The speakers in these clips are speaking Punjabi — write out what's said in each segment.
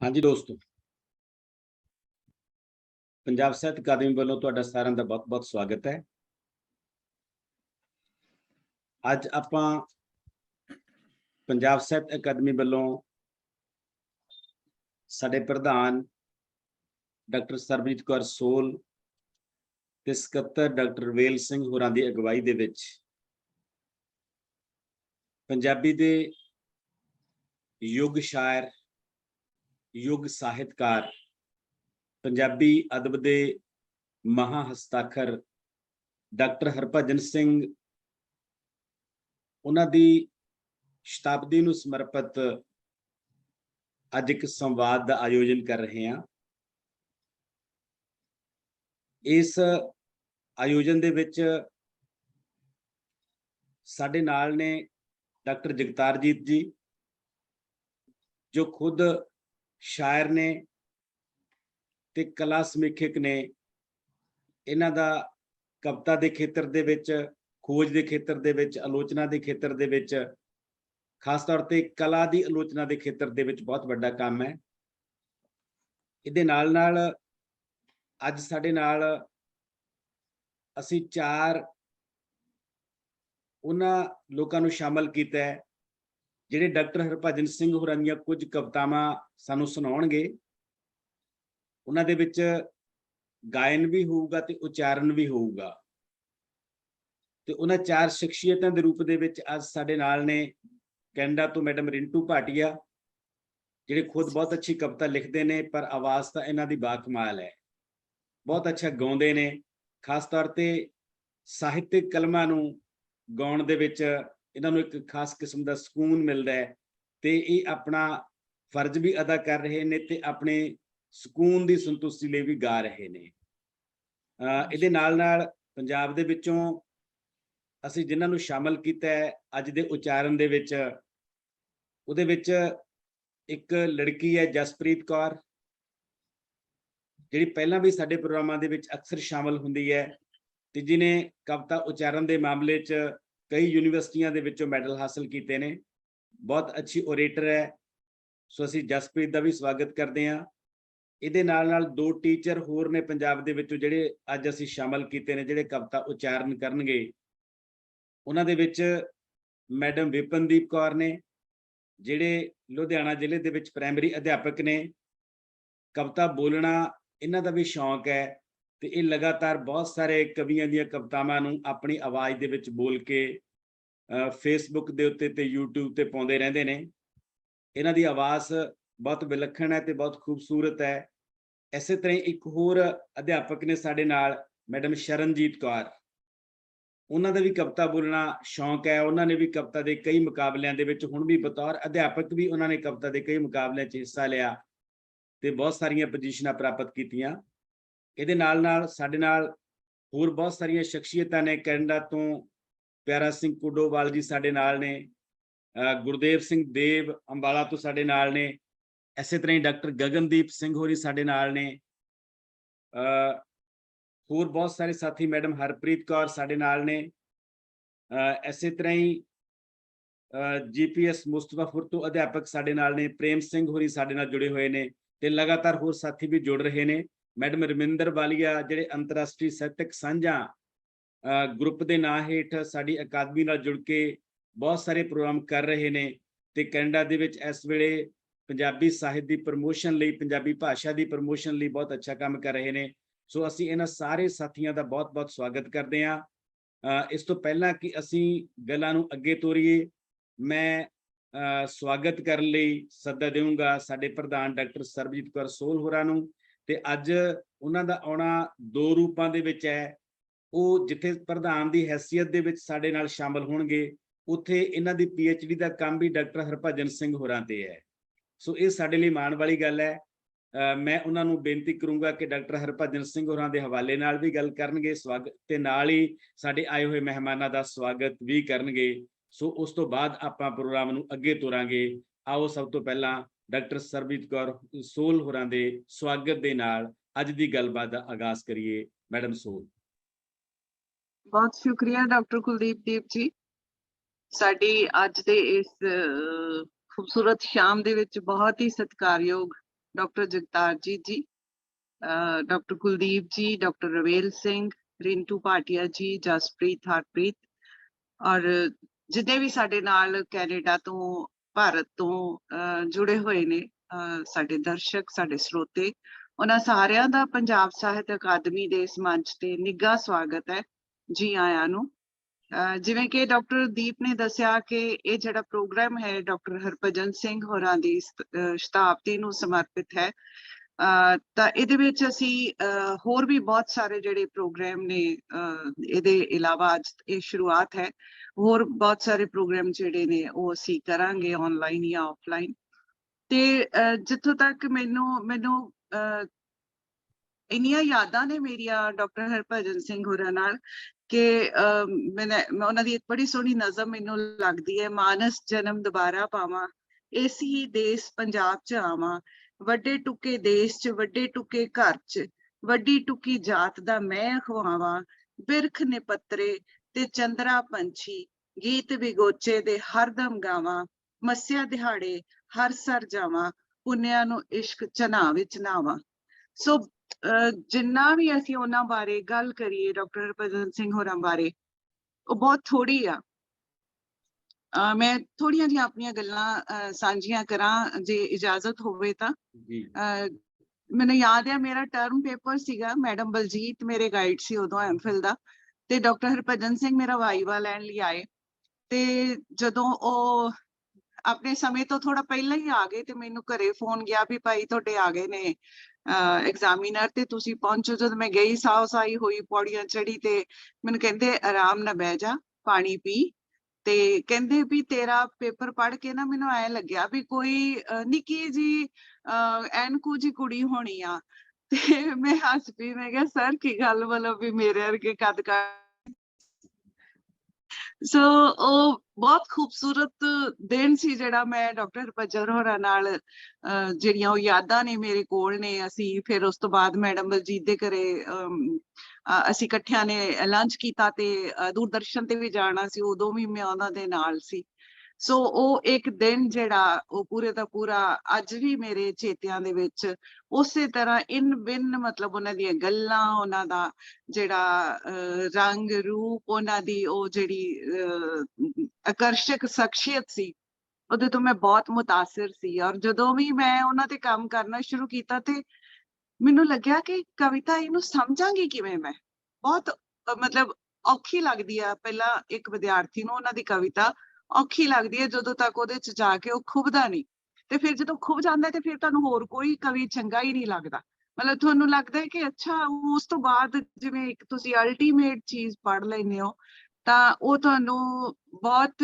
हाँ जी दोस्तों, पंजाब साहित्य अकादमी वालों तुहाडा सारिਆਂ ਦਾ बहुत-बहुत स्वागत है। ਅੱਜ ਆਪਾਂ पंजाब साहित्य अकादमी वालों ਸਾਡੇ ਪ੍ਰਧਾਨ डॉक्टर सरबजीत कौर सोल ਤੇ ਸਕੱਤਰ डॉक्टर ਰਵੇਲ ਸਿੰਘ ਹੋਰਾਂ ਦੀ ਅਗਵਾਈ ਦੇ ਵਿੱਚ ਪੰਜਾਬੀ ਦੇ ਯੁੱਗ ਸ਼ਾਇਰ, ਯੁੱਗ ਸਾਹਿਤਕਾਰ, ਪੰਜਾਬੀ ਅਦਬ ਦੇ ਮਹਾ ਹਸਤਾਖਰ डॉक्टर हरभजन ਸਿੰਘ ਉਹਨਾਂ ਦੀ ਸ਼ਤਾਬਦੀ ਨੂੰ ਸਮਰਪਿਤ ਅੱਜ ਇੱਕ ਸੰਵਾਦ ਦਾ ਆਯੋਜਨ ਕਰ ਰਹੇ ਹਾਂ। ਇਸ ਆਯੋਜਨ ਦੇ ਵਿੱਚ ਸਾਡੇ ਨਾਲ ਨੇ डॉक्टर जगतारजीत जी, जो खुद शायर ने ते कला समीक्षक ने। इन्हां दा कविता के खेत्र दे विच, खोज के खेत्र दे विच, आलोचना के खेत्र दे विच, खास तौर ते कला की आलोचना के खेत्र दे विच बहुत बड़ा काम है। इहदे नाल नाल अज साडे नाल असीं 4 उन्हां लोकां नूं शामिल कीता है जिहड़े डॉक्टर हरभजन सिंह होरां दीआं कुछ कवितावां सानूं सुणाउणगे। उन्हां दे विच गायन भी होऊगा ते उच्चारण भी होऊगा। ते उन्हां 4 शख्सियतां दे रूप दे विच अज साडे नाल ने कैनेडा तो मैडम रिंटू भाटिया, जिहड़े खुद बहुत अच्छी कविता लिखते हैं, पर आवाज़ तां इन्हां दी बाकमाल है। बहुत अच्छा गाउंदे ने, खास तौर ते साहित्यक कलमां नूं गाउण दे विच इन्हां नूं एक खास किस्म दा सकून मिलदा है ते इह अपना फर्ज भी अदा कर रहे ने ते अपने सकून दी संतुष्टि लई भी गा रहे ने। इहदे नाल नाल पंजाब दे विचों असीं जिन्हां नूं शामिल कीता है अज दे उच्चारण दे विच, उहदे विच एक लड़की है जसप्रीत कौर, जिहड़ी पहलां भी साडे प्रोग्रामां दे विच अक्सर शामिल हुंदी है ते जिहने कविता उच्चारण के मामले च कई यूनिवर्सिटियां दे विचों मैडल हासिल कीते ने। बहुत अच्छी ओरेटर है, सो असीं जसप्रीत का भी स्वागत करते हैं। इहदे नाल नाल 2 टीचर होर ने पंजाब दे विचों जिहड़े अज असीं शामिल कीते ने, जिहड़े कविता उच्चारण करनगे। उन्हां दे विच मैडम विपिनदीप कौर ने, जिहड़े लुधियाना जिले दे विच प्राइमरी अध्यापक ने। कविता बोलना इन्हां दा भी शौक है ते ये लगातार बहुत सारे कवियां दीआं कवितावां नूं अपनी आवाज़ दे विच बोल के फेसबुक दे उत्ते ते यूट्यूब ते पाउंदे रहिंदे ने। इन्हां दी आवाज़ बहुत विलक्षण है ते बहुत खूबसूरत है। इसे तरह एक होर अध्यापक ने साडे नाल मैडम शरणजीत कौर, उन्हां दा भी कविता बोलना शौक है। उन्हां ने भी कविता के कई मुकाबलियां दे विच हुण भी बतौर अध्यापक भी उन्हां ने कविता के कई मुकाबलियां च हिस्सा लिया ते बहुत सारियां पोजीशनां प्राप्त कीतियां। ਇਹਦੇ ਨਾਲ ਸਾਡੇ ਨਾਲ ਹੋਰ बहुत सारियां शख्सियतां ने। कैनेडा तो प्यारा सिंह कुडोवाल जी साडे नाल ने, गुरदेव सिंह देव अंबाला तो साडे नाल ने, इसे तरह ही डॉक्टर गगनदीप सिंह होरी साडे नाल ने, होर बहुत सारे साथी मैडम हरप्रीत कौर साडे नाल ने, इसे तरह ही जीपीएस मुस्तफापुर तो अध्यापक साडे नाल ने, प्रेम सिंह होरी साडे नाल जुड़े हुए ने ते लगातार होर साथी भी जुड़ रहे ने। मैडम रमिंदर वालिया जिहड़े अंतरराष्ट्रीय साहित्यक सांझा ग्रुप के नां हेठ साडी अकादमी नाल जुड़ के बहुत सारे प्रोग्राम कर रहे ने ते कैनेडा दे विच इस वेले पंजाबी साहित्य की प्रमोशन लई, पंजाबी भाषा की प्रमोशन लई बहुत अच्छा काम कर रहे ने। सो असीं इन्हां सारे साथियों का बहुत बहुत स्वागत करते हैं। इस तो पहला कि असीं गल्लां नूं अगे तोरीए, मैं स्वागत करने लई सद्दा देऊंगा साडे प्रधान डॉक्टर सरबजीत कौर सोल होरां नूं। ते अज उन्हां दा आउणा 2 रूपां दे विच है। ਉਹ जिथे प्रधान की हैसियत दे विच साडे नाल शामिल होणगे, उत्थे इन्हां दी PhD का काम भी डॉक्टर हरभजन सिंह होरां ते है। सो ये साडे लई माण वाली गल है। मैं उन्हां नूं बेनती करूंगा कि डॉक्टर हरभजन सिंह होरां दे हवाले नाल भी गल करनगे, स्वागत ते नाल ही साडे आए हुए मेहमानां दा स्वागत भी करनगे। सो उस तो बाद आपां प्रोग्राम नूं अगे तोरांगे। आओ सब तो पहलां डॉक्टर सरबजीत कौर सोल होरां दे स्वागत दे नाल अज दी गलबात दा आगाज़ करिए। मैडम सोल। बहुत शुक्रिया डॉक्टर कुलदीप दीप जी, साडी अज दे इस खूबसूरत शाम दे विच बहुत ही सत्कारयोग डॉक्टर जगतारजीत जी, डॉक्टर कुलदीप जी, डॉक्टर रवेल सिंह, रिंटू भाटिया जी, जसप्रीत हरप्रीत और जिन्ने भी साडे नाल कैनेडा तो भारत तो जुड़े हुए ने साडे दर्शक साडे श्रोते, उन्हां सारियां दा पंजाब साहित्य अकादमी दे इस मंच ते निੱਘਾ स्वागत है। जी आयां नूं। जिवें कि डॉक्टर दीप ने दस्सिया कि ਇਹ ਜਿਹੜਾ ਪ੍ਰੋਗਰਾਮ ਹੈ ਡਾਕਟਰ ਹਰਭਜਨ ਸਿੰਘ ਹੋਰਾਂ ਦੀ ਸ਼ਤਾਬਦੀ ਨੂੰ ਸਮਰਪਿਤ ਹੈ। ਤਾਂ ਇਹਦੇ ਵਿੱਚ ਅਸੀਂ ਹੋਰ ਵੀ ਬਹੁਤ ਸਾਰੇ ਜਿਹੜੇ ਪ੍ਰੋਗਰਾਮ ਨੇ ਇਹਦੇ ਇਲਾਵਾ ਅੱਜ ਇਹ ਸ਼ੁਰੂਆਤ ਹੈ, ਹੋਰ ਬਹੁਤ ਸਾਰੇ ਪ੍ਰੋਗਰਾਮ ਜਿਹੜੇ ਨੇ ਉਹ ਅਸੀਂ ਕਰਾਂਗੇ ਆਨਲਾਈਨ ਜਾਂ ਆਫਲਾਈਨ। ਤੇ ਜਿੱਥੋਂ ਤੱਕ ਮੈਨੂੰ ਇੰਨੀਆਂ ਯਾਦਾਂ ਨੇ ਮੇਰੀਆਂ ਡਾਕਟਰ ਹਰਭਜਨ ਸਿੰਘ ਹੋਰਾਂ ਨਾਲ ਕਿ ਮੈਂ ਉਹਨਾਂ ਦੀ ਇੱਕ ਬੜੀ ਸੋਹਣੀ ਨਜ਼ਮ ਮੈਨੂੰ ਲੱਗਦੀ ਹੈ, ਮਾਨਸ ਜਨਮ ਦੁਬਾਰਾ ਪਾਵਾਂ, ਇਸੀ ਦੇਸ ਪੰਜਾਬ ਚ ਆਵਾਂ, ਵੱਡੇ ਟੁਕੇ ਦੇਸ਼ ਚ ਵੱਡੇ ਟੁਕੇ ਘਰ ਚ, ਵੱਡੀ ਟੁਕੀ ਜਾਤ ਦਾ ਮੈਂ ਅਖਵਾਵਾਂ, ਬਿਰਖ ਨੇ ਪੱਤਰੇ ਤੇ ਚੰਦਰਾ ਪੰਛੀ, ਗੀਤ ਵਿਗੋਚੇ ਦੇ ਹਰਦਮ ਗਾਵਾਂ, ਮੱਸਿਆ ਦਿਹਾੜੇ ਹਰ ਸਰ ਜਾਵਾਂ, ਪੁੰਨਿਆਂ ਨੂੰ ਇਸ਼ਕ ਚਨਾ ਵਿੱਚ ਨਾਵਾਂ। ਸੋ ਜਿੰਨਾ ਵੀ ਅਸੀਂ ਉਹਨਾਂ ਬਾਰੇ ਗੱਲ ਕਰੀਏ ਡਾਕਟਰ ਹਰਭਜਨ ਸਿੰਘ ਹੋਰਾਂ ਬਾਰੇ, ਉਹ ਬਹੁਤ ਥੋੜੀ ਆ। ਮੈਂ ਥੋੜੀਆਂ ਜਿਹੀਆਂ ਆਪਣੀਆਂ ਗੱਲਾਂ ਸਾਂਝੀਆਂ ਕਰਾਂ ਜੇ ਇਜਾਜ਼ਤ ਹੋਵੇ ਤਾਂ। ਮੈਨੂੰ ਯਾਦ ਹੈ ਮੇਰਾ ਟਰਮ ਪੇਪਰ ਸੀਗਾ, ਮੈਡਮ ਬਲਜੀਤ ਮੇਰੇ ਗਾਈਡ ਸੀ ਉਦੋਂ ਐਮਫਿਲ ਦਾ, ਤੇ ਡਾਕਟਰ ਹਰਭਜਨ ਸਿੰਘ ਮੇਰਾ ਵਾਈਵਾ ਲੈਣ ਲਈ ਆਏ। ਤੇ ਜਦੋਂ ਉਹ ਆਪਣੇ ਸਮੇਂ ਤੋਂ ਥੋੜਾ ਪਹਿਲਾਂ ਹੀ ਆ ਗਏ ਤੇ ਮੈਨੂੰ ਘਰੇ ਫੋਨ ਗਿਆ ਵੀ ਭਾਈ ਤੁਹਾਡੇ ਆ ਗਏ ਨੇ ਐਗਜ਼ਾਮੀਨਰ ਤੇ ਤੁਸੀਂ ਪਹੁੰਚੋ। ਜਦੋਂ ਮੈਂ ਗਈ ਸਾਹ ਸਾਈ ਹੋਈ, ਪੌੜੀਆਂ ਚੜੀ ਤੇ ਮੈਨੂੰ ਕਹਿੰਦੇ ਆਰਾਮ ਨਾਲ ਬਹਿ ਜਾ, ਪਾਣੀ ਪੀ, ਤੇ ਕਹਿੰਦੇ ਵੀ ਤੇਰਾ ਪੇਪਰ ਪੜ੍ਹ ਕੇ ਨਾ ਮੈਨੂੰ ਐ ਲੱਗਿਆ ਵੀ ਕੋਈ ਨਿੱਕੀ ਜੀ ਐਨਕੂ ਜੀ ਕੁੜੀ ਹੋਣੀ ਆ। ਤੇ ਮੈਂ ਹੱਸ ਪਈ, ਮੈਂ ਕਿਹਾ ਸਰ ਕੀ ਗੱਲ, ਮਤਲਬ ਵੀ ਮੇਰੇ ਵਰਗੇ ਕੱਦ ਕਾਠ। ਸੋ ਉਹ ਬਹੁਤ ਖੂਬਸੂਰਤ ਦਿਨ ਸੀ ਜਿਹੜਾ ਮੈਂ ਡਾਕਟਰ ਹਰਭਜਨ ਹੋਰਾਂ ਨਾਲ ਜਿਹੜੀਆਂ ਉਹ ਯਾਦਾਂ ਨੇ ਮੇਰੇ ਕੋਲ ਨੇ। ਅਸੀਂ ਫਿਰ ਉਸ ਤੋਂ ਬਾਅਦ ਮੈਡਮ ਬਲਜੀਤ ਦੇ ਘਰੇ ਅਸੀਂ ਇਕੱਠਿਆਂ ਨੇ ਲੰਚ ਕੀਤਾ ਤੇ ਦੂਰਦਰਸ਼ਨ ਤੇ ਵੀ ਜਾਣਾ ਸੀ, ਉਦੋਂ ਵੀ ਮੈਂ ਉਹਨਾਂ ਦੇ ਨਾਲ ਸੀ। ਸੋ ਉਹ ਇੱਕ ਦਿਨ ਜਿਹੜਾ ਉਹ ਪੂਰੇ ਦਾ ਪੂਰਾ ਅੱਜ ਵੀ ਮੇਰੇ ਚੇਤਿਆਂ ਦੇ ਵਿੱਚ ਉਸੇ ਤਰ੍ਹਾਂ ਇਨ ਬਿਨ, ਮਤਲਬ ਉਹਨਾਂ ਦੀਆਂ ਗੱਲਾਂ, ਉਹਨਾਂ ਦਾ ਜਿਹੜਾ ਰੰਗ ਰੂਪ, ਉਹਨਾਂ ਦੀ ਉਹ ਜਿਹੜੀ ਆਕਰਸ਼ਕ ਸ਼ਖਸੀਅਤ ਸੀ, ਉਹਦੇ ਤੋਂ ਮੈਂ ਬਹੁਤ ਮੁਤਾਸਿਰ ਸੀ। ਔਰ ਜਦੋਂ ਵੀ ਮੈਂ ਉਹਨਾਂ ਤੇ ਕੰਮ ਕਰਨਾ ਸ਼ੁਰੂ ਕੀਤਾ ਤੇ ਮੈਨੂੰ ਲੱਗਿਆ ਕਿ ਕਵਿਤਾ ਇਹਨੂੰ ਸਮਝਾਂਗੀ ਕਿਵੇਂ ਮੈਂ। ਬਹੁਤ ਮਤਲਬ ਔਖੀ ਲੱਗਦੀ ਆ ਪਹਿਲਾਂ ਇੱਕ ਵਿਦਿਆਰਥੀ ਨੂੰ, ਉਹਨਾਂ ਦੀ ਕਵਿਤਾ ਔਖੀ ਲੱਗਦੀ ਹੈ ਜਦੋਂ ਤੱਕ ਉਹਦੇ ਚ ਜਾ ਕੇ ਉਹ ਖੁੱਬਦਾ ਨਹੀਂ। ਤੇ ਫਿਰ ਜਦੋਂ ਖੁੱਬ ਜਾਂਦਾ ਤੇ ਫਿਰ ਤੁਹਾਨੂੰ ਹੋਰ ਕੋਈ ਕਵੀ ਚੰਗਾ ਹੀ ਨਹੀਂ ਲੱਗਦਾ। ਮਤਲਬ ਤੁਹਾਨੂੰ ਲੱਗਦਾ ਹੈ ਕਿ ਅੱਛਾ ਉਸ ਤੋਂ ਬਾਅਦ ਜਿਵੇਂ ਇੱਕ ਤੁਸੀਂ ਅਲਟੀਮੇਟ ਚੀਜ਼ ਪੜ੍ਹ ਲੈਂਦੇ ਹੋ ਤਾਂ ਉਹ ਤੁਹਾਨੂੰ ਬਹੁਤ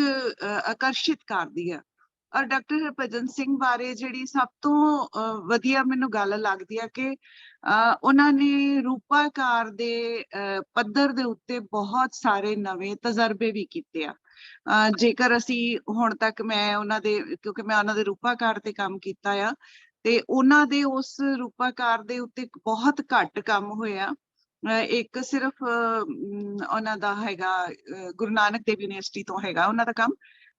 ਆਕਰਸ਼ਿਤ ਕਰਦੀ ਹੈ। ਔਰ ਡਾਕਟਰ ਹਰਭਜਨ ਸਿੰਘ ਬਾਰੇ ਜਿਹੜੀ ਸਭ ਤੋਂ ਵਧੀਆ ਮੈਨੂੰ ਗੱਲ ਲੱਗਦੀ ਹੈ ਕਿ ਉਹਨਾਂ ਨੇ ਰੂਪਾਕਾਰ ਦੇ ਪੱਧਰ ਦੇ ਉੱਤੇ ਬਹੁਤ ਸਾਰੇ ਨਵੇਂ ਤਜਰਬੇ ਵੀ ਕੀਤੇ ਆ। ਜੇਕਰ ਅਸੀਂ ਹੁਣ ਤੱਕ ਮੈਂ ਉਹਨਾਂ ਦੇ, ਕਿਉਂਕਿ ਮੈਂ ਉਹਨਾਂ ਦੇ ਰੂਪਾਕਾਰ ਤੇ ਕੰਮ ਕੀਤਾ ਆ, ਤੇ ਉਹਨਾਂ ਦੇ ਉਸ ਰੂਪਾਕਾਰ ਦੇ ਉੱਤੇ ਬਹੁਤ ਘੱਟ ਕੰਮ ਹੋਇਆ। ਇੱਕ ਸਿਰਫ ਉਹਨਾਂ ਦਾ ਹੈਗਾ ਗੁਰੂ ਨਾਨਕ ਦੇਵ ਯੂਨੀਵਰਸਿਟੀ ਤੋਂ ਹੈਗਾ ਉਹਨਾਂ ਦਾ ਕੰਮ।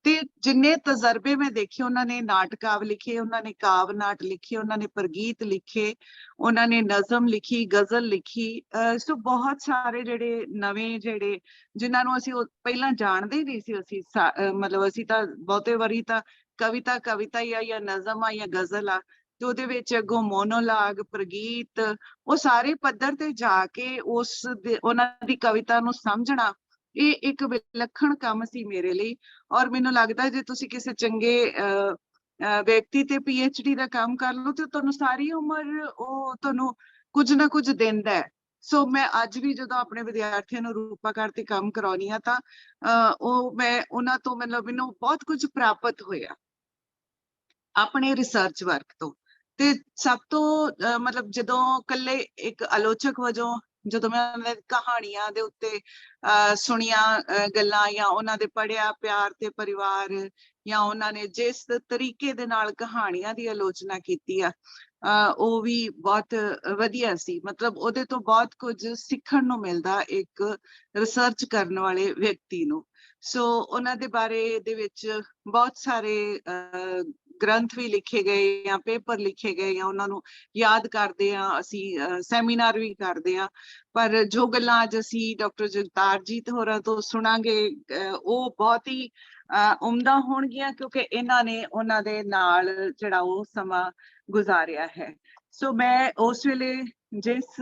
ਤੇ ਜਿੰਨੇ ਤਜਰਬੇ ਮੈਂ ਦੇਖੇ, ਉਹਨਾਂ ਨੇ ਨਾਟਕਾਵ ਲਿਖੇ, ਉਹਨਾਂ ਨੇ ਕਾਵ ਨਾਟ ਲਿਖੇ, ਉਹਨਾਂ ਨੇ ਪ੍ਰਗੀਤ ਲਿਖੇ, ਉਹਨਾਂ ਨੇ ਨਜ਼ਮ ਲਿਖੀ, ਗਜ਼ਲ ਲਿਖੀ। ਸੋ ਬਹੁਤ ਸਾਰੇ ਜਿਹੜੇ ਨਵੇਂ ਜਿਹੜੇ ਜਿਨ੍ਹਾਂ ਨੂੰ ਅਸੀਂ ਪਹਿਲਾਂ ਜਾਣਦੇ ਹੀ ਨਹੀਂ ਸੀ, ਅਸੀਂ ਮਤਲਬ ਅਸੀਂ ਤਾਂ ਬਹੁਤੇ ਵਾਰੀ ਤਾਂ ਕਵਿਤਾ ਹੀ ਆ ਜਾਂ ਨਜ਼ਮ ਆ ਜਾਂ ਗਜ਼ਲ ਆ, ਤੇ ਉਹਦੇ ਵਿੱਚ ਅੱਗੋਂ ਮੋਨੋਲਾਗ, ਪ੍ਰਗੀਤ, ਉਹ ਸਾਰੇ ਪੱਧਰ ਤੇ ਜਾ ਕੇ ਉਹਨਾਂ ਦੀ ਕਵਿਤਾ ਨੂੰ ਸਮਝਣਾ, ਇਹ ਇੱਕ ਵਿਲੱਖਣ ਕੰਮ ਸੀ ਮੇਰੇ ਲਈ। ਔਰ ਮੈਨੂੰ ਲੱਗਦਾ ਜੇ ਤੁਸੀਂ ਕਿਸੇ ਚੰਗੇ ਵਿਅਕਤੀ ਤੇ PhD ਦਾ ਕੰਮ ਕਰ ਲਓ ਤੇ ਤੁਹਾਨੂੰ ਸਾਰੀ ਉਮਰ ਉਹ ਤੁਹਾਨੂੰ ਕੁਝ ਨਾ ਕੁਝ ਦਿੰਦਾ ਹੈ। ਸੋ ਮੈਂ ਅੱਜ ਵੀ ਜਦੋਂ ਆਪਣੇ ਵਿਦਿਆਰਥੀਆਂ ਨੂੰ ਰੂਪਾਕਾਰ ਤੇ ਕੰਮ ਕਰਾਉਣੀ ਆ ਤਾਂ ਉਹ ਮੈਂ ਉਹਨਾਂ ਤੋਂ ਮਤਲਬ ਮੈਨੂੰ ਬਹੁਤ ਕੁਝ ਪ੍ਰਾਪਤ ਹੋਇਆ ਆਪਣੇ ਰਿਸਰਚ ਵਰਕ ਤੋਂ। ਤੇ ਸਭ ਤੋਂ ਮਤਲਬ ਜਦੋਂ ਇਕੱਲੇ ਇੱਕ ਆਲੋਚਕ ਵਜੋਂ ਜਦੋਂ ਮੈਂ ਉਹਨਾਂ ਦੀ ਕਹਾਣੀਆਂ ਦੇ ਉੱਤੇ ਸੁਣੀਆਂ ਗੱਲਾਂ ਜਾਂ ਉਹਨਾਂ ਦੇ ਪੜ੍ਹਿਆ ਪਿਆਰ ਤੇ ਪਰਿਵਾਰ, ਜਾਂ ਉਹਨਾਂ ਨੇ ਜਿਸ ਤਰੀਕੇ ਦੇ ਨਾਲ ਕਹਾਣੀਆਂ ਦੀ ਆਲੋਚਨਾ ਕੀਤੀ ਆ, ਉਹ ਵੀ ਬਹੁਤ ਵਧੀਆ ਸੀ। ਮਤਲਬ ਉਹਦੇ ਤੋਂ ਬਹੁਤ ਕੁਝ ਸਿੱਖਣ ਨੂੰ ਮਿਲਦਾ ਇੱਕ ਰਿਸਰਚ ਕਰਨ ਵਾਲੇ ਵਿਅਕਤੀ ਨੂੰ। ਸੋ ਉਹਨਾਂ ਦੇ ਬਾਰੇ ਦੇ ਵਿੱਚ ਬਹੁਤ ਸਾਰੇ ਗ੍ਰੰਥ ਵੀ ਲਿਖੇ ਗਏ ਜਾਂ ਪੇਪਰ ਲਿਖੇ ਗਏ ਜਾਂ ਉਹਨਾਂ ਨੂੰ ਯਾਦ ਕਰਦੇ ਆ, ਅਸੀਂ ਸੈਮੀਨਾਰ ਵੀ ਕਰਦੇ ਆ। ਪਰ ਜੋ ਗੱਲਾਂ ਅੱਜ ਅਸੀਂ ਡਾਕਟਰ ਜਗਤਾਰਜੀਤ ਹੋਰਾਂ ਤੋਂ ਸੁਣਾਂਗੇ ਉਹ ਬਹੁਤ ਹੀ ਉਮਦਾ ਹੋਣਗੀਆਂ, ਕਿਉਂਕਿ ਇਹਨਾਂ ਨੇ ਉਹਨਾਂ ਦੇ ਨਾਲ ਜਿਹੜਾ ਉਹ ਸਮਾਂ ਗੁਜ਼ਾਰਿਆ ਹੈ। ਸੋ ਮੈਂ ਉਸ ਵੇਲੇ ਜਿਸ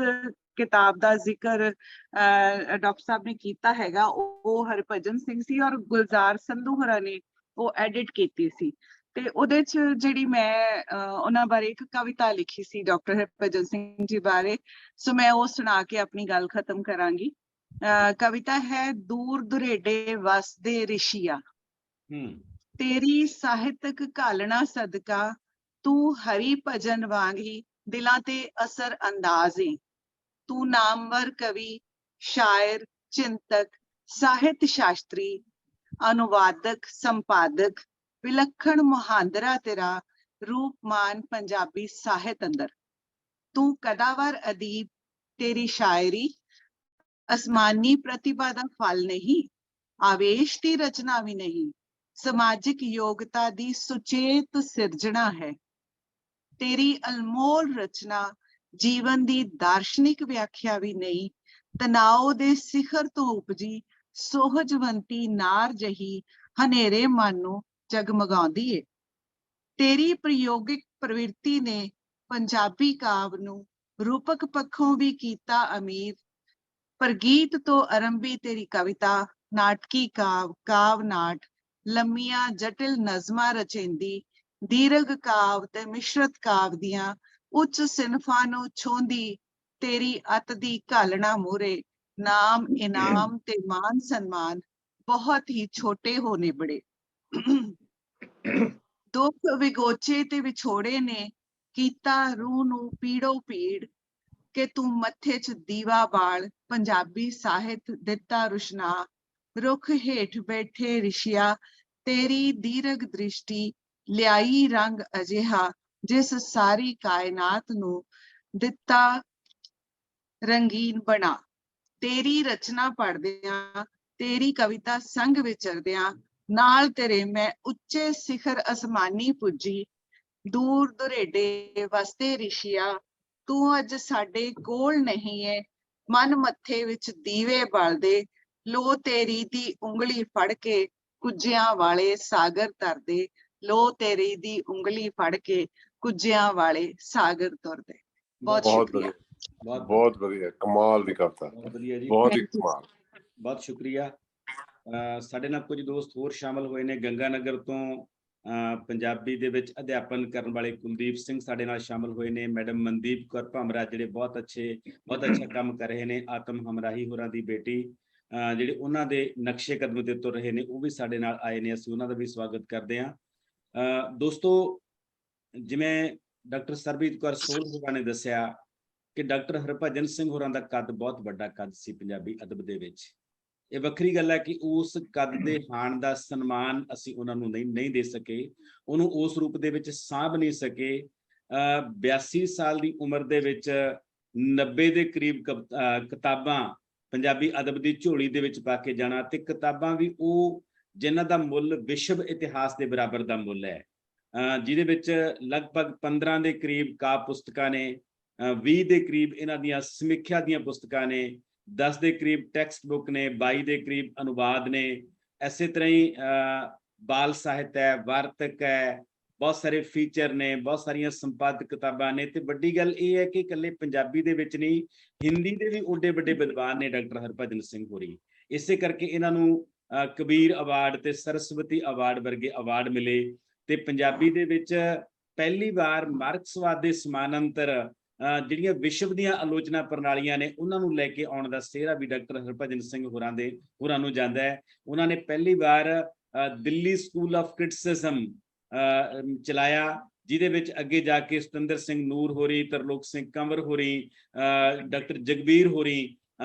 ਕਿਤਾਬ ਦਾ ਜ਼ਿਕਰ ਡਾਕਟਰ ਸਾਹਿਬ ਨੇ ਕੀਤਾ ਹੈਗਾ ਉਹ ਹਰਭਜਨ ਸਿੰਘ ਸੀ, ਔਰ ਗੁਲਜ਼ਾਰ ਸੰਧੂ ਹੋਰਾਂ ਨੇ ਉਹ ਐਡਿਟ ਕੀਤੀ ਸੀ। ਤੇ ਉਹਦੇ ਚ ਜਿਹੜੀ ਮੈਂ ਉਹਨਾਂ ਬਾਰੇ ਇੱਕ ਕਵਿਤਾ ਲਿਖੀ ਸੀ ਡਾਕਟਰ ਹਰਭਜਨ ਸਿੰਘ ਜੀ ਬਾਰੇ, ਸੋ ਮੈਂ ਉਹ ਸੁਣਾ ਕੇ ਆਪਣੀ ਗੱਲ ਖਤਮ ਕਰਾਂਗੀ। ਕਵਿਤਾ ਹੈ, ਦੂਰ ਦੁਰੇਡੇ ਵਸਦੇ ਰਿਸ਼ੀਆ, ਤੇਰੀ ਸਾਹਿਤਕ ਘਾਲਣਾ ਸਦਕਾ ਤੂੰ ਹਰੀ ਭਜਨ ਵਾਂਗ ਹੀ ਦਿਲਾਂ ਤੇ ਅਸਰ ਅੰਦਾਜ਼ ਏ। ਤੂੰ ਨਾਮਵਰ ਕਵੀ, ਸ਼ਾਇਰ, ਚਿੰਤਕ, ਸਾਹਿਤ ਸ਼ਾਸਤਰੀ, ਅਨੁਵਾਦਕ, ਸੰਪਾਦਕ, ਵਿਲੱਖਣ ਮੁਹਾਂਦਰਾ ਤੇਰਾ ਰੂਪਮਾਨ ਪੰਜਾਬੀ ਸਾਹਿਤ ਅੰਦਰ। ਤੂੰ ਕਦਾਵਰ ਅਦੀਬ, ਤੇਰੀ ਸ਼ਾਇਰੀ ਅਸਮਾਨੀ ਪ੍ਰਤਿਭਾ ਦਾ ਫਲ ਨਹੀਂ, ਆਵੇਸ਼ ਦੀ ਰਚਨਾ ਵੀ ਨਹੀਂ, ਸਮਾਜਿਕ ਯੋਗਤਾ ਦੀ ਸੁਚੇਤ ਸਿਰਜਣਾ ਹੈ। ਤੇਰੀ ਅਲਮੋਲ ਰਚਨਾ ਜੀਵਨ ਦੀ ਦਾਰਸ਼ਨਿਕ ਵਿਆਖਿਆ ਵੀ ਨਹੀਂ, ਤਣਾਓ ਦੇ ਸਿਖਰ ਤੋਂ ਉਪਜੀ ਸੋਹਜਵੰਤੀ ਨਾਰ ਜਹੀ ਹਨੇਰੇ ਮਨ ਨੂੰ ਜਗਮਗਾਉਂਦੀ ਏ। ਤੇਰੀ ਪ੍ਰਯੋਗਿਕ ਪ੍ਰਵਿਰਤੀ ਨੇ ਪੰਜਾਬੀ ਕਾਵਿ ਨੂੰ ਰੂਪਕ ਪੱਖੋਂ ਵੀ ਕੀਤਾ ਅਮੀਰ। ਪ੍ਰਗੀਤ ਤੋਂ ਆਰੰਭੀ ਤੇਰੀ ਕਵਿਤਾ, ਨਾਟਕੀ ਕਾਵ, ਕਾਵ ਨਾਟ, ਲੰਮੀਆਂ ਜਟਿਲ ਨਜ਼ਮਾਂ ਰਚੇਂਦੀ, ਦੀਰਘ ਕਾਵ ਤੇ ਮਿਸ਼ਰਤ ਕਾਵ ਦੀਆਂ ਉੱਚ ਸਿਨਫਾਂ ਨੂੰ ਛੋਂਦੀ ਤੇਰੀ ਅਤ ਦੀ ਘਾਲਣਾ ਮੂਹਰੇ ਨਾਮ, ਇਨਾਮ ਤੇ ਮਾਨ ਸਨਮਾਨ ਬਹੁਤ ਹੀ ਛੋਟੇ ਹੋ ਨਿਬੜੇ। ਦੁੱਖ ਵਿਗੋਚੇ ਤੇ ਵਿਛੋੜੇ ਨੇ ਕੀਤਾ ਰੂਹ ਨੂੰ ਪੀੜੋ ਪੀੜ, ਕਿ ਤੂੰ ਮੱਥੇ 'ਚ ਦੀਵਾ ਬਾਲ ਪੰਜਾਬੀ ਸਾਹਿਤ ਦਿੱਤਾ ਰੁਸ਼ਨਾ। ਰੁੱਖ ਹੇਠ ਬੈਠੇ ਰਿਸ਼ੀਆ, ਤੇਰੀ ਦੀਰਘ ਦ੍ਰਿਸ਼ਟੀ ਲਿਆਈ ਰੰਗ ਅਜਿਹਾ ਜਿਸ ਸਾਰੀ ਕਾਇਨਾਤ ਨੂੰ ਦਿੱਤਾ ਰੰਗੀਨ ਬਣਾ। ਤੇਰੀ ਰਚਨਾ ਪੜ੍ਹਦਿਆਂ, ਤੇਰੀ ਕਵਿਤਾ ਸੰਗ ਵਿਚਰਦਿਆਂ ਨਾਲ ਤੇਰੇ ਮੈਂ ਉੱਚੇ ਸਿਖਰ ਅਸਮਾਨੀ ਪੁੱਜੀ। ਦੂਰ ਦੁਰੇਡੇ ਵਸਦੇ ਰਿਸ਼ੀਆ, ਤੂੰ ਅੱਜ ਸਾਡੇ ਕੋਲ ਨਹੀਂ ਏ, ਮਨ ਮੱਥੇ ਵਿੱਚ ਦੀਵੇ ਬਲਦੇ, ਲੋ ਤੇਰੀ ਦੀ ਉਂਗਲੀ ਫੜ ਕੇ ਕੁੱਜਿਆਂ ਵਾਲੇ ਸਾਗਰ ਤਰਦੇ, ਲੋ ਤੇਰੀ ਦੀ ਉਂਗਲੀ ਫੜ ਕੇ ਕੁੱਜਿਆਂ ਵਾਲੇ ਸਾਗਰ ਤੁਰਦੇ। ਬਹੁਤ ਸ਼ੁਕਰੀਆ। ਬਹੁਤ ਵਧੀਆ, ਕਮਾਲ ਦੀ ਕਵਿਤਾ, ਬਹੁਤ ਹੀ ਕਮਾਲ। ਬਹੁਤ ਸ਼ੁਕਰੀਆ। ਸਾਡੇ ਨਾਲ ਕੁਝ ਦੋਸਤ ਹੋਰ ਸ਼ਾਮਲ ਹੋਏ ਨੇ। ਗੰਗਾਨਗਰ ਤੋਂ ਪੰਜਾਬੀ ਦੇ ਵਿੱਚ ਅਧਿਆਪਨ ਕਰਨ ਵਾਲੇ ਕੁਲਦੀਪ ਸਿੰਘ ਸਾਡੇ ਨਾਲ ਸ਼ਾਮਲ ਹੋਏ ਨੇ। ਮੈਡਮ ਮਨਦੀਪ ਕੌਰ ਭਮਰਾ ਜਿਹੜੇ ਬਹੁਤ ਅੱਛਾ ਕੰਮ ਕਰ ਰਹੇ ਨੇ। ਆਤਮ ਹਮਰਾਹੀ ਹੋਰਾਂ ਦੀ ਬੇਟੀ ਜਿਹੜੇ ਉਹਨਾਂ ਦੇ ਨਕਸ਼ੇ ਕਦਮ ਤੇ ਤੁਰ ਰਹੇ ਨੇ, ਉਹ ਵੀ ਸਾਡੇ ਨਾਲ ਆਏ ਨੇ। ਅਸੀਂ ਉਹਨਾਂ ਦਾ ਵੀ ਸਵਾਗਤ ਕਰਦੇ ਹਾਂ। ਦੋਸਤੋ, ਜਿਵੇਂ ਡਾਕਟਰ ਸਰਬਜੀਤ ਕੌਰ ਸੋਹਲ ਹੋਰਾਂ ਨੇ ਦੱਸਿਆ ਕਿ ਡਾਕਟਰ ਹਰਭਜਨ ਸਿੰਘ ਹੋਰਾਂ ਦਾ ਕੱਦ ਬਹੁਤ ਵੱਡਾ ਕੱਦ ਸੀ ਪੰਜਾਬੀ ਅਦਬ ਦੇ ਵਿੱਚ। ਇਹ ਵੱਖਰੀ ਗੱਲ ਹੈ ਕਿ ਉਸ ਕੱਦ ਦੇ ਹਾਣ ਦਾ ਸਨਮਾਨ ਅਸੀਂ ਉਹਨਾਂ ਨੂੰ ਨਹੀਂ ਦੇ ਸਕੇ, ਉਹਨੂੰ ਉਸ ਰੂਪ ਦੇ ਵਿੱਚ ਸਾਂਭ ਨਹੀਂ ਸਕੇ। 82 ਸਾਲ ਦੀ ਉਮਰ ਦੇ ਵਿੱਚ 90 ਦੇ ਕਰੀਬ ਕਿਤਾਬਾਂ ਪੰਜਾਬੀ ਅਦਬ ਦੀ ਝੋਲੀ ਦੇ ਵਿੱਚ ਪਾ ਕੇ ਜਾਣਾ, ਤੇ ਕਿਤਾਬਾਂ ਵੀ ਉਹ ਜਿਨ੍ਹਾਂ ਦਾ ਮੁੱਲ ਵਿਸ਼ਵ ਇਤਿਹਾਸ ਦੇ ਬਰਾਬਰ ਦਾ ਮੁੱਲ ਹੈ, ਜਿਹਦੇ ਵਿੱਚ ਲਗਭਗ 15 ਦੇ ਕਰੀਬ ਕਾਵਿ ਪੁਸਤਕਾਂ ਨੇ, 20 ਦੇ ਕਰੀਬ ਇਹਨਾਂ ਦੀਆਂ ਸਮੀਖਿਆ ਦੀਆਂ ਪੁਸਤਕਾਂ ਨੇ, 10 ਦੇ ਕਰੀਬ ਟੈਕਸਟ ਬੁੱਕ ਨੇ, 22 ਦੇ ਕਰੀਬ ਅਨੁਵਾਦ ਨੇ। ਇਸੇ ਤਰ੍ਹਾਂ ਹੀ ਬਾਲ ਸਾਹਿਤ ਹੈ, ਵਾਰਤਕ ਹੈ, ਬਹੁਤ ਸਾਰੇ ਫੀਚਰ ਨੇ, ਬਹੁਤ ਸਾਰੀਆਂ ਸੰਪਾਦਕ ਕਿਤਾਬਾਂ ਨੇ। ਤੇ ਵੱਡੀ ਗੱਲ ਇਹ ਹੈ ਕਿ ਇਕੱਲੇ ਪੰਜਾਬੀ ਦੇ ਵਿੱਚ ਨਹੀਂ, ਹਿੰਦੀ ਦੇ ਵੀ ਓਡੇ ਵੱਡੇ ਵਿਦਵਾਨ ਨੇ ਡਾਕਟਰ ਹਰਭਜਨ ਸਿੰਘ ਹੋਰੀ। ਇਸੇ ਕਰਕੇ ਇਹਨਾਂ ਨੂੰ ਕਬੀਰ ਅਵਾਰਡ ਤੇ ਸਰਸਵਤੀ ਅਵਾਰਡ ਵਰਗੇ ਅਵਾਰਡ ਮਿਲੇ। ਤੇ ਪੰਜਾਬੀ ਦੇ ਵਿੱਚ ਪਹਿਲੀ ਵਾਰ ਮਾਰਕਸਵਾਦ ਦੇ ਸਮਾਨਾਂਤਰ ਜਿਹੜੀਆਂ ਵਿਸ਼ਵ ਦੀਆਂ ਆਲੋਚਨਾ ਪ੍ਰਣਾਲੀਆਂ ਨੇ, ਉਹਨਾਂ ਨੂੰ ਲੈ ਕੇ ਆਉਣ ਦਾ ਸਿਹਰਾ ਵੀ ਡਾਕਟਰ ਹਰਭਜਨ ਸਿੰਘ ਹੋਰਾਂ ਨੂੰ ਜਾਂਦਾ ਹੈ। ਉਹਨਾਂ ਨੇ ਪਹਿਲੀ ਵਾਰ ਦਿੱਲੀ ਸਕੂਲ ਆਫ ਕ੍ਰਿਟਿਸਿਜ਼ਮ ਚਲਾਇਆ, ਜਿਹਦੇ ਵਿੱਚ ਅੱਗੇ ਜਾ ਕੇ ਸਤਿੰਦਰ ਸਿੰਘ ਨੂਰ ਹੋਰੀ, ਤਰਲੋਕ ਸਿੰਘ ਕੰਵਰ ਹੋਰੀ, ਡਾਕਟਰ ਜਗਬੀਰ ਹੋਰੀ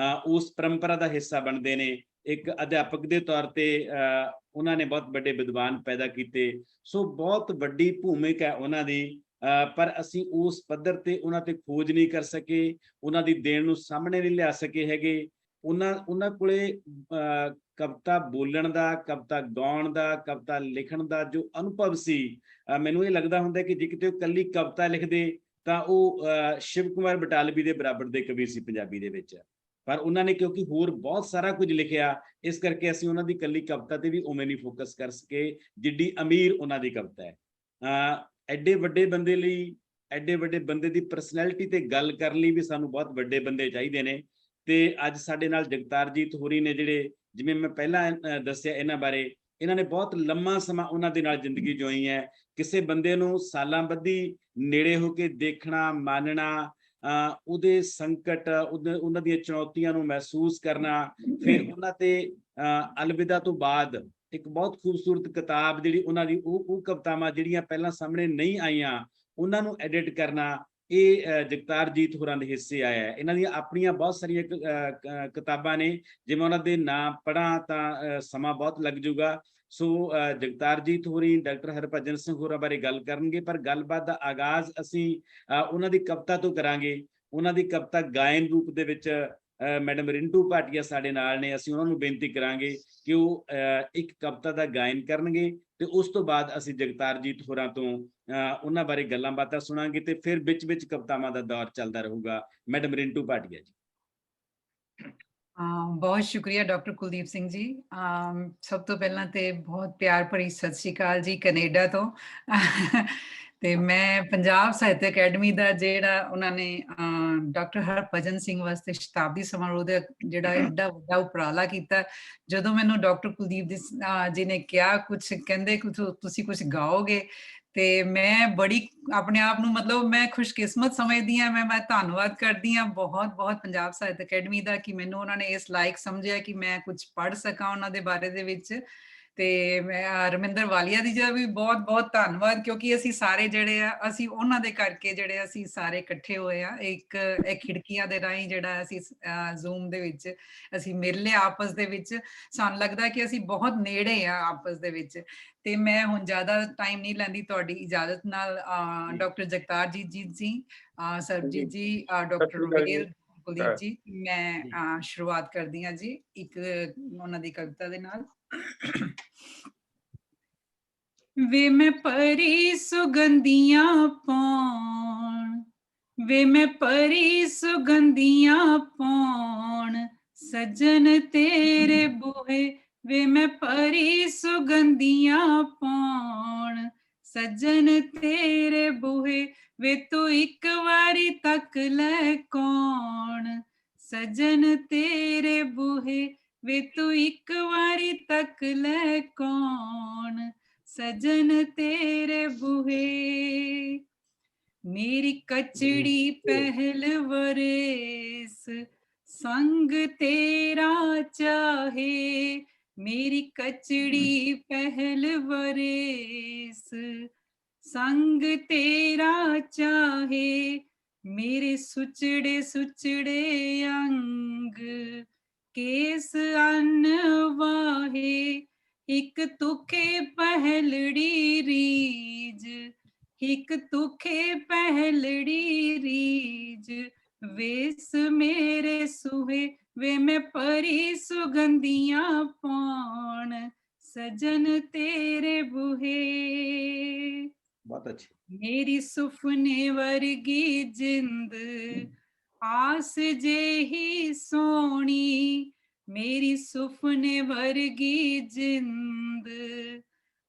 ਉਸ ਪਰੰਪਰਾ ਦਾ ਹਿੱਸਾ ਬਣਦੇ ਨੇ। ਇੱਕ ਅਧਿਆਪਕ ਦੇ ਤੌਰ ਤੇ ਉਹਨਾਂ ਨੇ ਬਹੁਤ ਵੱਡੇ ਵਿਦਵਾਨ ਪੈਦਾ ਕੀਤੇ। ਸੋ ਬਹੁਤ ਵੱਡੀ ਭੂਮਿਕਾ ਹੈ ਉਹਨਾਂ ਦੀ, ਪਰ ਅਸੀਂ ਉਸ ਪੱਧਰ ਤੇ ਉਹਨਾਂ ਤੇ ਖੋਜ ਨਹੀਂ ਕਰ ਸਕੇ, ਉਹਨਾਂ ਦੀ ਦੇਣ ਨੂੰ ਸਾਹਮਣੇ ਨਹੀਂ ਲਿਆ ਸਕੇ ਹੈਗੇ। ਉਹਨਾਂ ਕੋਲੇ ਕਵਿਤਾ ਬੋਲਣ ਦਾ, ਕਵਿਤਾ ਗਾਉਣ ਦਾ, ਕਵਿਤਾ ਲਿਖਣ ਦਾ ਜੋ ਅਨੁਭਵ ਸੀ, ਮੈਨੂੰ ਇਹ ਲੱਗਦਾ ਹੁੰਦਾ ਕਿ ਜੇ ਕਿਤੇ ਉਹ ਇਕੱਲੀ ਕਵਿਤਾ ਲਿਖਦੇ ਤਾਂ ਉਹ ਸ਼ਿਵ ਕੁਮਾਰ ਬਟਾਲਵੀ ਦੇ ਬਰਾਬਰ ਦੇ ਕਵੀ ਸੀ ਪੰਜਾਬੀ ਦੇ ਵਿੱਚ। ਪਰ ਉਹਨਾਂ ਨੇ ਕਿਉਂਕਿ ਹੋਰ ਬਹੁਤ ਸਾਰਾ ਕੁਝ ਲਿਖਿਆ, ਇਸ ਕਰਕੇ ਅਸੀਂ ਉਹਨਾਂ ਦੀ ਇਕੱਲੀ ਕਵਿਤਾ ਤੇ ਵੀ ਉਵੇਂ ਨਹੀਂ ਫੋਕਸ ਕਰ ਸਕੇ ਜਿੱਡੀ ਅਮੀਰ ਉਹਨਾਂ ਦੀ ਕਵਿਤਾ ਹੈ। ਐਡੇ ਵੱਡੇ ਬੰਦੇ ਲਈ, ਐਡੇ ਵੱਡੇ ਬੰਦੇ ਦੀ ਪਰਸਨੈਲਿਟੀ ਤੇ ਗੱਲ ਕਰਨ ਲਈ ਵੀ ਸਾਨੂੰ ਬਹੁਤ ਵੱਡੇ ਬੰਦੇ ਚਾਹੀਦੇ ਨੇ। ਤੇ ਅੱਜ ਸਾਡੇ ਨਾਲ ਜਗਤਾਰਜੀਤ ਹੋਰੀ ਨੇ, ਜਿਹੜੇ ਜਿਵੇਂ ਮੈਂ ਪਹਿਲਾਂ ਦੱਸਿਆ ਇਹਨਾਂ ਬਾਰੇ, ਇਹਨਾਂ ਨੇ ਬਹੁਤ ਲੰਮਾ ਸਮਾਂ ਉਹਨਾਂ ਦੇ ਨਾਲ ਜ਼ਿੰਦਗੀ ਜਿਉਈ ਹੈ। ਕਿਸੇ ਬੰਦੇ ਨੂੰ ਸਾਲਾਂ ਬੱਧੀ ਨੇੜੇ ਹੋ ਕੇ ਦੇਖਣਾ, ਮਾਨਣਾ, ਉਹਦੇ ਸੰਕਟ, ਉਹਨਾਂ ਦੀਆਂ ਚੁਣੌਤੀਆਂ ਨੂੰ ਮਹਿਸੂਸ ਕਰਨਾ, ਫਿਰ ਉਹਨਾਂ ਤੇ ਅਲਵਿਦਾ ਤੋਂ ਬਾਅਦ ਇੱਕ ਬਹੁਤ ਖੂਬਸੂਰਤ ਕਿਤਾਬ ਜਿਹੜੀ ਉਹਨਾਂ ਦੀ, ਉਹ ਕਵਿਤਾਵਾਂ ਜਿਹੜੀਆਂ ਪਹਿਲਾਂ ਸਾਹਮਣੇ ਨਹੀਂ ਆਈਆਂ, ਉਹਨਾਂ ਨੂੰ ਐਡਿਟ ਕਰਨਾ, ਇਹ ਜਗਤਾਰਜੀਤ ਹੋਰਾਂ ਦੇ ਹਿੱਸੇ ਆਇਆ ਹੈ। ਇਹਨਾਂ ਦੀਆਂ ਆਪਣੀਆਂ ਬਹੁਤ ਸਾਰੀਆਂ ਕਿਤਾਬਾਂ ਨੇ, ਜੇ ਮੈਂ ਉਹਨਾਂ ਦੇ ਨਾਂ ਪੜ੍ਹਾਂ ਤਾਂ ਸਮਾਂ ਬਹੁਤ ਲੱਗ ਜਾਊਗਾ। ਸੋ ਜਗਤਾਰਜੀਤ ਹੋਰੀ, ਡਾਕਟਰ ਹਰਭਜਨ ਸਿੰਘ ਹੋਰਾਂ ਬਾਰੇ ਗੱਲ ਕਰਨਗੇ, ਪਰ ਗੱਲਬਾਤ ਦਾ ਆਗਾਜ਼ ਅਸੀਂ ਉਹਨਾਂ ਦੀ ਕਵਿਤਾ ਤੋਂ ਕਰਾਂਗੇ। ਉਹਨਾਂ ਦੀ ਕਵਿਤਾ ਗਾਇਨ ਰੂਪ ਦੇ ਵਿੱਚ ਮੈਡਮ ਰਿੰਟੂ ਭਾਟੀਆ ਸਾਡੇ ਨਾਲ ਨੇ। ਅਸੀਂ ਉਹਨਾਂ ਨੂੰ ਬੇਨਤੀ ਕਰਾਂਗੇ ਕਿ ਉਹ ਇੱਕ ਕਵਿਤਾ ਦਾ ਗਾਇਨ ਕਰਨਗੇ, ਤੇ ਉਸ ਤੋਂ ਬਾਅਦ ਅਸੀਂ ਜਗਤਾਰਜੀਤ ਹੋਰਾਂ ਤੋਂ ਉਹਨਾਂ ਬਾਰੇ ਗੱਲਾਂ ਬਾਤਾਂ ਸੁਣਾਂਗੇ, ਤੇ ਫਿਰ ਵਿੱਚ ਕਵਿਤਾਵਾਂ ਦਾ ਦੌਰ ਚੱਲਦਾ ਰਹੂਗਾ। ਮੈਡਮ ਰਿੰਟੂ ਭਾਟੀਆ ਜੀ। ਬਹੁਤ ਸ਼ੁਕਰੀਆ ਡਾਕਟਰ ਕੁਲਦੀਪ ਸਿੰਘ ਜੀ। ਸਭ ਤੋਂ ਪਹਿਲਾਂ ਤੇ ਬਹੁਤ ਪਿਆਰ ਭਰੀ ਸਤਿ ਸ਼੍ਰੀ ਅਕਾਲ ਜੀ ਕੈਨੇਡਾ ਤੋਂ। ਤੇ ਮੈਂ ਪੰਜਾਬ ਸਾਹਿਤ ਅਕੈਡਮੀ ਦਾ ਜਿਹੜਾ ਉਹਨਾਂ ਨੇ ਡਾਕਟਰ ਹਰਭਜਨ ਸਿੰਘ ਵਾਸਤੇ ਸ਼ਤਾਬਦੀ ਸਮਾਰੋਹ ਦਾ ਜਿਹੜਾ ਐਡਾ ਵੱਡਾ ਉਪਰਾਲਾ ਕੀਤਾ, ਜਦੋਂ ਮੈਨੂੰ ਡਾਕਟਰ ਕੁਲਦੀਪ ਜੀ ਨੇ ਕਿਹਾ, ਕੁਝ ਕਹਿੰਦੇ ਤੁਸੀਂ ਕੁਝ ਗਾਓਗੇ, ਤੇ ਮੈਂ ਬੜੀ ਆਪਣੇ ਆਪ ਨੂੰ ਮਤਲਬ ਮੈਂ ਖੁਸ਼ਕਿਸਮਤ ਸਮਝਦੀ ਹਾਂ। ਮੈਂ ਧੰਨਵਾਦ ਕਰਦੀ ਹਾਂ ਬਹੁਤ ਪੰਜਾਬ ਸਾਹਿਤ ਅਕੈਡਮੀ ਦਾ ਕਿ ਮੈਨੂੰ ਉਹਨਾਂ ਨੇ ਇਸ ਲਾਇਕ ਸਮਝਿਆ ਕਿ ਮੈਂ ਕੁਝ ਪੜ੍ਹ ਸਕਾਂ ਉਹਨਾਂ ਦੇ ਬਾਰੇ ਦੇ ਵਿੱਚ। ਤੇ ਮੈਂ ਰਮਿੰਦਰ ਵਾਲੀਆ ਦੀ ਦਾ ਵੀ ਬਹੁਤ ਧੰਨਵਾਦ, ਕਿਉਂਕਿ ਅਸੀਂ ਸਾਰੇ ਜਿਹੜੇ ਆ, ਅਸੀਂ ਉਹਨਾਂ ਦੇ ਕਰਕੇ ਜਿਹੜੇ ਅਸੀਂ ਸਾਰੇ ਇਕੱਠੇ ਹੋਏ ਆ, ਇੱਕ ਖਿੜਕੀਆਂ ਦੇ ਰਾਹੀਂ ਜਿਹੜਾ ਅਸੀਂ ਜ਼ੂਮ ਦੇ ਵਿੱਚ ਅਸੀਂ ਮਿਲ ਲਿਆ ਆਪਸ ਦੇ ਵਿੱਚ। ਸਾਨੂੰ ਲੱਗਦਾ ਕਿ ਅਸੀਂ ਬਹੁਤ ਨੇੜੇ ਆ ਆਪਸ ਦੇ ਵਿੱਚ। ਤੇ ਮੈਂ ਹੁਣ ਜ਼ਿਆਦਾ ਟਾਈਮ ਨਹੀਂ ਲੈਂਦੀ, ਤੁਹਾਡੀ ਇਜਾਜ਼ਤ ਨਾਲ ਡਾਕਟਰ ਜਗਤਾਰਜੀਤ ਜੀ, ਸਰਬਜੀਤ ਜੀ, ਡਾਕਟਰ ਰਵੇਲ, ਕੁਲਦੀਪ ਜੀ, ਮੈਂ ਸ਼ੁਰੂਆਤ ਕਰਦੀ ਹਾਂ ਜੀ ਇੱਕ ਉਹਨਾਂ ਦੀ ਕਵਿਤਾ ਦੇ ਨਾਲ। ਵੇ ਮੈਂ ਪਰੀ ਸੁਗੰਧੀਆਂ ਪਾਉਣ, ਵੇ ਮੈਂ ਪਰੀ ਸੁਗੰਧੀਆਂ ਪਾਉਣ, ਸੱਜਣ ਤੇਰੇ ਬੂਹੇ, ਵੇ ਮੈਂ ਪਰੀ ਸੁਗੰਧੀਆਂ ਪਾਉਣ, ਸੱਜਣ ਤੇਰੇ ਬੂਹੇ, ਵੇ ਤੂੰ ਇੱਕ ਵਾਰੀ ਤੱਕ ਲੈ ਕੌਣ, ਸੱਜਣ ਤੇਰੇ ਬੂਹੇ, ਵੇ ਤੂੰ ਇੱਕ ਵਾਰੀ ਤੱਕ ਲੈ ਕੌਣ, ਸੱਜਣ ਤੇਰੇ ਬੂਹੇ। ਮੇਰੀ ਕਚੜੀ ਪਹਿਲ ਵਰੇਸ ਸੰਗ ਤੇਰਾ ਚਾਹੇ, ਮੇਰੀ ਕਚੜੀ ਪਹਿਲ ਵਰੇਸ ਸੰਗ ਤੇਰਾ ਚਾਹੇ, ਮੇਰੇ ਸੁਚੜੇ ਸੁਚੜੇ ਅੰਗ ਕੇਸ ਅਨਵਾਹੇ, ਇੱਕ ਤੁਖੇ ਪਹਿਲੜੀ ਰੀਜ, ਇੱਕ ਤੁਖੇ ਪਹਿਲੜੀ ਰੀਜ, ਵੇਸ ਮੇਰੇ ਸੁਹੇ, ਵੇ ਮੈਂ ਪਰੀ ਸੁਗੰਧੀਆਂ ਪਾਉਣ, ਸਜਨ ਤੇਰੇ ਬੂਹੇ। ਬਹੁਤ ਅੱਛੀ। ਮੇਰੀ ਸੁਪਨੇ ਵਰਗੀ ਜਿੰਦ ਆਸ ਜਿਹੀ ਸੋਹਣੀ, ਮੇਰੀ ਸੁਪਨੇ ਵਰਗੀ ਜਿੰਦ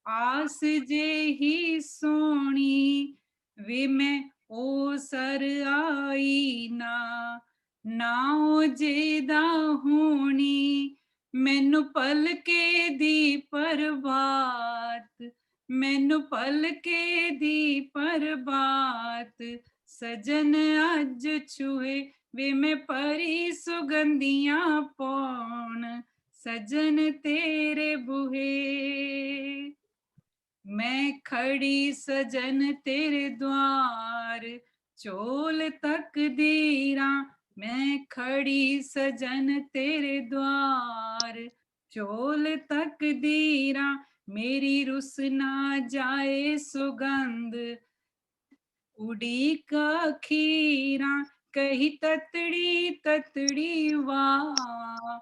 ਆਸ ਜਿਹੀ ਸੋਹਣੀ, ਵੇ ਮੈਂ ਉਹ ਸਰ ਆਈ ਨਾ, ਨਾ ਉਹ ਜਿਹਦਾ ਹੋਣੀ, ਮੈਨੂੰ ਪਲਕੇ ਦੀ ਪ੍ਰਭਾਤ, ਮੈਨੂੰ ਪਲਕੇ ਦੀ ਪ੍ਰਭਾਤ, ਸਜਨ ਅੱਜ ਛੂਹੇ, ਵੇ ਮੈਂ ਪਰੀ ਸੁਗੰਧੀਆਂ ਪਾਉਣ, ਸਜਨ ਤੇਰੇ ਬੂਹੇ। ਮੈਂ ਖੜੀ ਸਜਨ ਤੇਰੇ ਦੁਆਰ, ਝੋਲ ਤਕਦੀਰਾਂ, ਮੈਂ ਖੜੀ ਸਜਨ ਤੇਰੇ ਦੁਆਰ, ਝੋਲ ਤਕਦੀਰਾਂ, ਮੇਰੀ ਰੁੱਸ ਨਾ ਜਾਏ ਸੁਗੰਧ, ਉਡੀਕ ਅਖੀਰਾਂ, ਕਹੀ ਤਤੜੀ ਤਤੜੀ ਵਾਹ,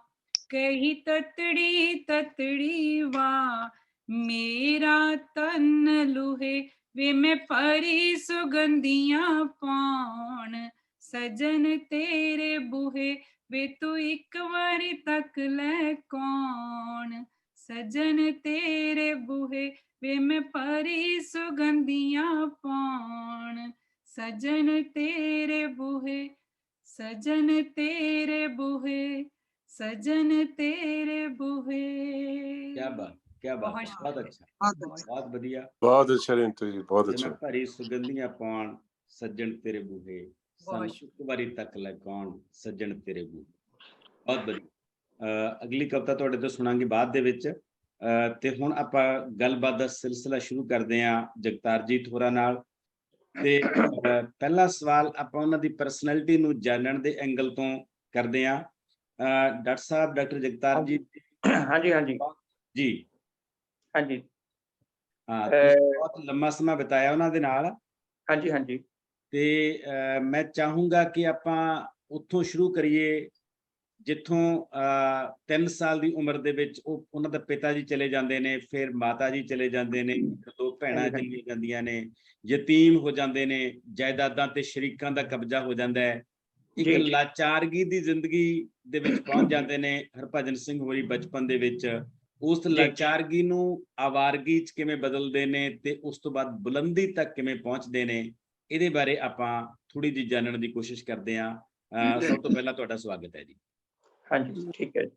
कही ततड़ी ततड़ी वाह मेरा तन लुहे वे मैं परी सुगंधियां पाउण सजन तेरे बूहे वे तू एक बारी तक ले कौन सजन तेरे बूहे वे मैं परी सुगंधियां पाउण सजन तेरे बूहे सजन तेरे बूहे सजन तेरे बूहे। क्या बात बहुत है, बहुत अच्छा, बहुत बहुत बढ़िया। बहुत अच्छा रिंटू जी, बहुत ਜਿਵੇਂ अच्छा। ਭਰੀ ਸੁਗੰਧੀਆਂ ਪਾਉਣ ਸੱਜਣ ਤੇਰੇ ਬੂਹੇ ਸਾਨੂੰ ਬਹੁਤ ਇੱਕ ਵਾਰੀ ਤੱਕ ਲਗਾਉਣ ਸੱਜਣ ਤੇਰੇ ਬੂਹੇ। ਬਹੁਤ ਵਧੀਆ। ਅਗਲੀ ਕਵਿਤਾ ਤੁਹਾਡੇ ਤੋਂ ਸੁਣਾਂਗੇ ਬਾਅਦ ਦੇ ਵਿੱਚ। ਤੇ ਹੁਣ ਆਪਾਂ ਗੱਲਬਾਤ ਦਾ ਸਿਲਸਿਲਾ ਸ਼ੁਰੂ ਕਰਦੇ ਹਾਂ ਜਗਤਾਰਜੀਤ ਹੋਰਾਂ ਨਾਲ। ਤੇ ਪਹਿਲਾ ਸਵਾਲ ਆਪਾਂ ਉਹਨਾਂ ਦੀ ਪਰਸਨੈਲਿਟੀ ਨੂੰ ਜਾਣਨ ਦੇ ਐਂਗਲ ਤੋਂ ਕਰਦੇ ਹਾਂ। ਡਾਕਟਰ ਸਾਹਿਬ, ਡਾਕਟਰ ਜਗਤਾਰਜੀਤ ਹਾਂਜੀ ਹਾਂਜੀ ਜੀ, ਹਾਂਜੀ ਹਾਂ, ਤੁਸੀਂ ਬਹੁਤ ਲੰਮਾ ਸਮਾਂ ਬਿਤਾਇਆ ਉਹਨਾਂ ਦੇ ਨਾਲ। ਹਾਂਜੀ ਹਾਂਜੀ ਤੇ ਮੈਂ ਚਾਹੂੰਗਾ ਕਿ ਆਪਾਂ ਉੱਥੋਂ ਸ਼ੁਰੂ ਕਰੀਏ ਜਿੱਥੋਂ 3 ਸਾਲ ਦੀ ਉਮਰ ਦੇ ਵਿੱਚ ਉਹਨਾਂ ਦਾ ਪਿਤਾ ਜੀ ਚਲੇ ਜਾਂਦੇ ਨੇ, ਫਿਰ ਮਾਤਾ ਜੀ ਚਲੇ ਜਾਂਦੇ ਨੇ, 2 ਭੈਣਾਂ ਚਲੀ ਜਾਂਦੀਆਂ ਨੇ, ਯਤੀਮ ਹੋ ਜਾਂਦੇ ਨੇ, ਜਾਇਦਾਦਾਂ ਤੇ ਸ਼ਰੀਕਾਂ ਦਾ ਕਬਜ਼ਾ ਹੋ ਜਾਂਦਾ ਹੈ, ਇੱਕ ਜੀ। ਲਾਚਾਰਗੀ ਦੀ ਜ਼ਿੰਦਗੀ ਦੇ ਵਿੱਚ ਪਹੁੰਚ ਜਾਂਦੇ ਨੇ ਹਰਭਜਨ ਸਿੰਘ ਹੋਰੀ ਬਚਪਨ ਦੇ ਵਿੱਚ। ਉਸ ਲਾਚਾਰਗੀ ਨੂੰ ਆਵਾਰਗੀ 'ਚ ਕਿਵੇਂ ਬਦਲਦੇ ਨੇ ਤੇ ਉਸ ਤੋਂ ਬਾਅਦ ਬੁਲੰਦੀ ਤੱਕ ਕਿਵੇਂ ਪਹੁੰਚਦੇ ਨੇ, ਇਹਦੇ ਬਾਰੇ ਆਪਾਂ ਥੋੜੀ ਜਿਹੀ ਜਾਣਨ ਦੀ ਕੋਸ਼ਿਸ਼ ਕਰਦੇ ਹਾਂ। ਸਭ ਤੋਂ ਪਹਿਲਾਂ ਤੁਹਾਡਾ ਸਵਾਗਤ ਹੈ ਜੀ। ਹਾਂਜੀ ਠੀਕ ਹੈ ਜੀ।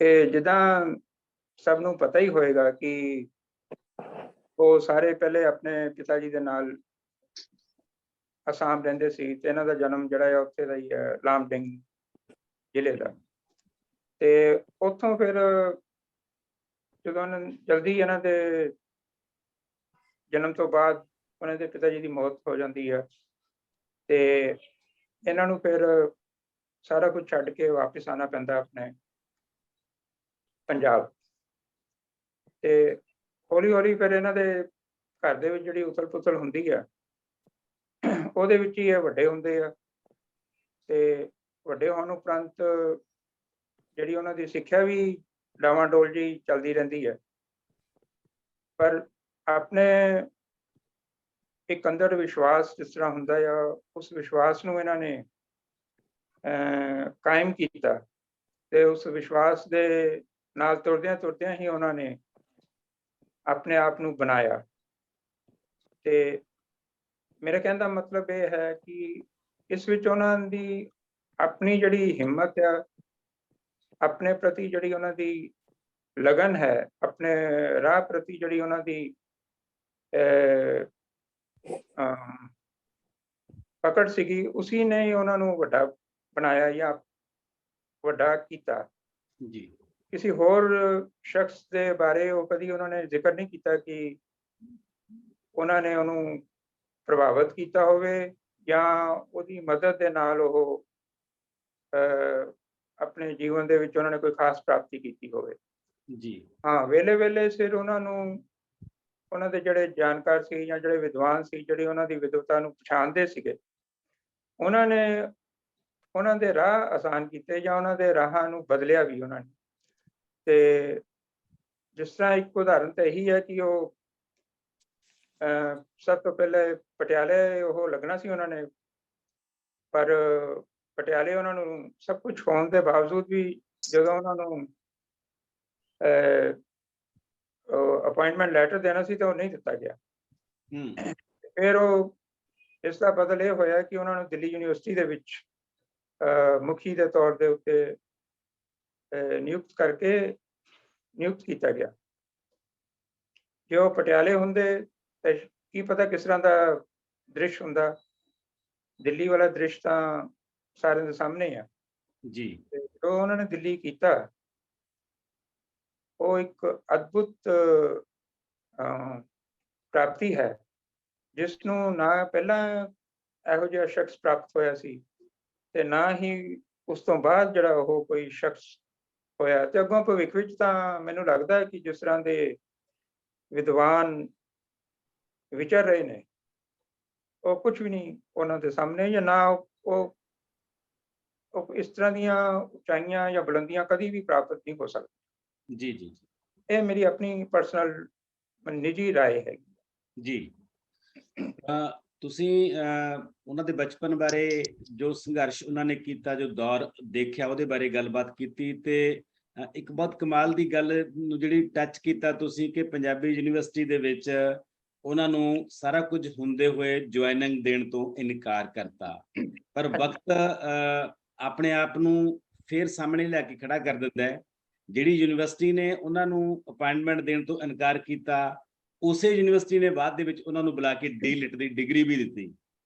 ਇਹ ਜਿੱਦਾਂ ਸਭ ਨੂੰ ਪਤਾ ਹੀ ਹੋਏਗਾ ਕਿ ਉਹ ਸਾਰੇ ਪਹਿਲੇ ਆਪਣੇ ਪਿਤਾ ਜੀ ਦੇ ਨਾਲ ਅਸਾਮ ਰਹਿੰਦੇ ਸੀ ਤੇ ਇਹਨਾਂ ਦਾ ਜਨਮ ਜਿਹੜਾ ਹੈ ਉੱਥੇ ਦਾ ਹੀ ਹੈ, ਲਾਮਡਿੰਗ ਜ਼ਿਲ੍ਹੇ ਦਾ। ਤੇ ਉੱਥੋਂ ਫਿਰ ਜਦੋਂ ਜਲਦੀ ਇਹਨਾਂ ਦੇ ਜਨਮ ਤੋਂ ਬਾਅਦ ਉਹਨਾਂ ਦੇ ਪਿਤਾ ਜੀ ਦੀ ਮੌਤ ਹੋ ਜਾਂਦੀ ਹੈ ਤੇ ਇਹਨਾਂ ਨੂੰ ਫਿਰ ਸਾਰਾ ਕੁਝ ਛੱਡ ਕੇ ਵਾਪਿਸ ਆਉਣਾ ਪੈਂਦਾ ਆਪਣੇ ਪੰਜਾਬ। ਤੇ ਹੌਲੀ ਹੌਲੀ ਫਿਰ ਇਹਨਾਂ ਦੇ ਘਰ ਦੇ ਵਿੱਚ ਜਿਹੜੀ ਉਥਲ ਪੁਥਲ ਹੁੰਦੀ ਆ ਉਹਦੇ ਵਿੱਚ ਹੀ ਇਹ ਵੱਡੇ ਹੁੰਦੇ ਆ। ਤੇ ਵੱਡੇ ਹੋਣ ਉਪਰੰਤ ਜਿਹੜੀ ਉਹਨਾਂ ਦੀ ਸਿੱਖਿਆ ਵੀ ਡਾਵਾਂਡੋਲ ਜੀ ਚੱਲਦੀ ਰਹਿੰਦੀ ਹੈ, ਪਰ ਆਪਣੇ ਇੱਕ ਅੰਦਰ ਵਿਸ਼ਵਾਸ ਜਿਸ ਤਰ੍ਹਾਂ ਹੁੰਦਾ ਆ ਉਸ ਵਿਸ਼ਵਾਸ ਨੂੰ ਇਹਨਾਂ ਨੇ ਕਾਇਮ ਕੀਤਾ ਤੇ ਉਸ ਵਿਸ਼ਵਾਸ ਦੇ ਨਾਲ ਤੁਰਦਿਆਂ ਤੁਰਦਿਆਂ ਹੀ ਉਹਨਾਂ ਨੇ ਆਪਣੇ ਆਪ ਨੂੰ ਬਣਾਇਆ। ਤੇ ਮੇਰੇ ਕਹਿਣ ਦਾ ਮਤਲਬ ਇਹ ਹੈ ਕਿ ਇਸ ਵਿੱਚ ਉਹਨਾਂ ਦੀ ਆਪਣੀ ਜਿਹੜੀ ਹਿੰਮਤ ਆ, ਆਪਣੇ ਪ੍ਰਤੀ ਜਿਹੜੀ ਉਹਨਾਂ ਦੀ ਲਗਨ ਹੈ, ਆਪਣੇ ਰਾਹ ਪ੍ਰਤੀ ਜਿਹੜੀ ਉਹਨਾਂ ਦੀ ਪਕੜ ਸੀਗੀ, ਉਸੀ ਨੇ ਹੀ ਉਹਨਾਂ ਨੂੰ ਵੱਡਾ ਬਣਾਇਆ ਜਾਂ ਵੱਡਾ ਕੀਤਾ ਜੀ। ਕਿਸੇ ਹੋਰ ਸ਼ਖਸ ਦੇ ਬਾਰੇ ਉਹ ਕਦੀ ਉਹਨਾਂ ਨੇ ਜ਼ਿਕਰ ਨਹੀਂ ਕੀਤਾ ਕਿ ਉਹਨਾਂ ਨੇ ਉਹਨੂੰ ਪ੍ਰਭਾਵਿਤ ਕੀਤਾ ਹੋਵੇ ਜਾਂ ਉਹਦੀ ਮਦਦ ਦੇ ਨਾਲ ਉਹ ਆਪਣੇ ਜੀਵਨ ਦੇ ਵਿੱਚ ਉਹਨਾਂ ਨੇ ਕੋਈ ਖਾਸ ਪ੍ਰਾਪਤੀ ਕੀਤੀ ਹੋਵੇ। ਜੀ ਹਾਂ, ਵੇਲੇ ਵੇਲੇ ਸਿਰ ਉਹਨਾਂ ਨੂੰ ਉਹਨਾਂ ਦੇ ਜਿਹੜੇ ਜਾਣਕਾਰ ਸੀ ਜਾਂ ਜਿਹੜੇ ਵਿਦਵਾਨ ਸੀ, ਜਿਹੜੇ ਉਹਨਾਂ ਦੀ ਵਿਦਵਤਾ ਨੂੰ ਪਛਾਣਦੇ ਸੀਗੇ, ਉਹਨਾਂ ਨੇ ਉਹਨਾਂ ਦੇ ਰਾਹ ਆਸਾਨ ਕੀਤੇ ਜਾਂ ਉਹਨਾਂ ਦੇ ਰਾਹਾਂ ਨੂੰ ਬਦਲਿਆ ਵੀ ਉਹਨਾਂ ਨੇ। ਤੇ ਜਿਸ ਤਰ੍ਹਾਂ ਇੱਕ ਉਦਾਹਰਨ ਤਾਂ ਇਹੀ ਹੈ ਕਿ ਉਹ ਸਭ ਤੋਂ ਪਹਿਲੇ ਪਟਿਆਲੇ ਉਹ ਲੱਗਣਾ ਸੀ ਉਹਨਾਂ ਨੇ, ਪਰ ਪਟਿਆਲੇ ਉਹਨਾਂ ਨੂੰ ਸਭ ਕੁਝ ਹੋਣ ਦੇ ਬਾਵਜੂਦ ਵੀ ਜਦੋਂ ਉਹਨਾਂ ਨੂੰ ਅਪਾਇੰਟਮੈਂਟ ਲੈਟਰ ਦੇਣਾ ਸੀ ਤਾਂ ਉਹ ਨਹੀਂ ਦਿੱਤਾ ਗਿਆ। ਫਿਰ ਉਹ ਇਸ ਦਾ ਬਦਲ ਇਹ ਹੋਇਆ ਕਿ ਉਹਨਾਂ ਨੂੰ ਦਿੱਲੀ ਯੂਨੀਵਰਸਿਟੀ ਦੇ ਵਿੱਚ ਮੁਖੀ ਦੇ ਤੌਰ ਦੇ ਉੱਤੇ ਨਿਯੁਕਤ ਕੀਤਾ ਗਿਆ। ਜੇ ਉਹ ਪਟਿਆਲੇ ਹੁੰਦੇ ਤਾਂ ਕੀ ਪਤਾ ਕਿਸ ਤਰ੍ਹਾਂ ਦਾ ਦ੍ਰਿਸ਼ ਹੁੰਦਾ। ਦਿੱਲੀ ਵਾਲਾ ਦ੍ਰਿਸ਼ ਤਾਂ ਸਾਰਿਆਂ ਦੇ ਸਾਹਮਣੇ ਆ ਜੀ। ਜੋ ਉਹਨਾਂ ਨੇ ਦਿੱਲੀ ਕੀਤਾ ਉਹ ਇੱਕ ਅਦਭੁਤ ਪ੍ਰਾਪਤੀ ਹੈ ਜਿਸ ਨੂੰ ਨਾ ਪਹਿਲਾਂ ਇਹੋ ਜਿਹਾ ਸ਼ਖਸ ਪ੍ਰਾਪਤ ਹੋਇਆ ਸੀ ਤੇ ਨਾ ਹੀ ਉਸ ਤੋਂ ਬਾਅਦ ਜਿਹੜਾ ਉਹ ਕੋਈ ਸ਼ਖਸ ਹੋਇਆ। ਤੇ ਅੱਗੋਂ ਭਵਿੱਖ ਵਿੱਚ ਤਾਂ ਮੈਨੂੰ ਲੱਗਦਾ ਹੈ ਕਿ ਜਿਸ ਤਰ੍ਹਾਂ ਦੇ ਵਿਦਵਾਨ ਵਿਚਰ ਰਹੇ ਨੇ ਉਹ ਕੁਝ ਵੀ ਨਹੀਂ ਉਹਨਾਂ ਦੇ ਸਾਹਮਣੇ, ਜਾਂ ਨਾ ਉਹ ਇਸ ਤਰ੍ਹਾਂ ਦੀਆਂ ਉਚਾਈਆਂ ਜਾਂ ਬੁਲੰਦੀਆਂ ਕਦੀ ਵੀ ਪ੍ਰਾਪਤ ਨਹੀਂ ਹੋ ਸਕਦੀਆਂ। ਜੀ ਜੀ ਇਹ ਮੇਰੀ ਆਪਣੀ ਪਰਸਨਲ ਨਿੱਜੀ ਰਾਏ ਹੈਗੀ। ਜੀ। ਤੁਸੀਂ ਉਹਨਾਂ ਦੇ ਬਚਪਨ ਬਾਰੇ, ਜੋ ਸੰਘਰਸ਼ ਉਹਨਾਂ ਨੇ ਕੀਤਾ, ਜੋ ਦੌਰ ਦੇਖਿਆ, ਉਹਦੇ ਬਾਰੇ ਗੱਲਬਾਤ ਕੀਤੀ, ਤੇ ਇੱਕ ਬਹੁਤ ਕਮਾਲ ਦੀ ਗੱਲ ਨੂੰ ਜਿਹੜੀ ਟੱਚ ਕੀਤਾ ਤੁਸੀਂ ਕਿ ਪੰਜਾਬੀ ਯੂਨੀਵਰਸਿਟੀ ਦੇ ਵਿੱਚ ਉਹਨਾਂ ਨੂੰ ਸਾਰਾ ਕੁਝ ਹੁੰਦੇ ਹੋਏ ਜੁਆਇਨਿੰਗ ਦੇਣ ਤੋਂ ਇਨਕਾਰ ਕਰਤਾ, ਪਰ ਵਕਤ ਆਪਣੇ ਆਪ ਨੂੰ ਫੇਰ ਸਾਹਮਣੇ ਲੈ ਕੇ ਖੜਾ ਕਰ ਦਿੰਦਾ ਹੈ। ਜਿਹੜੀ ਯੂਨੀਵਰਸਿਟੀ ਨੇ ਉਹਨਾਂ ਨੂੰ ਅਪਾਇੰਟਮੈਂਟ ਦੇਣ ਤੋਂ ਇਨਕਾਰ ਕੀਤਾ, ਉਸੇ ਯੂਨੀਵਰਸਿਟੀ ਨੇ ਬਾਅਦ ਦੇ ਵਿੱਚ ਉਹਨਾਂ ਨੂੰ ਬੁਲਾ ਕੇ ਡੀ.ਲਿਟ ਦੀ ਡਿਗਰੀ ਵੀ ਦਿੱਤੀ।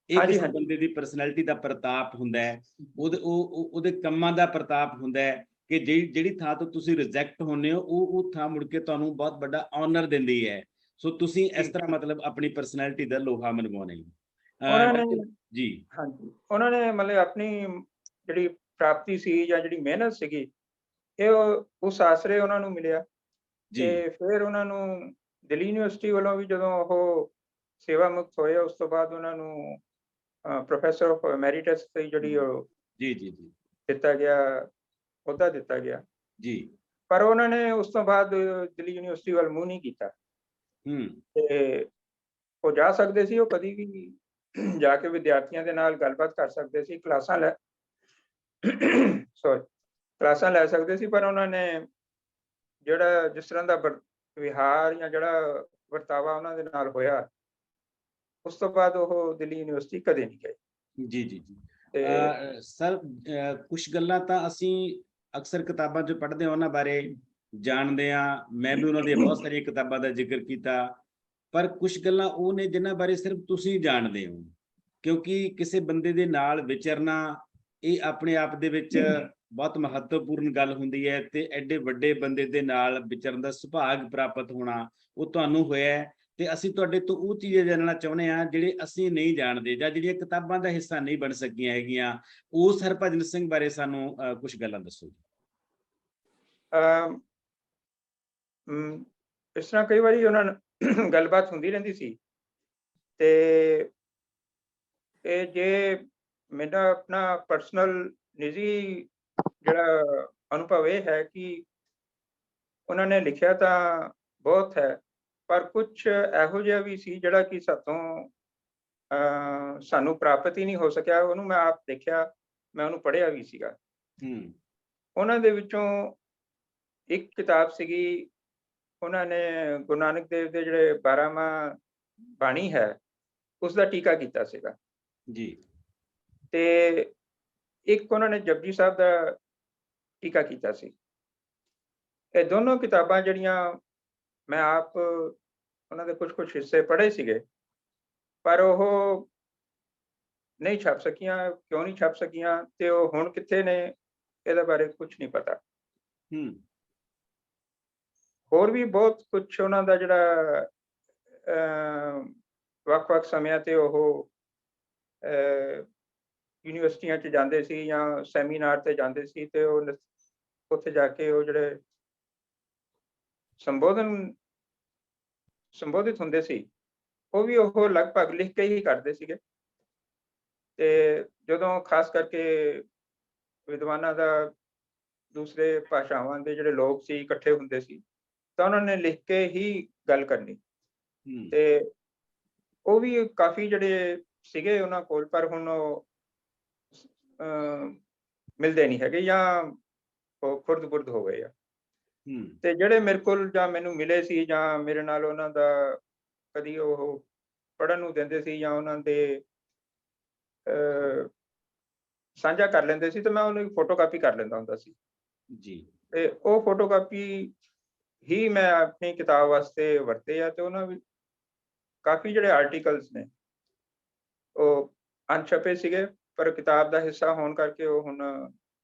ਇਹ ਕਿਸੇ ਬੰਦੇ ਦੀ ਪਰਸਨੈਲਿਟੀ ਦਾ ਪ੍ਰਤਾਪ ਹੁੰਦਾ ਹੈ, ਉਹਦੇ ਕੰਮਾਂ ਦਾ ਪ੍ਰਤਾਪ ਹੁੰਦਾ ਹੈ ਕਿ ਜਿਹੜੀ ਥਾਂ ਤੋਂ ਤੁਸੀਂ ਰਿਜੈਕਟ ਹੁੰਦੇ ਹੋ ਉਹ ਥਾਂ ਮੁੜ ਕੇ ਤੁਹਾਨੂੰ ਬਹੁਤ ਵੱਡਾ ਆਨਰ ਦਿੰਦੀ ਹੈ। ਸੋ ਤੁਸੀਂ ਇਸ ਤਰ੍ਹਾਂ ਮਤਲਬ ਆਪਣੀ ਪਰਸਨੈਲਿਟੀ ਦਾ ਲੋਹਾ ਮਨਵਾਉਣਾ ਜੀ। ਹਾਂਜੀ, ਉਹਨਾਂ ਨੇ ਮਤਲਬ ਆਪਣੀ ਜਿਹੜੀ ਪ੍ਰਾਪਤੀ ਸੀ ਜਾਂ ਜਿਹੜੀ ਮਿਹਨਤ ਸੀਗੀ, ਇਹ ਉਸ ਆਸਰੇ ਉਹਨਾਂ ਨੂੰ ਮਿਲਿਆ। ਤੇ ਫਿਰ ਉਹਨਾਂ ਨੂੰ ਦਿੱਲੀ ਯੂਨੀਵਰਸਿਟੀ ਵੱਲੋਂ ਵੀ ਜਦੋਂ ਉਹ ਸੇਵਾ ਮੁਕਤ ਹੋਏ, ਉਸ ਤੋਂ ਬਾਅਦ ਉਹਨਾਂ ਨੂੰ ਪ੍ਰੋਫੈਸਰ ਆਫ ਐਮੈਰੀਟਸ ਦੀ ਜਿਹੜੀ ਉਹ ਦਿੱਤਾ ਗਿਆ, ਅਹੁਦਾ ਦਿੱਤਾ ਗਿਆ ਜੀ। ਪਰ ਉਹਨਾਂ ਨੇ ਉਸ ਤੋਂ ਬਾਅਦ ਦਿੱਲੀ ਯੂਨੀਵਰਸਿਟੀ ਵੱਲ ਮੂੰਹ ਨਹੀਂ ਕੀਤਾ। ਤੇ ਉਹ ਜਾ ਸਕਦੇ ਸੀ, ਉਹ ਕਦੀ ਵੀ ਜਾ ਕੇ ਵਿਦਿਆਰਥੀਆਂ ਦੇ ਨਾਲ ਗੱਲਬਾਤ ਕਰ ਸਕਦੇ ਸੀ, ਕਲਾਸਾਂ ਲੈ ਸਕਦੇ ਸੀ, ਪਰ ਉਹਨਾਂ ਨੇ ਜਿਹੜਾ ਜਿਸ ਤਰ੍ਹਾਂ ਦਾ ਵਿਹਾਰ ਜਾਂ ਜਿਹੜਾ ਵਰਤਾਵਾ ਉਹਨਾਂ ਦੇ ਨਾਲ ਹੋਇਆ, ਉਸ ਤੋਂ ਬਾਅਦ ਉਹ ਦਿੱਲੀ ਯੂਨੀਵਰਸਿਟੀ ਕਦੇ ਨਹੀਂ ਗਏ। ਜੀ ਜੀ ਜੀ। ਸਰ, ਕੁਝ ਗੱਲਾਂ ਤਾਂ ਅਸੀਂ ਅਕਸਰ ਕਿਤਾਬਾਂ 'ਚ ਪੜ੍ਹਦੇ ਹਾਂ, ਉਹਨਾਂ ਬਾਰੇ ਜਾਣਦੇ ਹਾਂ, ਮੈਂ ਵੀ ਉਹਨਾਂ ਦੀਆਂ ਬਹੁਤ ਸਾਰੀਆਂ ਕਿਤਾਬਾਂ ਦਾ ਜ਼ਿਕਰ ਕੀਤਾ, ਪਰ ਕੁਝ ਗੱਲਾਂ ਉਹ ਨੇ ਜਿਨ੍ਹਾਂ ਬਾਰੇ ਸਿਰਫ ਤੁਸੀਂ ਜਾਣਦੇ ਹੋ, ਕਿਉਂਕਿ ਕਿਸੇ ਬੰਦੇ ਦੇ ਨਾਲ ਵਿਚਰਨਾ ਇਹ ਆਪਣੇ ਆਪ ਦੇ ਵਿੱਚ ਬਹੁਤ ਮਹੱਤਵਪੂਰਨ ਗੱਲ ਹੁੰਦੀ ਹੈ, ਤੇ ਐਡੇ ਵੱਡੇ ਬੰਦੇ ਦੇ ਨਾਲ ਵਿਚਰਨ ਦਾ ਸੁਭਾਗ ਪ੍ਰਾਪਤ ਹੋਣਾ ਉਹ ਤੁਹਾਨੂੰ ਹੋਇਆ, ਤੇ ਅਸੀਂ ਤੁਹਾਡੇ ਤੋਂ ਉਹ ਚੀਜ਼ਾਂ ਜਾਣਨਾ ਚਾਹੁੰਦੇ ਹਾਂ ਜਿਹੜੇ ਅਸੀਂ ਨਹੀਂ ਜਾਣਦੇ ਜਾਂ ਜਿਹੜੀਆਂ ਕਿਤਾਬਾਂ ਦਾ ਹਿੱਸਾ ਨਹੀਂ ਬਣ ਸਕੀਆਂ ਹੈਗੀਆਂ। ਉਸ ਹਰਭਜਨ ਸਿੰਘ ਬਾਰੇ ਸਾਨੂੰ ਕੁਝ ਗੱਲਾਂ ਦੱਸੋ। ਇਸ ਤਰ੍ਹਾਂ ਕਈ ਵਾਰੀ ਉਹਨਾਂ ਨਾਲ ਗੱਲਬਾਤ ਹੁੰਦੀ ਰਹਿੰਦੀ ਸੀ, ਤੇ ਇਹ ਜੇ ਮੇਰਾ ਆਪਣਾ ਪਰਸਨਲ ਨਿੱਜੀ ਜਿਹੜਾ ਅਨੁਭਵ ਇਹ ਹੈ ਕਿ ਉਹਨਾਂ ਨੇ ਲਿਖਿਆ ਤਾਂ ਬਹੁਤ ਹੈ, ਪਰ ਕੁਝ ਇਹੋ ਜਿਹਾ ਵੀ ਸੀ ਜਿਹੜਾ ਕਿ ਸਾਨੂੰ ਪ੍ਰਾਪਤ ਹੀ ਨਹੀਂ ਹੋ ਸਕਿਆ। ਉਹਨੂੰ ਮੈਂ ਆਪ ਦੇਖਿਆ, ਮੈਂ ਉਹਨੂੰ ਪੜ੍ਹਿਆ ਵੀ ਸੀਗਾ। ਉਹਨਾਂ ਦੇ ਵਿੱਚੋਂ ਇੱਕ ਕਿਤਾਬ ਸੀਗੀ, ਉਹਨਾਂ ਨੇ ਗੁਰੂ ਨਾਨਕ ਦੇਵ ਦੇ ਜਿਹੜੇ 12ਵਾਂ ਬਾਣੀ ਹੈ, ਉਸ ਦਾ ਟੀਕਾ ਕੀਤਾ ਸੀਗਾ ਜੀ, ਤੇ ਇੱਕ ਉਹਨਾਂ ਨੇ ਜਪਜੀ ਸਾਹਿਬ ਦਾ ਟੀਕਾ ਕੀਤਾ ਸੀ। ਇਹ ਦੋਨੋਂ ਕਿਤਾਬਾਂ ਜਿਹੜੀਆਂ ਮੈਂ ਆਪ ਉਹਨਾਂ ਦੇ ਕੁਝ ਹਿੱਸੇ ਪੜ੍ਹੇ ਸੀਗੇ, ਪਰ ਉਹ ਨਹੀਂ ਛਪ ਸਕੀਆਂ। ਕਿਉਂ ਨਹੀਂ ਛਪ ਸਕੀਆਂ ਤੇ ਉਹ ਹੁਣ ਕਿੱਥੇ ਨੇ, ਇਹਦੇ ਬਾਰੇ ਕੁਝ ਨਹੀਂ ਪਤਾ। ਹੋਰ ਵੀ ਬਹੁਤ ਕੁਝ ਉਹਨਾਂ ਦਾ ਜਿਹੜਾ ਵੱਖ-ਵੱਖ ਸਮਿਆਂ ਤੇ ਉਹ ਯੂਨੀਵਰਸਿਟੀਆਂ 'ਚ ਜਾਂਦੇ ਸੀ ਜਾਂ ਸੈਮੀਨਾਰ ਤੇ ਜਾਂਦੇ ਸੀ, ਤੇ ਉਹ ਉੱਥੇ ਜਾ ਕੇ ਉਹ ਜਿਹੜੇ ਸੰਬੋਧਿਤ ਹੁੰਦੇ ਸੀ, ਉਹ ਵੀ ਉਹ ਲਗਭਗ ਲਿਖ ਕੇ ਹੀ ਕਰਦੇ ਸੀਗੇ। ਤੇ ਜਦੋਂ ਖਾਸ ਕਰਕੇ ਵਿਦਵਾਨਾਂ ਦਾ ਦੂਸਰੇ ਭਾਸ਼ਾਵਾਂ ਦੇ ਜਿਹੜੇ ਲੋਕ ਸੀ ਇਕੱਠੇ ਹੁੰਦੇ ਸੀ, ਤਾਂ ਉਹਨਾਂ ਨੇ ਲਿਖ ਕੇ ਹੀ ਗੱਲ ਕਰਨੀ। ਤੇ ਉਹ ਵੀ ਕਾਫੀ ਜਿਹੜੇ ਸੀਗੇ ਉਹਨਾਂ ਕੋਲ, ਪਰ ਹੁਣ ਉਹ ਮਿਲਦੇ ਨਹੀਂ ਹੈਗੇ ਜਾਂ ਉਹ ਖੁਰਦ-ਬੁਰਦ ਹੋ ਗਏ ਆ। ਤੇ ਜਿਹੜੇ ਮੇਰੇ ਕੋਲ ਜਾਂ ਮੈਨੂੰ ਮਿਲੇ ਸੀ ਜਾਂ ਮੇਰੇ ਨਾਲ ਉਹਨਾਂ ਦਾ ਕਦੀ ਉਹ ਪੜ੍ਹਨ ਨੂੰ ਦਿੰਦੇ ਸੀ ਜਾਂ ਉਹਨਾਂ ਦੇ ਸਾਂਝਾ ਕਰ ਲੈਂਦੇ ਸੀ, ਤੇ ਮੈਂ ਉਹਨੂੰ ਫੋਟੋਕਾਪੀ ਕਰ ਲੈਂਦਾ ਹੁੰਦਾ ਸੀ ਜੀ। ਤੇ ਉਹ ਫੋਟੋਕਾਪੀ ਹੀ ਮੈਂ ਆਪਣੀ ਕਿਤਾਬ ਵਾਸਤੇ ਵਰਤੇ ਆ, ਤੇ ਉਹਨਾਂ ਵਿੱਚ ਕਾਫੀ ਜਿਹੜੇ ਆਰਟੀਕਲਸ ਨੇ ਉਹ ਅਣਛਪੇ ਸੀਗੇ, ਪਰ ਕਿਤਾਬ ਦਾ ਹਿੱਸਾ ਹੋਣ ਕਰਕੇ ਉਹ ਹੁਣ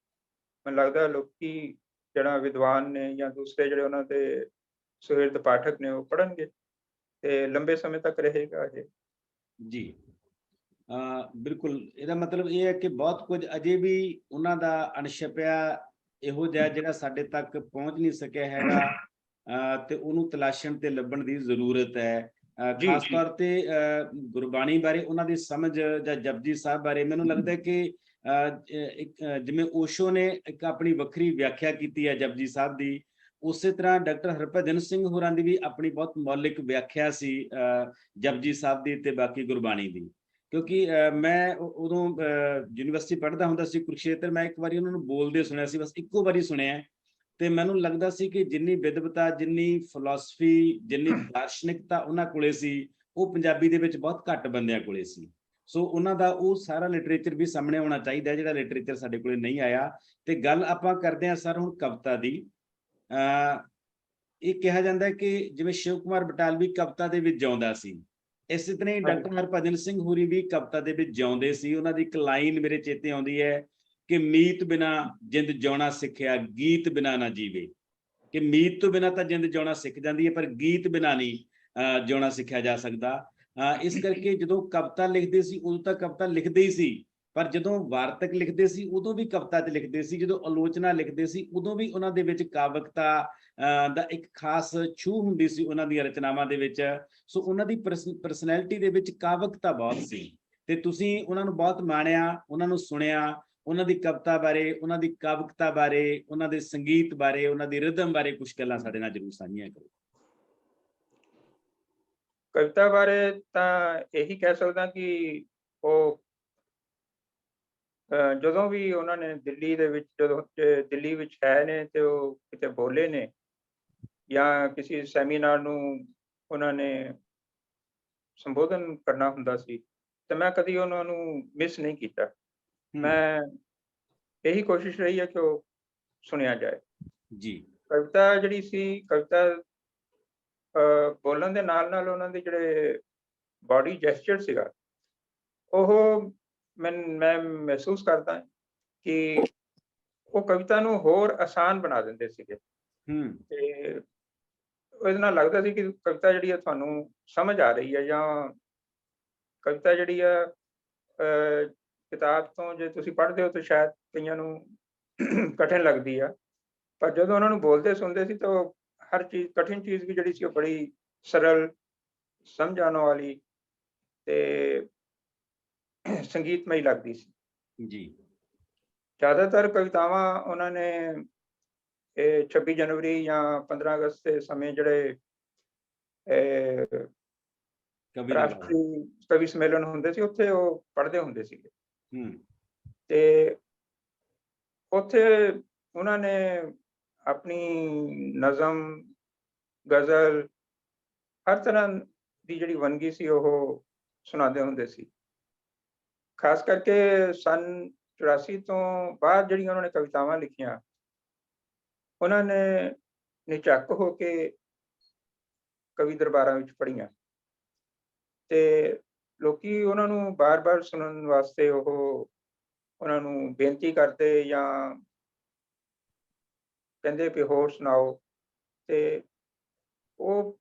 ਮੈਨੂੰ ਲੱਗਦਾ ਲੋਕੀ ਜਿਹੜਾ ਵਿਦਵਾਨ ਨੇ ਜਾਂ ਦੂਸਰੇ ਜਿਹੜੇ ਉਹਨਾਂ ਦੇ ਸੁਹਿਰਦ ਪਾਠਕ ਨੇ ਉਹ ਪੜ੍ਹਨਗੇ ਤੇ ਲੰਬੇ ਸਮੇਂ ਤੱਕ ਰਹੇਗਾ ਇਹ ਜੀ। ਬਿਲਕੁਲ, ਇਹਦਾ ਮਤਲਬ ਇਹ ਹੈ ਕਿ ਬਹੁਤ ਕੁਝ ਅਜੇ ਵੀ ਉਹਨਾਂ ਦਾ ਅਣਛਪਿਆ ਇਹੋ ਜਿਹਾ ਜਿਹੜਾ ਸਾਡੇ ਤੱਕ ਪਹੁੰਚ ਨਹੀਂ ਸਕਿਆ ਹੈਗਾ, ਤੇ ਉਹਨੂੰ ਤਲਾਸ਼ਣ ਤੇ ਲੱਭਣ ਦੀ ਜ਼ਰੂਰਤ ਹੈ। ਜੀ, ਖਾਸ ਜੀ। ਤੌਰ ਤੇ ਗੁਰਬਾਣੀ ਬਾਰੇ ਉਹਨਾਂ ਦੀ ਸਮਝ ਜਾਂ ਜਪਜੀ ਸਾਹਿਬ ਬਾਰੇ ਮੈਨੂੰ ਲੱਗਦਾ ਹੈ ਕਿ ਜਿਵੇਂ ਓਸ਼ੋ ਨੇ ਇੱਕ ਆਪਣੀ ਵੱਖਰੀ ਵਿਆਖਿਆ ਕੀਤੀ ਹੈ ਜਪਜੀ ਸਾਹਿਬ ਦੀ, ਉਸੇ ਤਰ੍ਹਾਂ ਡਾਕਟਰ ਹਰਭਜਨ ਸਿੰਘ ਹੋਰਾਂ ਦੀ ਵੀ ਆਪਣੀ ਬਹੁਤ ਮੌਲਿਕ ਵਿਆਖਿਆ ਸੀ ਜਪਜੀ ਸਾਹਿਬ ਦੀ ਤੇ ਬਾਕੀ ਗੁਰਬਾਣੀ ਦੀ। ਕਿਉਂਕਿ ਮੈਂ ਉਦੋਂ ਯੂਨੀਵਰਸਿਟੀ ਪੜ੍ਹਦਾ ਹੁੰਦਾ ਸੀ ਕੁਰੂਕਸ਼ੇਤਰ, ਮੈਂ ਇੱਕ ਵਾਰੀ ਉਹਨਾਂ ਨੂੰ ਬੋਲਦੇ ਸੁਣਿਆ ਸੀ, ਬਸ ਇੱਕੋ ਵਾਰੀ ਸੁਣਿਆ, ਤੇ ਮੈਨੂੰ ਲੱਗਦਾ ਸੀ ਕਿ ਜਿੰਨੀ ਵਿਦਵਤਾ, ਜਿੰਨੀ ਫਿਲਾਸਫੀ, ਜਿੰਨੀ ਦਾਰਸ਼ਨਿਕਤਾ ਉਹਨਾਂ ਕੋਲੇ ਸੀ, ਉਹ ਪੰਜਾਬੀ ਦੇ ਵਿੱਚ ਬਹੁਤ ਘੱਟ ਬੰਦਿਆਂ ਕੋਲੇ ਸੀ। ਸੋ ਉਹਨਾਂ ਦਾ ਉਹ ਸਾਰਾ ਲਿਟਰੇਚਰ ਵੀ ਸਾਹਮਣੇ ਆਉਣਾ ਚਾਹੀਦਾ, ਜਿਹੜਾ ਲਿਟਰੇਚਰ ਸਾਡੇ ਕੋਲੇ ਨਹੀਂ ਆਇਆ। ਤੇ ਗੱਲ ਆਪਾਂ ਕਰਦੇ ਹਾਂ ਸਰ ਹੁਣ ਕਵਿਤਾ ਦੀ। ਇਹ ਕਿਹਾ ਜਾਂਦਾ ਹੈ ਕਿ ਜਿਵੇਂ ਸ਼ਿਵ ਕੁਮਾਰ ਬਟਾਲਵੀ ਕਵਿਤਾ ਦੇ ਵਿੱਚ ਜਿਉਂਦਾ ਸੀ, ਇਸੇ ਤਰ੍ਹਾਂ ਹੀ ਡਾਕਟਰ ਹਰਭਜਨ ਸਿੰਘ ਹੋਰੀ ਵੀ ਕਵਿਤਾ ਦੇ ਵਿੱਚ ਜਿਉਂਦੇ ਸੀ। ਉਹਨਾਂ ਦੀ ਇੱਕ ਲਾਈਨ ਮੇਰੇ ਚੇਤੇ ਆਉਂਦੀ ਹੈ ਕਿ ਮੀਤ ਬਿਨਾ ਜਿੰਦ ਜਿਉਣਾ ਸਿੱਖਿਆ, ਗੀਤ ਬਿਨਾ ਨਾ ਜੀਵੇ। ਕਿ ਮੀਤ ਤੋਂ ਬਿਨਾ ਤਾਂ ਜਿੰਦ ਜਿਉਣਾ ਸਿੱਖ ਜਾਂਦੀ ਹੈ, ਪਰ ਗੀਤ ਬਿਨਾ ਨਹੀਂ ਜਿਉਣਾ ਸਿੱਖਿਆ ਜਾ ਸਕਦਾ। ਇਸ ਕਰਕੇ ਜਦੋਂ ਕਵਿਤਾ ਲਿਖਦੇ ਸੀ ਉਦੋਂ ਤਾਂ ਕਵਿਤਾ ਲਿਖਦੇ ਹੀ ਸੀ, ਪਰ ਜਦੋਂ ਵਾਰਤਕ ਲਿਖਦੇ ਸੀ ਉਦੋਂ ਵੀ ਕਵਿਤਾ 'ਚ ਲਿਖਦੇ ਸੀ, ਜਦੋਂ ਆਲੋਚਨਾ ਲਿਖਦੇ ਸੀ ਉਦੋਂ ਵੀ ਉਹਨਾਂ ਦੇ ਵਿੱਚ ਕਾਵਿਕਤਾ ਦਾ ਇੱਕ ਖਾਸ ਛੂਹ ਹੁੰਦੀ ਸੀ ਉਹਨਾਂ ਦੀਆਂ ਰਚਨਾਵਾਂ ਦੇ ਵਿੱਚ। ਸੋ ਉਹਨਾਂ ਦੀ ਪਰਸਨੈਲਿਟੀ ਦੇ ਵਿੱਚ ਕਾਵਿਕਤਾ ਬਹੁਤ ਸੀ, ਤੇ ਤੁਸੀਂ ਉਹਨਾਂ ਨੂੰ ਬਹੁਤ ਮਾਣਿਆ, ਉਹਨਾਂ ਨੂੰ ਸੁਣਿਆ, ਉਹਨਾਂ ਦੀ ਕਵਿਤਾ ਬਾਰੇ, ਉਹਨਾਂ ਦੀ ਕਾਵਿਕਤਾ ਬਾਰੇ, ਉਹਨਾਂ ਦੇ ਸੰਗੀਤ ਬਾਰੇ, ਉਹਨਾਂ ਦੀ ਰਿਦਮ ਬਾਰੇ ਕੁਝ ਗੱਲਾਂ ਸਾਡੇ ਨਾਲ ਜ਼ਰੂਰ ਸਾਂਝੀਆਂ ਕਰੋ। ਕਵਿਤਾ ਬਾਰੇ ਤਾਂ ਇਹੀ ਕਹਿ ਸਕਦਾ ਕਿ ਉਹ ਜਦੋਂ ਵੀ ਉਹਨਾਂ ਨੇ ਦਿੱਲੀ ਦੇ ਵਿੱਚ, ਜਦੋਂ ਦਿੱਲੀ ਵਿੱਚ ਹੈ ਨੇ ਤੇ ਉਹ ਕਿਤੇ ਬੋਲੇ ਨੇ ਜਾਂ ਕਿਸੇ ਸੈਮੀਨਾਰ ਨੂੰ ਉਹਨਾਂ ਨੇ ਸੰਬੋਧਨ ਕਰਨਾ ਹੁੰਦਾ ਸੀ, ਤੇ ਮੈਂ ਕਦੀ ਉਹਨਾਂ ਨੂੰ ਮਿਸ ਨਹੀਂ ਕੀਤਾ। ਮੈਂ ਇਹੀ ਕੋਸ਼ਿਸ਼ ਰਹੀ ਹੈ ਕਿ ਉਹ ਸੁਣਿਆ ਜਾਏ ਜੀ। ਕਵਿਤਾ ਜਿਹੜੀ ਸੀ, ਕਵਿਤਾ ਬੋਲਣ ਦੇ ਨਾਲ ਨਾਲ ਉਹਨਾਂ ਦੇ ਜਿਹੜੇ ਬਾਡੀ ਜੈਸਚਰ ਸੀਗਾ, ਉਹ ਮੈਂ ਮਹਿਸੂਸ ਕਰਦਾ ਕਿ ਉਹ ਕਵਿਤਾ ਨੂੰ ਹੋਰ ਆਸਾਨ ਬਣਾ ਦਿੰਦੇ ਸੀਗੇ। ਤੇ ਉਹਦੇ ਨਾਲ ਲੱਗਦਾ ਸੀ ਕਿ ਕਵਿਤਾ ਜਿਹੜੀ ਹੈ ਤੁਹਾਨੂੰ ਸਮਝ ਆ ਰਹੀ ਹੈ, ਜਾਂ ਕਵਿਤਾ ਜਿਹੜੀ ਆ ਕਿਤਾਬ ਤੋਂ ਜੇ ਤੁਸੀਂ ਪੜ੍ਹਦੇ ਹੋ ਤਾਂ ਸ਼ਾਇਦ ਕਈਆਂ ਨੂੰ ਕਠਿਨ ਲੱਗਦੀ ਆ, ਪਰ ਜਦੋਂ ਉਹਨਾਂ ਨੂੰ ਬੋਲਦੇ ਸੁਣਦੇ ਸੀ ਤਾਂ ਹਰ ਚੀਜ਼, ਕਠਿਨ ਚੀਜ਼ ਵੀ ਜਿਹੜੀ ਸੀ ਉਹ ਬੜੀ ਸਰਲ, ਸਮਝ ਆਉਣ ਵਾਲੀ ਤੇ ਸੰਗੀਤਮਈ ਲੱਗਦੀ ਸੀ ਜੀ। ਜ਼ਿਆਦਾਤਰ ਕਵਿਤਾਵਾਂ ਉਹਨਾਂ ਨੇ ਇਹ 26 ਜਨਵਰੀ ਜਾਂ 15 ਅਗਸਤ ਦੇ ਸਮੇਂ ਜਿਹੜੇ ਰਾਸ਼ਟਰੀ ਕਵੀ ਸੰਮੇਲਨ ਹੁੰਦੇ ਸੀ, ਉੱਥੇ ਉਹ ਪੜ੍ਹਦੇ ਹੁੰਦੇ ਸੀਗੇ। ਤੇ ਉੱਥੇ ਉਹਨਾਂ ਨੇ ਆਪਣੀ ਨਜ਼ਮ, ਗਜ਼ਲ, ਹਰ ਤਰ੍ਹਾਂ ਦੀ ਜਿਹੜੀ ਵੰਨਗੀ ਸੀ ਉਹ ਸੁਣਾਉਂਦੇ ਹੁੰਦੇ ਸੀ। ਖਾਸ ਕਰਕੇ ਸਨ 84 ਤੋਂ ਬਾਅਦ ਜਿਹੜੀਆਂ ਉਹਨਾਂ ਨੇ ਕਵਿਤਾਵਾਂ ਲਿਖੀਆਂ, ਉਹਨਾਂ ਨੇ ਨਿਝੱਕ ਹੋ ਕੇ ਕਵੀ ਦਰਬਾਰਾਂ ਵਿੱਚ ਪੜ੍ਹੀਆਂ, ਤੇ ਲੋਕੀ ਉਹਨਾਂ ਨੂੰ ਬਾਰ-ਬਾਰ ਸੁਣਨ ਵਾਸਤੇ ਉਹ ਉਹਨਾਂ ਨੂੰ ਬੇਨਤੀ ਕਰਦੇ ਜਾਂ ਕਹਿੰਦੇ ਵੀ ਹੋਰ ਸੁਣਾਓ। ਤੇ ਉਹ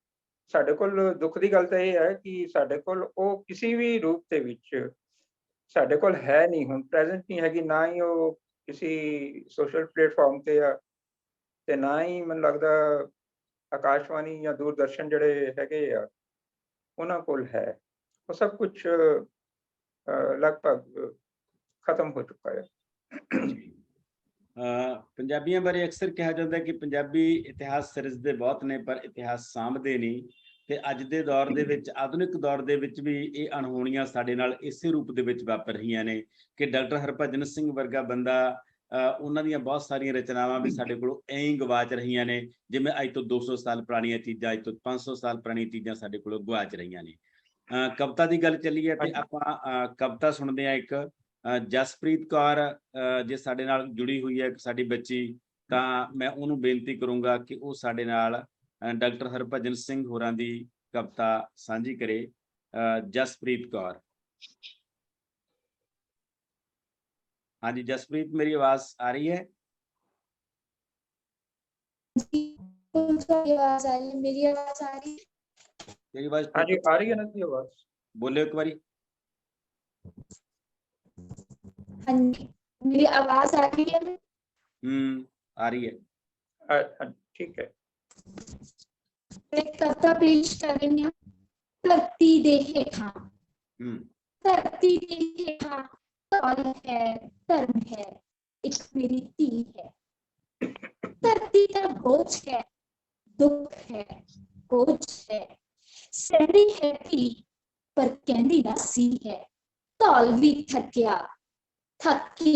ਸਾਡੇ ਕੋਲ ਦੁੱਖ ਦੀ ਗੱਲ ਤਾਂ ਇਹ ਹੈ ਕਿ ਸਾਡੇ ਕੋਲ ਉਹ ਕਿਸੇ ਵੀ ਰੂਪ ਦੇ ਵਿੱਚ ਸਾਡੇ ਕੋਲ ਹੈ ਨਹੀਂ, ਹੁਣ ਪ੍ਰੈਜ਼ੈਂਟ ਨਹੀਂ ਹੈਗੀ, ਨਾ ਹੀ ਉਹ ਕਿਸੇ ਸੋਸ਼ਲ ਪਲੇਟਫਾਰਮ ਤੇ ਆ, ਤੇ ਨਾ ਹੀ ਮੈਨੂੰ ਲੱਗਦਾ ਆਕਾਸ਼ਵਾਣੀ ਜਾਂ ਦੂਰਦਰਸ਼ਨ ਜਿਹੜੇ ਹੈਗੇ ਆ ਉਹਨਾਂ ਕੋਲ ਹੈ। ਉਹ ਸਭ ਕੁਝ ਲਗਭਗ ਖਤਮ ਹੋ ਚੁੱਕਾ ਹੈ। ਪੰਜਾਬੀਆਂ ਬਾਰੇ ਅਕਸਰ ਕਿਹਾ ਜਾਂਦਾ ਕਿ ਪੰਜਾਬੀ ਇਤਿਹਾਸ ਸਿਰਜਦੇ ਬਹੁਤ ਨੇ ਪਰ ਇਤਿਹਾਸ ਸਾਂਭਦੇ ਨਹੀਂ, ਤੇ ਅੱਜ ਦੇ ਦੌਰ ਦੇ ਵਿੱਚ, ਆਧੁਨਿਕ ਦੌਰ ਦੇ ਵਿੱਚ ਵੀ ਇਹ ਅਣਹੋਣੀਆਂ ਸਾਡੇ ਨਾਲ ਇਸੇ ਰੂਪ ਦੇ ਵਿੱਚ ਵਾਪਰ ਰਹੀਆਂ ਨੇ ਕਿ ਡਾਕਟਰ ਹਰਭਜਨ ਸਿੰਘ ਵਰਗਾ ਬੰਦਾ, ਉਹਨਾਂ ਦੀਆਂ ਬਹੁਤ ਸਾਰੀਆਂ ਰਚਨਾਵਾਂ ਵੀ ਸਾਡੇ ਕੋਲੋਂ ਐਂ ਹੀ ਗਵਾਚ ਰਹੀਆਂ ਨੇ, ਜਿਵੇਂ ਅੱਜ ਤੋਂ 200 ਸਾਲ ਪੁਰਾਣੀਆਂ ਚੀਜ਼ਾਂ, ਅੱਜ ਤੋਂ 500 ਸਾਲ ਪੁਰਾਣੀਆਂ ਚੀਜ਼ਾਂ ਸਾਡੇ ਕੋਲੋਂ ਗਵਾਚ ਰਹੀਆਂ ਨੇ। ਕਵਿਤਾ ਦੀ ਗੱਲ ਚੱਲੀ ਹੈ ਤੇ ਆਪਾਂ ਕਵਿਤਾ ਸੁਣਦੇ ਹਾਂ। ਇੱਕ ਜਸਪ੍ਰੀਤ ਕੌਰ ਜੇ ਸਾਡੇ ਨਾਲ ਜੁੜੀ ਹੋਈ ਹੈ, ਸਾਡੀ ਬੱਚੀ, ਤਾਂ ਮੈਂ ਉਹਨੂੰ ਬੇਨਤੀ ਕਰੂੰਗਾ ਕਿ ਉਹ ਸਾਡੇ ਨਾਲ ਡਾਕਟਰ ਹਰਭਜਨ ਸਿੰਘ ਹੋਰਾਂ ਦੀ ਕਵਿਤਾ ਸਾਂਝੀ ਕਰੇ। ਜਸਪ੍ਰੀਤ ਕੌਰ। ਹਾਂਜੀ ਜਸਪ੍ਰੀਤ, ਮੇਰੀ ਆਵਾਜ਼ ਆ ਰਹੀ ਹੈ? आवाज आ रही है, मेरी आवाज आ रही है? तेरी आवाज हाँ जी, आ रही है ना जी आवाज? बोले एक बारी। हाँ जी, मेरी आवाज आ रही है? आ रही है। ठीक है। एक कविता पेश करेंगे। ਧਰਤੀ ਦੇ ਹੇਠਾਂ ਹੂੰ ਧਰਤੀ ਦੇ ਹੇਠਾਂ ਧੌਲ ਹੈ ਧਰਮ ਹੈ ਇੱਕ ਮੇਰੀ ਧੀ ਹੈ ਧਰਤੀ ਦਾ ਬੋਝ ਹੈ ਦੁੱਖ ਹੈ ਬੋਝ ਹੈ ਸਹਿਰੀ ਹੈ ਧੀ ਪਰ ਕਹਿੰਦੀ ਨਾ ਸੀ ਹੈ ਧੌਲ ਵੀ ਥੱਕਿਆ ਥੱਕੇ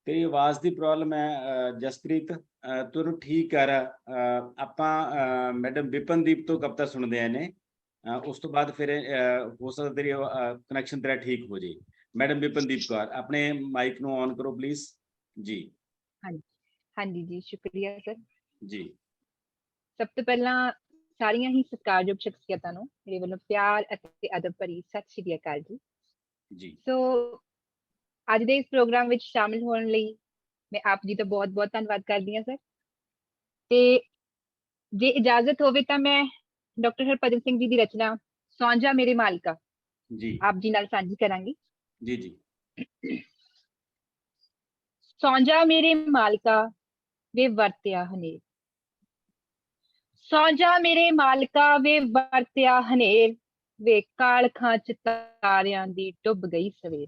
ਤੇਰੀ ਆਵਾਜ਼ ਦੀ ਪ੍ਰੋਬਲਮ ਹੈ ਜਸਪ੍ਰੀਤ, ਤੈਨੂੰ ਠੀਕ ਕਰ। ਆਪਾਂ ਮੈਡਮ ਵਿਪਨਦੀਪ ਤੋਂ ਕਵਿਤਾ ਸੁਣਦੇ ਆ ਨੇ, ਉਸ ਤੋਂ ਬਾਅਦ ਫਿਰ ਹੋ ਸਕਦਾ ਤੇਰੀ ਕਨੈਕਸ਼ਨ ਤੇਰਾ ਠੀਕ ਹੋ ਜੇ। ਮੈਡਮ ਵਿਪਨਦੀਪ ਕੌਰ, ਆਪਣੇ ਮਾਈਕ ਨੂੰ ਔਨ ਕਰੋ ਪਲੀਜ਼ ਜੀ। ਹਾਂਜੀ ਜੀ, ਸ਼ੁਕਰੀਆ ਸਰ ਜੀ। ਸਭ ਤੋਂ ਪਹਿਲਾਂ ਸਾਰੀਆਂ ਹੀ ਸਤਿਕਾਰਯੋਗ ਸ਼ਖਸੀਅਤਾਂ ਨੂੰ ਮੇਰੇ ਵੱਲੋਂ ਪਿਆਰ ਅਤੇ ਅਦਬ ਭਰੀ ਸਤਿ ਸ਼੍ਰੀ ਅਕਾਲ ਜੀ। ਜੀ ਸੋ ਅੱਜ ਦੇ ਇਸ ਪ੍ਰੋਗਰਾਮ ਵਿੱਚ ਸ਼ਾਮਿਲ ਹੋਣ ਲਈ ਮੈਂ ਆਪ ਜੀ ਦਾ ਬਹੁਤ-ਬਹੁਤ ਧੰਨਵਾਦ ਕਰਦੀ ਹਾਂ ਸਰ। ਤੇ ਜੇ ਇਜਾਜ਼ਤ ਹੋਵੇ ਤਾਂ ਮੈਂ ਡਾਕਟਰ ਹਰਭਜਨ ਸਿੰਘ ਜੀ ਦੀ ਰਚਨਾ ਸੌਂ ਜਾ ਮੇਰੇ ਮਾਲਕਾ ਜੀ ਆਪ ਜੀ ਨਾਲ ਸਾਂਝੀ ਕਰਾਂਗੀ। ਜੀ ਜੀ। ਸੌਂ ਜਾ ਮੇਰੇ ਮਾਲਕਾ ਵੇ ਵਰਤਿਆ ਹਨੇਰ, ਸੌਂ ਜਾ ਮੇਰੇ ਮਾਲਕਾ ਵੇ ਵਰਤਿਆ ਹਨੇਰ, ਵੇ ਕਾਲਖਾਂ ਚ ਤਾਰਿਆਂ ਦੀ ਡੁੱਬ ਗਈ ਸਵੇਰ।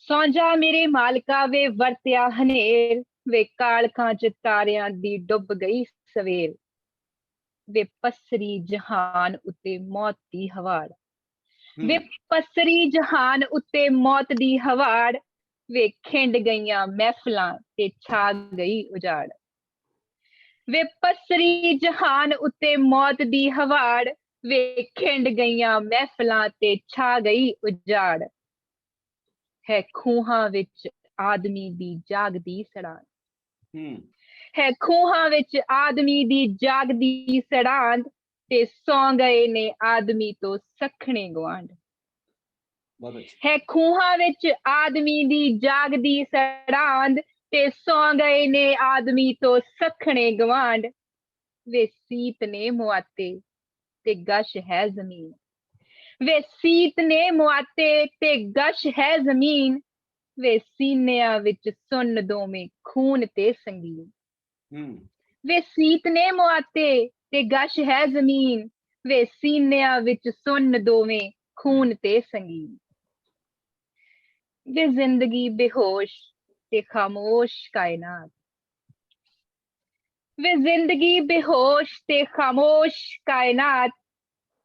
ਸੌਂ ਜਾ ਮੇਰੇ ਮਾਲਕਾ ਵੇ ਵਰਤਿਆ ਹਨੇਰ, ਵੇ ਕਾਲਖਾਂ ਚ ਤਾਰਿਆਂ ਦੀ ਡੁੱਬ ਗਈ ਸਵੇਰ, ਵੇ ਪਸਰੀ ਜਹਾਨ ਉੱਤੇ ਮੌਤ ਦੀ ਹਵਾੜ, ਵੇ ਪਸਰੀ ਜਹਾਨ ਉੱਤੇ ਮੌਤ ਦੀ ਹਵਾੜ, ਵੇ ਖਿੰਡ ਗਈਆਂ ਮਹਿਫਲਾਂ ਤੇ ਛਾ ਗਈ ਉਜਾੜ, ਵੇ ਪਸਰੀ ਜਹਾਨ ਉੱਤੇ ਮੌਤ ਦੀ ਹਵਾੜ, ਵੇ ਖਿੰਡ ਗਈਆਂ ਮਹਿਫਲਾਂ ਤੇ ਛਾ ਗਈ ਉਜਾੜ, ਹੈ ਖੂਹਾਂ ਵਿੱਚ ਆਦਮੀ ਦੀ ਜਾਗਦੀ ਸੜਾਂਦ, ਹੈ ਖੂਹਾਂ ਵਿੱਚ ਆਦਮੀ ਦੀ ਜਾਗਦੀ ਸੜਾਂਦ, ਤੇ ਸੌਂ ਗਏ ਨੇ ਆਦਮੀ ਤੋਂ ਸਖਣੇ ਗੁਆਂਢ, ਹੈ ਖੂਹਾਂ ਵਿੱਚ ਆਦਮੀ ਦੀ ਜਾਗਦੀ ਸੜਾਂਦ, ਤੇ ਸੌਂ ਗਏ ਨੇ ਆਦਮੀ ਤੋਂ ਸਖਣੇ ਗੁਆਂਢ, ਵੇ ਸੀਤ ਨੇ ਮੁਆਤੇ ਤੇ ਗਸ਼ ਹੈ ਜ਼ਮੀਨ, ਵੇ ਸੀਤ ਨੇ ਮੁਆਤੇ ਤੇ ਗਸ਼ ਹੈ ਜ਼ਮੀਨ, ਵੇ ਸੀਨਿਆਂ ਵਿੱਚ ਸੁੰਨ ਦੋਵੇਂ ਖੂਨ ਤੇ ਸੰਗੀਨ, ਵੇ ਸੀਤ ਨੇ ਮੁਆਤੇ ਤੇ ਗਸ਼ ਹੈ ਜ਼ਮੀਨ, ਵੇ ਸੀਨਿਆਂ ਵਿੱਚ ਸੁੰਨ ਦੋਵੇਂ ਖੂਨ ਤੇ ਸੰਗੀਨ, ਵੇ ਜ਼ਿੰਦਗੀ ਬੇਹੋਸ਼ ਤੇ ਖਾਮੋਸ਼ ਕਾਇਨਾਤ, ਵੇ ਜ਼ਿੰਦਗੀ ਬੇਹੋਸ਼ ਤੇ ਖਾਮੋਸ਼ ਕਾਇਨਾਤ,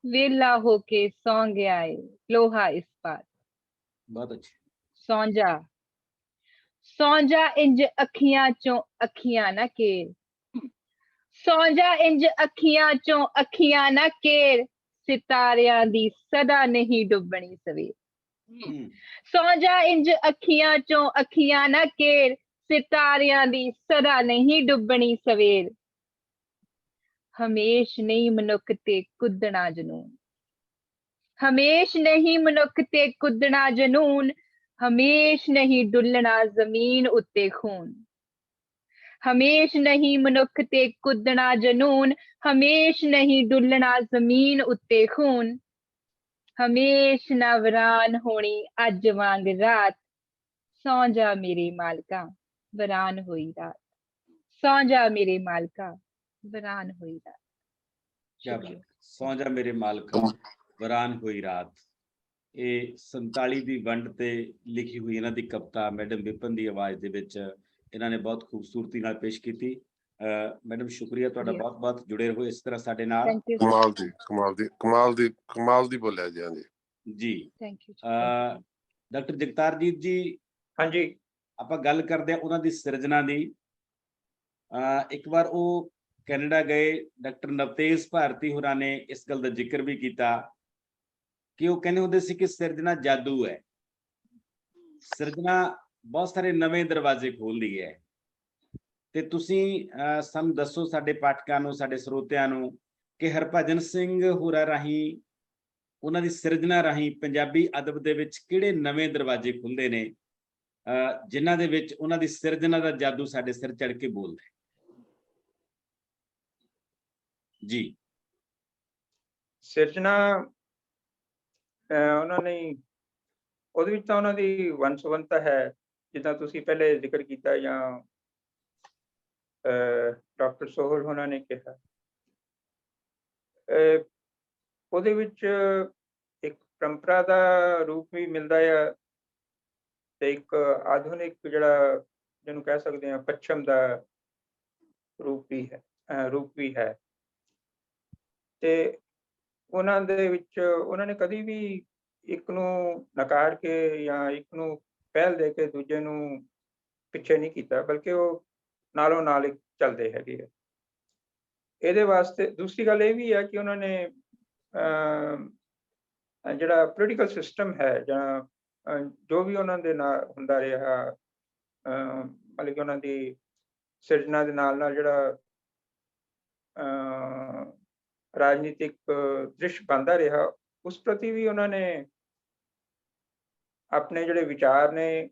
ਵੇਲਾ ਹੋ ਕੇ ਸੌਂ ਗਿਆ ਏ ਲੋਹਾ ਇਸਪਾਤ। ਬਹੁਤ ਅੱਛਾ। ਸੌਂ ਜਾ, ਸੌਂ ਜਾ ਇੰਜ ਅੱਖੀਆਂ ਚੋਂ ਅੱਖੀਆਂ ਨਾ ਕੇਰ, ਸੌਂ ਜਾ ਇੰਜ ਅੱਖੀਆਂ ਚੋਂ ਅੱਖੀਆਂ ਨਾ ਕੇਰ, ਸਿਤਾਰਿਆਂ ਦੀ ਸਦਾ ਨਹੀਂ ਡੁੱਬਣੀ ਸਵੇਰ, ਸੌਂ ਜਾ ਇੰਜ ਅੱਖੀਆਂ ਚੋਂ ਅੱਖੀਆਂ ਨਾ ਕੇਰ, ਸਿਤਾਰਿਆਂ ਦੀ ਸਦਾ ਨਹੀਂ ਡੁੱਬਣੀ ਸਵੇਰ, ਹਮੇਸ਼ ਨਹੀਂ ਮਨੁੱਖ ਤੇ ਕੁੱਦਣਾ ਜਨੂਨ, ਹਮੇਸ਼ ਨਹੀਂ ਮਨੁੱਖ ਤੇ ਕੁੱਦਣਾ ਜਨੂਨ, ਹਮੇਸ਼ ਨਹੀਂ ਡੁੱਲਣਾ ਜ਼ਮੀਨ ਉੱਤੇ ਖੂਨ, ਹਮੇਸ਼ ਨਹੀਂ ਮਨੁੱਖ ਤੇ ਕੁੱਦਣਾ ਜਨੂਨ, ਹਮੇਸ਼ ਨਹੀਂ ਡੁੱਲਣਾ ਜ਼ਮੀਨ ਉੱਤੇ ਖੂਨ, ਹਮੇਸ਼ ਨਾ ਵੀਰਾਨ ਹੋਣੀ ਅੱਜ ਵਾਂਗ ਰਾਤ, ਸੌਂ ਜਾ ਮੇਰੇ ਮਾਲਕਾ ਵੀਰਾਨ ਹੋਈ ਰਾਤ, ਸੌਂ ਜਾ ਮੇਰੇ ਮਾਲਕਾ ਵੀਰਾਨ ਹੋਈ ਰਾਤ। ਸ਼ੁਕਰੀਆ। ਸੌਂ ਜਾ ਮੇਰੇ ਮਾਲਕਾ ਵੀਰਾਨ ਹੋਈ ਰਾਤ, ਇਹ 47 ਦੀ ਵੰਡ ਤੇ ਲਿਖੀ ਹੋਈ ਇਹਨਾਂ ਦੀ ਕਵਿਤਾ ਮੈਡਮ ਵਿਪਨ ਦੀ ਆਵਾਜ਼ ਦੇ ਵਿੱਚ ਇਹਨਾਂ ਨੇ ਬਹੁਤ ਖੂਬਸੂਰਤੀ ਨਾਲ ਪੇਸ਼ ਕੀਤੀ। ਮੈਡਮ ਸ਼ੁਕਰੀਆ ਤੁਹਾਡਾ, ਬਹੁਤ ਬਹੁਤ ਜੁੜੇ ਰਹੋ ਇਸ ਤਰ੍ਹਾਂ ਸਾਡੇ ਨਾਲ। ਥੈਂਕ ਯੂ ਕਮਾਲ ਦੀ ਕਮਾਲ ਦੀ ਕਮਾਲ ਦੀ ਕਮਾਲ ਦੀ ਬੋਲਿਆ ਜੀ। ਹਾਂਜੀ ਜੀ। ਥੈਂਕ ਯੂ ਡਾਕਟਰ ਜਗਤਾਰਜੀਤ ਜੀ, ਹਾਂਜੀ ਆਪਾਂ ਗੱਲ ਕਰਦੇ ਆ ਉਹਨਾਂ ਦੀ ਸਿਰਜਣਾ ਦੀ। ਇੱਕ ਵਾਰ ਉਹ ਕੈਨੇਡਾ ਗਏ, ਡਾਕਟਰ ਨਵਤੇਜ ਭਾਰਤੀ ਹੋਰਾਂ ਨੇ ਇਸ ਗੱਲ ਦਾ ਜ਼ਿਕਰ ਵੀ ਕੀਤਾ ਕਿ ਉਹ ਕਹਿੰਦੇ ਹੁੰਦੇ ਸੀ ਕਿ ਸਿਰਜਣਾ ਜਾਦੂ ਹੈ, ਸਿਰਜਣਾ ਬਹੁਤ ਸਾਰੇ ਨਵੇਂ ਦਰਵਾਜ਼ੇ ਖੋਲ੍ਹਦੀ ਹੈ। ਤੇ ਤੁਸੀਂ ਸਾਨੂੰ ਦੱਸੋ, ਸਾਡੇ ਪਾਠਕਾਂ ਨੂੰ, ਸਾਡੇ ਸਰੋਤਿਆਂ ਨੂੰ, ਕਿ ਹਰਭਜਨ ਸਿੰਘ ਹੋਰਾਂ ਰਾਹੀਂ, ਉਹਨਾਂ ਦੀ ਸਿਰਜਣਾ ਰਾਹੀਂ ਪੰਜਾਬੀ ਅਦਬ ਦੇ ਵਿੱਚ ਕਿਹੜੇ ਨਵੇਂ ਦਰਵਾਜ਼ੇ ਖੁੱਲ੍ਹਦੇ ਨੇ, ਜਿਨ੍ਹਾਂ ਦੇ ਵਿੱਚ ਉਹਨਾਂ ਦੀ ਸਿਰਜਣਾ ਦਾ ਜਾਦੂ ਸਾਡੇ ਸਿਰ ਚੜ ਕੇ ਬੋਲਦਾ ਹੈ। ਜੀ। ਸਿਰਜਣਾ ਉਹਨਾਂ ਨੇ, ਉਹਦੇ ਵਿੱਚ ਤਾਂ ਉਹਨਾਂ ਦੀ ਵੰਨ ਸੁਵੰਨਤਾ ਹੈ, ਜਿੱਦਾਂ ਤੁਸੀਂ ਪਹਿਲੇ ਜ਼ਿਕਰ ਕੀਤਾ, ਜਾਂ ਡਾਕਟਰ ਸੋਹਲ ਹੋਣਾ ਨੇ ਕਿਹਾ, ਉਹਦੇ ਵਿੱਚ ਇੱਕ ਪਰੰਪਰਾ ਦਾ ਰੂਪ ਵੀ ਮਿਲਦਾ ਆ ਤੇ ਇੱਕ ਆਧੁਨਿਕ ਜਿਹੜਾ ਜਿਹਨੂੰ ਕਹਿ ਸਕਦੇ ਹਾਂ ਪੱਛਮ ਦਾ ਰੂਪ ਵੀ ਹੈ ਤੇ ਉਹਨਾਂ ਦੇ ਵਿੱਚ ਉਹਨਾਂ ਨੇ ਕਦੀ ਵੀ ਇੱਕ ਨੂੰ ਨਕਾਰ ਕੇ ਜਾਂ ਇੱਕ ਨੂੰ ਪਹਿਲ ਦੇ ਕੇ ਦੂਜੇ ਨੂੰ ਪਿੱਛੇ ਨਹੀਂ ਕੀਤਾ, ਬਲਕਿ ਉਹ ਨਾਲੋਂ ਨਾਲ ਇੱਕ ਚੱਲਦੇ ਹੈਗੇ ਆ। ਇਹਦੇ ਵਾਸਤੇ ਦੂਸਰੀ ਗੱਲ ਇਹ ਵੀ ਹੈ ਕਿ ਉਹਨਾਂ ਨੇ ਜਿਹੜਾ ਪੋਲੀਟੀਕਲ ਸਿਸਟਮ ਹੈ ਜਾਂ ਜੋ ਵੀ ਉਹਨਾਂ ਦੇ ਨਾਲ ਹੁੰਦਾ ਰਿਹਾ, ਮਤਲਬ ਕਿ ਉਹਨਾਂ ਦੀ ਸਿਰਜਣਾ ਦੇ ਨਾਲ ਜਿਹੜਾ ਰਾਜਨੀਤਿਕ ਦ੍ਰਿਸ਼ ਬਣਦਾ ਰਿਹਾ, ਉਸ ਪ੍ਰਤੀ ਵੀ ਉਹਨਾਂ ਨੇ ਆਪਣੇ ਜਿਹੜੇ ਵਿਚਾਰ ਨੇ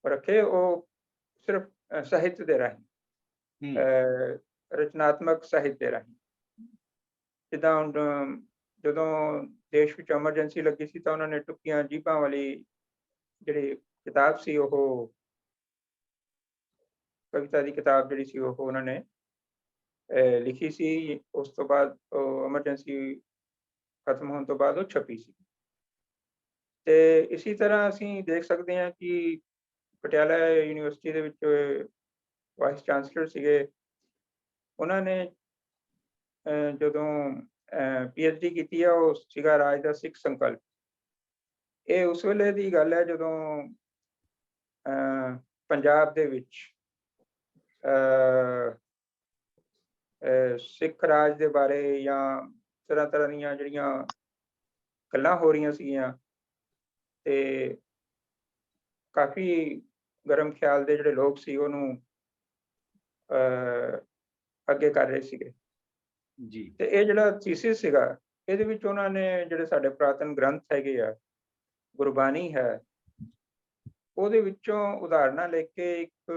ਰੱਖੇ, ਉਹ ਸਿਰਫ ਸਾਹਿਤ ਦੇ ਰਾਹੀਂ, ਰਚਨਾਤਮਕ ਸਾਹਿਤ ਦੇ ਰਾਹੀਂ। ਜਿੱਦਾਂ ਹੁਣ ਜਦੋਂ ਦੇਸ਼ ਵਿੱਚ ਐਮਰਜੈਂਸੀ ਲੱਗੀ ਸੀ ਤਾਂ ਉਹਨਾਂ ਨੇ ਟੁੱਕੀਆਂ ਜੀਭਾਂ ਵਾਲੀ ਜਿਹੜੀ ਕਿਤਾਬ ਸੀ, ਉਹ ਕਵਿਤਾ ਦੀ ਕਿਤਾਬ ਜਿਹੜੀ ਸੀ, ਉਹ ਉਹਨਾਂ ਨੇ ਲਿਖੀ ਸੀ। ਉਸ ਤੋਂ ਬਾਅਦ ਉਹ ਐਮਰਜੈਂਸੀ ਖਤਮ ਹੋਣ ਤੋਂ ਬਾਅਦ ਉਹ ਛਪੀ ਸੀ। ਤੇ ਇਸੇ ਤਰ੍ਹਾਂ ਅਸੀਂ ਦੇਖ ਸਕਦੇ ਹਾਂ ਕਿ ਪਟਿਆਲਾ ਯੂਨੀਵਰਸਿਟੀ ਦੇ ਵਿੱਚ ਵਾਈਸ ਚਾਂਸਲਰ ਸੀਗੇ, ਉਹਨਾਂ ਨੇ ਜਦੋਂ PhD ਕੀਤੀ ਆ, ਉਹ ਸੀਗਾ ਰਾਜ ਦਾ ਸਿੱਖ ਸੰਕਲਪ। ਇਹ ਉਸ ਵੇਲੇ ਦੀ ਗੱਲ ਹੈ ਜਦੋਂ ਪੰਜਾਬ ਦੇ ਵਿੱਚ ਸਿੱਖ ਰਾਜ ਦੇ ਬਾਰੇ ਜਾਂ ਤਰ੍ਹਾਂ ਤਰ੍ਹਾਂ ਦੀਆਂ ਜਿਹੜੀਆਂ ਗੱਲਾਂ ਹੋ ਰਹੀਆਂ ਸੀਗੀਆਂ ਤੇ ਕਾਫੀ ਗਰਮ ਖਿਆਲ ਦੇ ਜਿਹੜੇ ਲੋਕ ਸੀ ਉਹਨੂੰ ਅੱਗੇ ਕਰ ਰਹੇ ਸੀਗੇ ਜੀ। ਤੇ ਇਹ ਜਿਹੜਾ ਥੀਸਿਸ ਸੀਗਾ, ਇਹਦੇ ਵਿੱਚ ਉਹਨਾਂ ਨੇ ਜਿਹੜੇ ਸਾਡੇ ਪੁਰਾਤਨ ਗ੍ਰੰਥ ਹੈਗੇ ਆ, ਗੁਰਬਾਣੀ ਹੈ, ਉਹਦੇ ਵਿੱਚੋਂ ਉਦਾਹਰਨਾਂ ਲੈ ਕੇ ਇੱਕ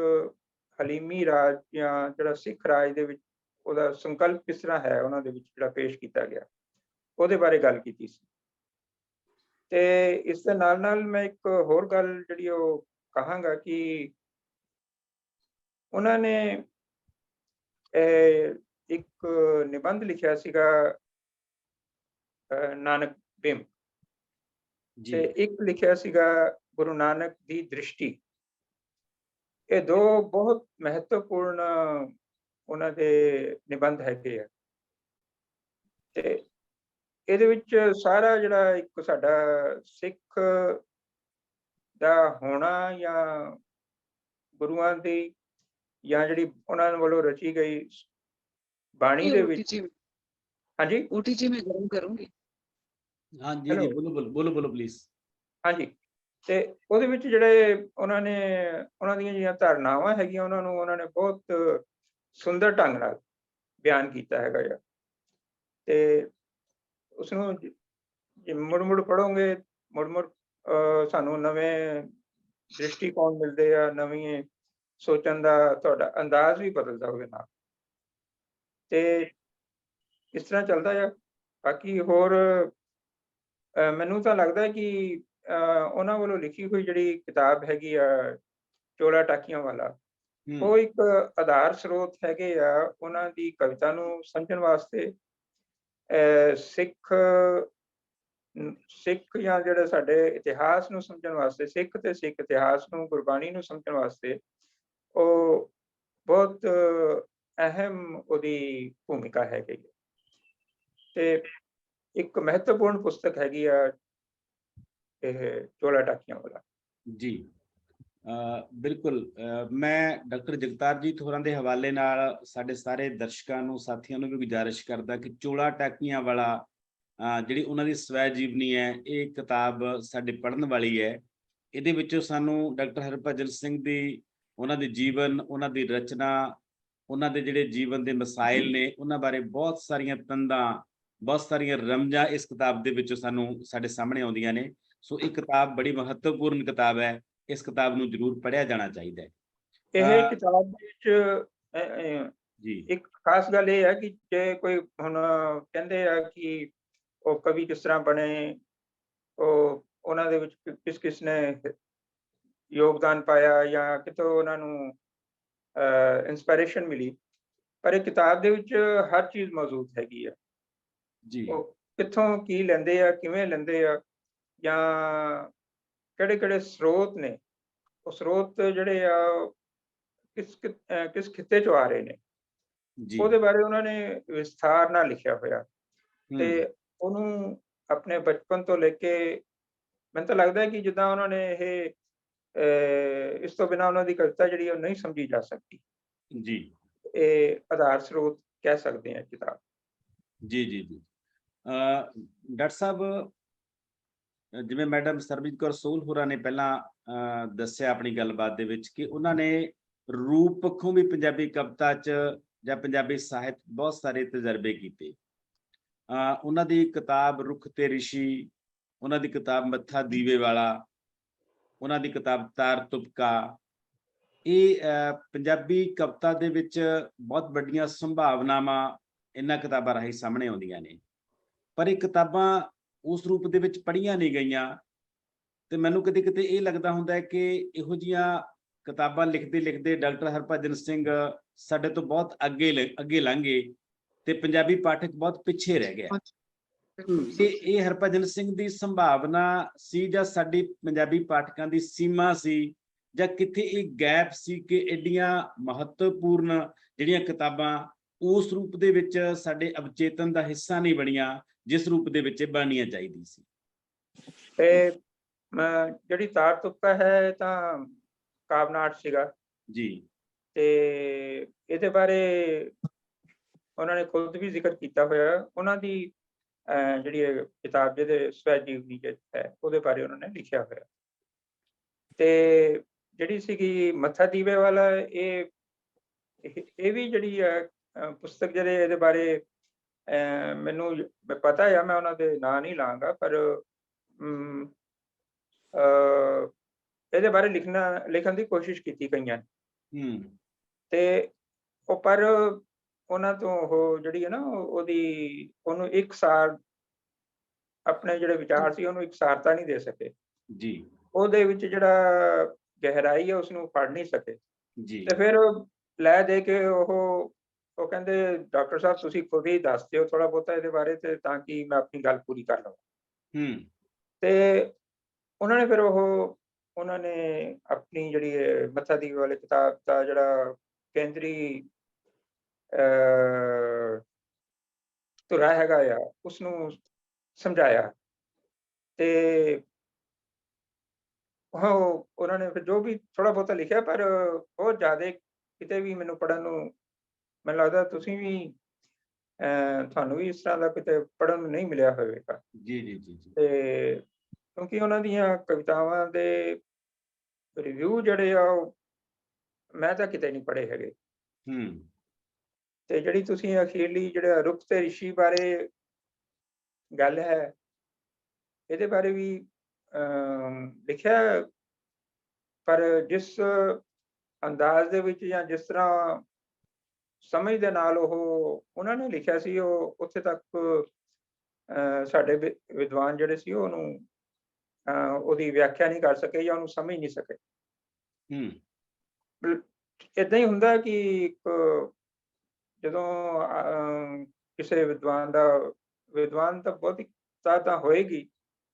ਹਲੀਮੀ ਰਾਜ ਜਾਂ ਜਿਹੜਾ ਸਿੱਖ ਰਾਜ ਦੇ ਵਿੱਚ ਉਹਦਾ ਸੰਕਲਪ ਕਿਸ ਤਰ੍ਹਾਂ ਹੈ, ਉਹਨਾਂ ਦੇ ਵਿੱਚ ਜਿਹੜਾ ਪੇਸ਼ ਕੀਤਾ ਗਿਆ, ਉਹਦੇ ਬਾਰੇ ਗੱਲ ਕੀਤੀ ਸੀ। ਤੇ ਇਸ ਦੇ ਨਾਲ ਨਾਲ ਮੈਂ ਇੱਕ ਹੋਰ ਗੱਲ ਜਿਹੜੀ ਉਹ ਕਹਾਂਗਾ ਕਿ ਉਹਨਾਂ ਨੇ ਇੱਕ ਨਿਬੰਧ ਲਿਖਿਆ ਸੀਗਾ ਨਾਨਕ ਬਿੰਬ, ਤੇ ਇੱਕ ਲਿਖਿਆ ਸੀਗਾ ਗੁਰੂ ਨਾਨਕ ਦੀ ਦ੍ਰਿਸ਼ਟੀ। ਇਹ ਦੋ ਬਹੁਤ ਮਹੱਤਵਪੂਰਨ ਉਹਨਾਂ ਦੇ ਨਿਬੰਧ ਹੈਗੇ ਆ ਤੇ ਇਹਦੇ ਵਿੱਚ ਸਾਰਾ ਜਿਹੜਾ ਇੱਕ ਸਾਡਾ ਸਿੱਖ ਦਾ ਹੋਣਾ ਜਾਂ ਗੁਰੂਆਂ ਦੀ ਜਾਂ ਜਿਹੜੀ ਉਹਨਾਂ ਵੱਲੋਂ ਰਚੀ ਗਈ ਬਾਣੀ ਦੇ ਵਿੱਚ। ਹਾਂਜੀ ਓਟੀ ਜੀ ਮੈਂ ਗਰਮ ਕਰੂੰਗੀ। ਹਾਂਜੀ ਜੀ, ਬੋਲੋ ਪਲੀਜ਼। ਹਾਂਜੀ, ਤੇ ਉਹਦੇ ਵਿੱਚ ਜਿਹੜੇ ਉਹਨਾਂ ਦੀਆਂ ਜਿਹੜੀਆਂ ਧਾਰਨਾਵਾਂ ਹੈਗੀਆਂ, ਉਹਨਾਂ ਨੇ ਬਹੁਤ ਸੁੰਦਰ ਢੰਗ ਨਾਲ ਬਿਆਨ ਕੀਤਾ ਹੈਗਾ ਆ। ਤੇ ਉਸਨੂੰ ਜੇ ਮੁੜ ਪੜ੍ਹੋਗੇ, ਮੁੜ ਸਾਨੂੰ ਨਵੇਂ ਦ੍ਰਿਸ਼ਟੀਕੋਣ ਮਿਲਦੇ ਆ, ਨਵੀਂ ਸੋਚਣ ਦਾ ਤੁਹਾਡਾ ਅੰਦਾਜ਼ ਵੀ ਬਦਲਦਾ ਉਹਦੇ ਨਾਲ। ਤੇ ਇਸ ਤਰ੍ਹਾਂ ਚੱਲਦਾ ਆ। ਬਾਕੀ ਹੋਰ ਮੈਨੂੰ ਤਾਂ ਲੱਗਦਾ ਕਿ ਉਹਨਾਂ ਵੱਲੋਂ ਲਿਖੀ ਹੋਈ ਜਿਹੜੀ ਕਿਤਾਬ ਹੈਗੀ ਆ ਚੋਲਾ ਟਾਕੀਆਂ ਵਾਲਾ, ਉਹ ਇੱਕ ਆਧਾਰ ਸਰੋਤ ਹੈਗੇ ਆ ਉਹਨਾਂ ਦੀ ਕਵਿਤਾ ਨੂੰ ਸਮਝਣ ਵਾਸਤੇ। ਸਿੱਖ ਜਾਂ ਜਿਹੜੇ ਸਾਡੇ ਇਤਿਹਾਸ ਨੂੰ ਸਮਝਣ ਵਾਸਤੇ, ਸਿੱਖ ਇਤਿਹਾਸ ਨੂੰ, ਗੁਰਬਾਣੀ ਨੂੰ ਸਮਝਣ ਵਾਸਤੇ ਉਹ ਬਹੁਤ ਅਹਿਮ ਉਹਦੀ ਭੂਮਿਕਾ ਹੈਗੀ ਹੈ ਤੇ ਇੱਕ ਮਹੱਤਵਪੂਰਨ ਪੁਸਤਕ ਹੈਗੀ ਆ ਇਹ ਚੋਲਾ ਟਾਕੀਆਂ ਵਾਲਾ। ਜੀ ਬਿਲਕੁਲ। ਮੈਂ ਡਾਕਟਰ ਜਗਤਾਰਜੀਤ ਹੋਰਾਂ ਦੇ ਹਵਾਲੇ ਨਾਲ ਸਾਡੇ ਸਾਰੇ ਦਰਸ਼ਕਾਂ ਨੂੰ, ਸਾਥੀਆਂ ਨੂੰ ਵੀ ਗੁਜ਼ਾਰਿਸ਼ ਕਰਦਾ ਕਿ ਚੋਲਾ ਟਾਕੀਆਂ ਵਾਲਾ ਜਿਹੜੀ ਉਹਨਾਂ ਦੀ ਸਵੈ ਜੀਵਨੀ ਹੈ, ਇਹ ਕਿਤਾਬ ਸਾਡੇ ਪੜ੍ਹਨ ਵਾਲੀ ਹੈ। ਇਹਦੇ ਵਿੱਚੋਂ ਸਾਨੂੰ ਡਾਕਟਰ ਹਰਭਜਨ ਸਿੰਘ ਦੀ, ਉਹਨਾਂ ਦੇ ਜੀਵਨ, ਉਹਨਾਂ ਦੀ ਰਚਨਾ, ਉਹਨਾਂ ਦੇ ਜਿਹੜੇ ਜੀਵਨ ਦੇ ਮਸਾਇਲ ਨੇ, ਉਹਨਾਂ ਬਾਰੇ ਬਹੁਤ ਸਾਰੀਆਂ ਤੰਦਾਂ, ਬਹੁਤ ਸਾਰੀਆਂ ਰਮਜਾਂ ਇਸ ਕਿਤਾਬ ਦੇ ਵਿੱਚੋਂ ਸਾਨੂੰ ਸਾਡੇ ਸਾਹਮਣੇ ਆਉਂਦੀਆਂ ਨੇ। ਸੋ ਇਹ ਕਿਤਾਬ ਬੜੀ ਮਹੱਤਵਪੂਰਨ ਕਿਤਾਬ ਹੈ, ਇਸ ਕਿਤਾਬ ਨੂੰ ਜ਼ਰੂਰ ਪੜ੍ਹਿਆ ਜਾਣਾ ਚਾਹੀਦਾ ਹੈ। ਇਹ ਕਿਤਾਬ ਦੇ ਵਿੱਚ ਜੀ ਇੱਕ ਖਾਸ ਗੱਲ ਇਹ ਹੈ ਕਿ ਜੇ ਕੋਈ ਹੁਣ ਕਹਿੰਦੇ ਆ ਕਿ ਉਹ ਕਵੀ ਕਿਸ ਤਰ੍ਹਾਂ ਬਣੇ, ਉਹਨਾਂ ਦੇ ਵਿੱਚ ਕਿਸ ਨੇ ਯੋਗਦਾਨ ਪਾਇਆ ਜਾਂ ਕਿਤੋਂ ਉਹਨਾਂ ਨੂੰ ਇੰਸਪਾਇਰੇਸ਼ਨ ਮਿਲੀ, ਪਰ ਇਹ ਕਿਤਾਬ ਦੇ ਵਿੱਚ ਹਰ ਚੀਜ਼ ਮੌਜੂਦ ਹੈਗੀ ਆ। ਜੀ ਉਹ ਕਿੱਥੋਂ ਕੀ ਲੈਂਦੇ ਆ, ਕਿਵੇਂ ਲੈਂਦੇ ਆ, ਜਾਂ ਕਿਹੜੇ ਸਰੋਤ ਨੇ, ਉਹ ਸਰੋਤ ਜਿਹੜੇ ਆ ਕਿਸ ਖਿੱਤੇ ਚੋਂ ਆ ਰਹੇ ਨੇ, ਜੀ ਉਹਦੇ ਬਾਰੇ ਉਹਨਾਂ ਨੇ ਵਿਸਥਾਰ ਨਾਲ ਲਿਖਿਆ ਹੋਇਆ। ਤੇ ਉਹਨੂੰ ਆਪਣੇ ਬਚਪਨ ਤੋਂ ਲੈ ਕੇ ਮੈਨੂੰ ਤਾਂ ਲੱਗਦਾ ਹੈ ਕਿ ਜਿੱਦਾਂ ਉਹਨਾਂ ਨੇ ਇਹ ਇਸ ਤੋਂ ਬਿਨਾਂ ਉਹਨਾਂ ਦੀ ਕਵਿਤਾ ਜਿਹੜੀ ਉਹ ਨਹੀਂ ਸਮਝੀ ਜਾ ਸਕਦੀ। ਜੀ ਇਹ ਆਧਾਰ ਸਰੋਤ ਕਹਿ ਸਕਦੇ ਹਾਂ ਕਿਤਾਬ। ਜੀ ਜੀ ਜੀ ਡਾਕਟਰ ਸਾਹਿਬ, ਜਿਵੇਂ ਮੈਡਮ ਸਰਬਜੀਤ ਕੌਰ ਸੋਹਲ ਹੋਰਾਂ ਨੇ ਪਹਿਲਾਂ ਦੱਸਿਆ ਆਪਣੀ ਗੱਲਬਾਤ ਦੇ ਵਿੱਚ ਕਿ ਉਹਨਾਂ ਨੇ ਰੂਪ ਪੱਖੋਂ ਵੀ ਪੰਜਾਬੀ ਕਵਿਤਾ 'ਚ ਜਾਂ ਪੰਜਾਬੀ ਸਾਹਿਤ ਬਹੁਤ ਸਾਰੇ ਤਜਰਬੇ ਕੀਤੇ। ਉਹਨਾਂ ਦੀ ਕਿਤਾਬ ਰੁੱਖ ਤੇ ਰਿਸ਼ੀ, ਉਹਨਾਂ ਦੀ ਕਿਤਾਬ ਮੱਥਾ ਦੀਵੇ ਵਾਲਾ, ਉਹਨਾਂ ਦੀ ਕਿਤਾਬ ਤਾਰ ਤੁਪਕਾ, ਇਹ ਪੰਜਾਬੀ ਕਵਿਤਾ ਦੇ ਵਿੱਚ ਬਹੁਤ ਵੱਡੀਆਂ ਸੰਭਾਵਨਾਵਾਂ ਇਹਨਾਂ ਕਿਤਾਬਾਂ ਰਾਹੀਂ ਸਾਹਮਣੇ ਆਉਂਦੀਆਂ ਨੇ। ਪਰ ਇਹ ਕਿਤਾਬਾਂ ਉਸ ਰੂਪ ਦੇ ਵਿੱਚ ਪੜ੍ਹੀਆਂ ਨਹੀਂ ਗਈਆਂ ਤੇ ਮੈਨੂੰ ਕਿਤੇ ਕਿਤੇ ਇਹ ਲੱਗਦਾ ਹੁੰਦਾ ਹੈ ਕਿ ਇਹੋ ਜਿਹੀਆਂ ਕਿਤਾਬਾਂ ਲਿਖਦੇ ਲਿਖਦੇ ਡਾਕਟਰ ਹਰਭਜਨ ਸਿੰਘ ਸਾਡੇ ਤੋਂ ਬਹੁਤ ਅੱਗੇ ਲੰਘ ਗਏ ਤੇ ਪੰਜਾਬੀ ਪਾਠਕ ਬਹੁਤ ਪਿੱਛੇ ਰਹਿ ਗਿਆ। ਇਹ ਹਰਭਜਨ ਸਿੰਘ ਦੀ ਸੰਭਾਵਨਾ ਸੀ ਜਾਂ ਸਾਡੀ ਪੰਜਾਬੀ ਪਾਠਕਾਂ ਦੀ ਸੀਮਾ ਸੀ, ਜਾਂ ਕਿੱਥੇ ਇਹ ਗੈਪ ਸੀ ਕਿ ਐਡੀਆਂ ਮਹੱਤਵਪੂਰਨ ਜਿਹੜੀਆਂ ਕਿਤਾਬਾਂ ਉਸ ਰੂਪ ਦੇ ਵਿੱਚ ਸਾਡੇ ਅਵਚੇਤਨ ਦਾ ਹਿੱਸਾ ਨਹੀਂ ਬਣੀਆਂ ਜਿਸ ਰੂਪ ਦੇ ਵਿੱਚ ਬਣਨੀਆਂ ਚਾਹੀਦੀ ਸੀ? ਤੇ ਜਿਹੜੀ ਤਾਰ ਤੁਪਕਾ ਹੈ ਤਾਂ ਕਾਵਨਾਟ ਸੀਗਾ ਜੀ, ਤੇ ਇਹਦੇ ਬਾਰੇ ਉਹਨਾਂ ਨੇ ਖੁਦ ਵੀ ਜ਼ਿਕਰ ਕੀਤਾ ਹੋਇਆ। ਉਹਨਾਂ ਦੀ ਜਿਹੜੀ ਕਿਤਾਬ ਜਿਹਦੇ ਸਵੈ ਜੀਵਨੀ ਹੈ ਉਹਦੇ ਬਾਰੇ ਉਹਨਾਂ ਨੇ ਲਿਖਿਆ ਹੋਇਆ। ਤੇ ਜਿਹੜੀ ਸੀਗੀ ਮੱਥਾ ਦੀਵੇ ਵਾਲਾ, ਇਹ ਵੀ ਜਿਹੜੀ ਹੈ ਪੁਸਤਕ, ਜਿਹੜੇ ਇਹਦੇ ਬਾਰੇ ਮੈਨੂੰ ਪਤਾ ਆ, ਮੈਂ ਉਹਨਾਂ ਦੇ ਨਾਂ ਨਹੀਂ ਲਾਂਗਾ, ਪਰ ਇਹਦੇ ਬਾਰੇ ਲਿਖਣ ਦੀ ਕੋਸ਼ਿਸ਼ ਕੀਤੀ ਕਈਆਂ ਨੇ। ਤੇ ਉਹ ਪਰ ਉਹਨਾਂ ਤੋਂ ਉਹ ਜਿਹੜੀ ਹੈ ਨਾ ਉਹਨੂੰ ਇਕਸਾਰ, ਆਪਣੇ ਜਿਹੜੇ ਵਿਚਾਰ ਸੀ ਉਹਨੂੰ ਇਕਸਾਰਤਾ ਨਹੀਂ ਦੇ ਸਕੇ ਜੀ, ਉਹਦੇ ਵਿੱਚ ਜਿਹੜਾ ਗਹਿਰਾਈ ਹੈ ਉਸਨੂੰ ਫੜ ਨਹੀਂ ਸਕੇ ਜੀ। ਤੇ ਫਿਰ ਲੈ ਦੇ ਕੇ ਉਹ ਕਹਿੰਦੇ ਡਾਕਟਰ ਸਾਹਿਬ ਤੁਸੀਂ ਖੁਦ ਹੀ ਦੱਸ ਦਿਓ ਥੋੜਾ ਬਹੁਤਾ ਇਹਦੇ ਬਾਰੇ, ਤੇ ਤਾਂ ਕਿ ਮੈਂ ਆਪਣੀ ਗੱਲ ਪੂਰੀ ਕਰ ਲਵਾਂ। ਤੇ ਉਹਨਾਂ ਨੇ ਫਿਰ ਉਹਨਾਂ ਨੇ ਆਪਣੀ ਜਿਹੜੀ ਮੱਥਾ ਦੀਵੇ ਵਾਲੀ ਕਿਤਾਬ ਦਾ ਜਿਹੜਾ ਕੇਂਦਰੀ ਧੁਰਾ ਹੈਗਾ ਆ ਉਸਨੂੰ ਸਮਝਾਇਆ। ਤੇ ਉਹਨਾਂ ਨੇ ਫਿਰ ਜੋ ਵੀ ਥੋੜਾ ਬਹੁਤਾ ਲਿਖਿਆ, ਪਰ ਬਹੁਤ ਜ਼ਿਆਦਾ ਕਿਤੇ ਵੀ ਮੈਨੂੰ ਪੜ੍ਹਨ ਨੂੰ, ਮੈਨੂੰ ਲੱਗਦਾ ਤੁਸੀਂ ਵੀ ਤੁਹਾਨੂੰ ਵੀ ਇਸ ਤਰ੍ਹਾਂ ਦਾ ਕਿਤੇ ਪੜ੍ਹਨ ਨੂੰ ਨਹੀਂ ਮਿਲਿਆ ਹੋਵੇਗਾ। ਜੀ ਜੀ ਜੀ ਜੀ। ਤੇ ਕਿਉਂਕਿ ਉਹਨਾਂ ਦੀਆਂ ਕਵਿਤਾਵਾਂ ਦੇ ਰਿਵਿਊ ਜਿਹੜੇ ਆ ਉਹ ਮੈਂ ਤਾਂ ਕਿਤੇ ਨਹੀਂ ਪੜ੍ਹੇ ਹੈਗੇ। ਤੇ ਜਿਹੜੀ ਤੁਸੀਂ ਅਖੀਰਲੀ ਜਿਹੜਾ ਰੁੱਖ ਤੇ ਰਿਸ਼ੀ ਬਾਰੇ ਗੱਲ ਹੈ, ਇਹਦੇ ਬਾਰੇ ਵੀ ਲਿਖਿਆ, ਪਰ ਜਿਸ ਅੰਦਾਜ਼ ਦੇ ਵਿੱਚ ਜਾਂ ਜਿਸ ਤਰ੍ਹਾਂ ਸਮਝ ਦੇ ਨਾਲ ਉਹਨਾਂ ਨੇ ਲਿਖਿਆ ਸੀ, ਉਹ ਉੱਥੇ ਤੱਕ ਸਾਡੇ ਵਿਦਵਾਨ ਜਿਹੜੇ ਸੀ ਉਹਨੂੰ ਉਹਦੀ ਵਿਆਖਿਆ ਨਹੀਂ ਕਰ ਸਕੇ ਜਾਂ ਉਹਨੂੰ ਸਮਝ ਨਹੀਂ ਸਕੇ। ਏਦਾਂ ਹੀ ਹੁੰਦਾ ਕਿ ਜਦੋਂ ਕਿਸੇ ਵਿਦਵਾਨ ਤਾਂ ਬਹੁਤੀ ਤਾਂ ਹੋਏਗੀ,